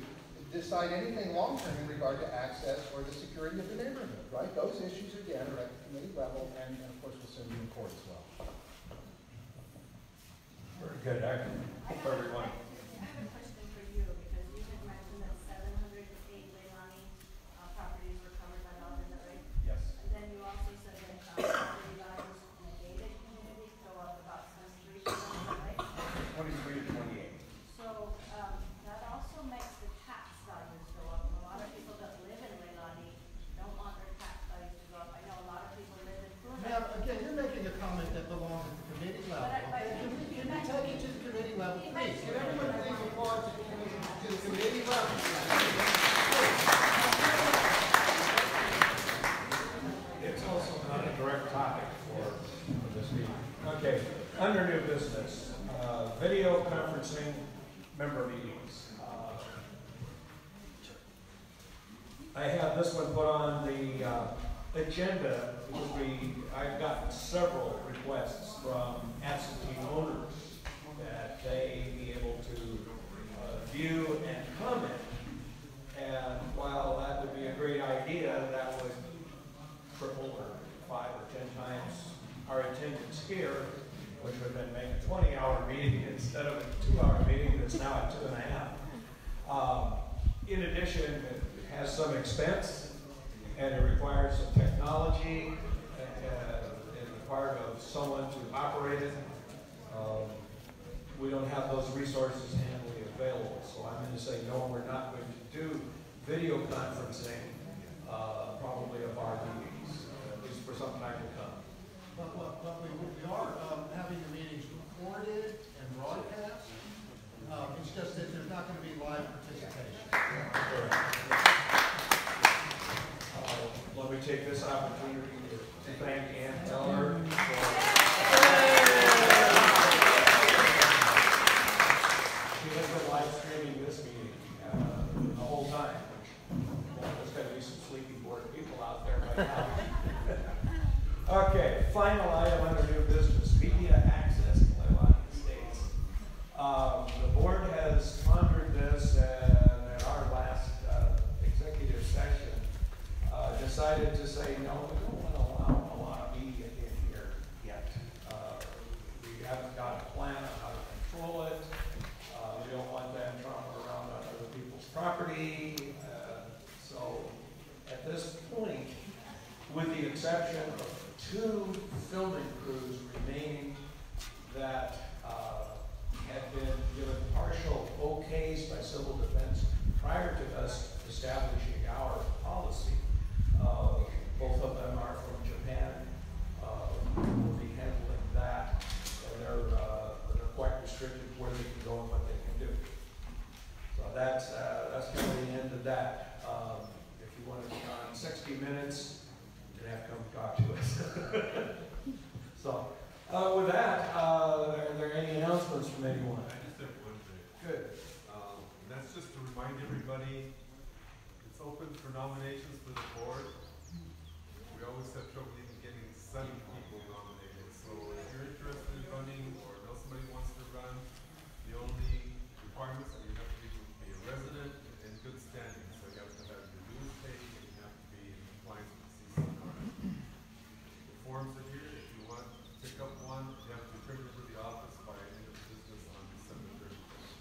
decide anything long-term in regard to access or the security of the neighborhood, right? Those issues, again, are at the committee level, and of course, we'll soon be in court as well. Very good. I hope everyone. I have a question for you, because you had mentioned that 708 Leilani properties were covered by law, is that right? again, you're making a comment that belongs at the committee level. Okay? Can you take it to the committee level, please? Can everyone please report to the committee level? It's also not a direct topic for this meeting. Okay, under new business, video conferencing member meetings. I have this one put on the agenda because I've gotten several requests from absentee owners that they be able to view and comment. And while that would be a great idea, that would triple or 5 or 10 times our attendance here, which would then make a 20-hour meeting instead of a 2-hour meeting that's now at 2.5. In addition, it has some expense and it requires some technology in the part of someone to operate it. We don't have those resources handily available, so I'm going to say no, we're not going to do video conferencing probably of our meetings, at least for some time to come. But we are having the meetings recorded and broadcast. It's just that there's not going to be live participation. Let me take this opportunity to thank Ann Teller for she has been live streaming this meeting the whole time, which there's got to be some sleepy bored people out there right now. Okay, final item under new business, media access to Leilani Estates. The board has pondered this and at our last executive session decided to say, no, we don't want to allow a lot of media in here yet. We haven't got a plan on how to control it. We don't want them tromping around on other people's property. So at this point, with the exception of 2 filming crews remaining that had been given partial okays by civil defense prior to us establishing our policy. Both of them are from Japan. We'll be handling that, and they're quite restricted where they can go and what they can do. So that's kind of the end of that. If you want to be on 60 minutes, you're going to have to come talk to us. So, with that, are there any announcements from anyone? I just have one thing. Good. That's just to remind everybody, it's open for nominations for the board. We always have trouble even getting 7 people nominated. So if you're interested in running or know somebody who wants to run, the only requirements are you have to be a resident and good standing. So you have to have your dues paid and you have to be in compliance with the CCR. The forms are here. If you want to pick up one, you have to be printed to the office by end of business on December 31st.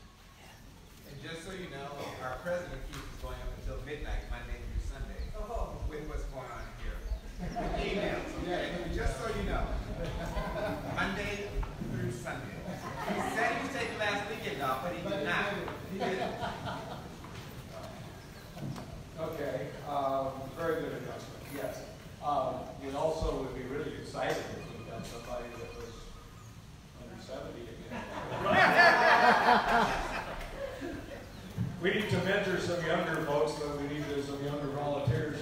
And just so you know, our president keeps us going up until midnight, Monday through Sunday, with what's going on here. Emails, okay? Just so you know. Monday through Sunday. He said he was taking last weekend off, but he did not. He didn't. Okay, very good announcement, yes. We also would be really excited if we got somebody that was under 70 again. We need to mentor some younger folks, but we need some younger volunteers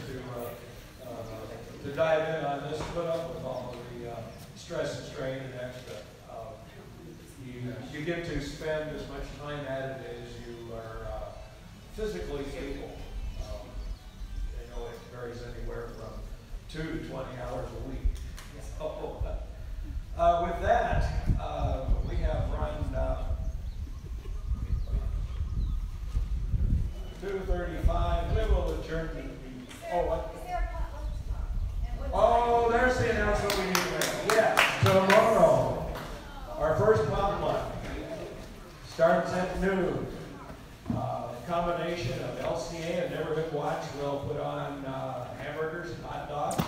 to dive in on this, put up with all of the stress and strain and extra. You get to spend as much time at it as you are physically able. I know it varies anywhere from 2 to 20 hours a week. So, with that, we have run 2:35. We will adjourn the meeting. Oh, what? Oh, there's the announcement we need to make. Yes, tomorrow, our first potluck starts at noon. Combination of LCA and Neighborhood Watch will put on hamburgers and hot dogs.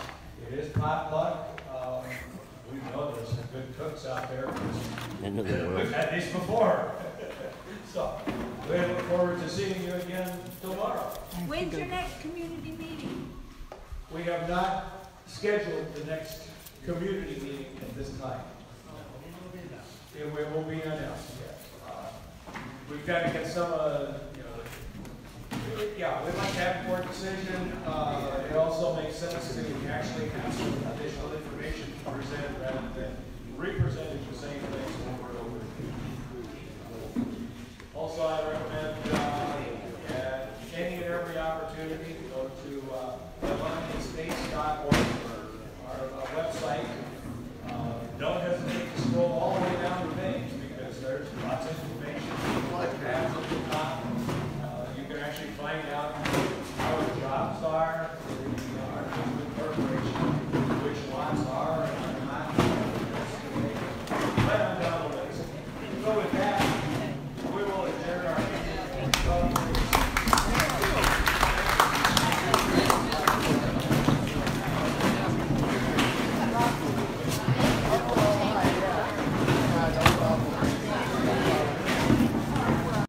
It is potluck. We know there's some good cooks out there. We've had these before. So, we look forward to seeing you again tomorrow. When's your next community meeting? We have not scheduled the next community meeting at this time. It will be announced, yes. We've got to get some, yeah, we'd like to have a court decision. It also makes sense to actually have some additional information to present rather than representing the same things over and over. Also, I recommend at any and every opportunity, go to LeilaniEstates.org, our website. Don't hesitate to scroll all the way down the page because there's lots of information. Tabs at the top. You can actually find out how the jobs are,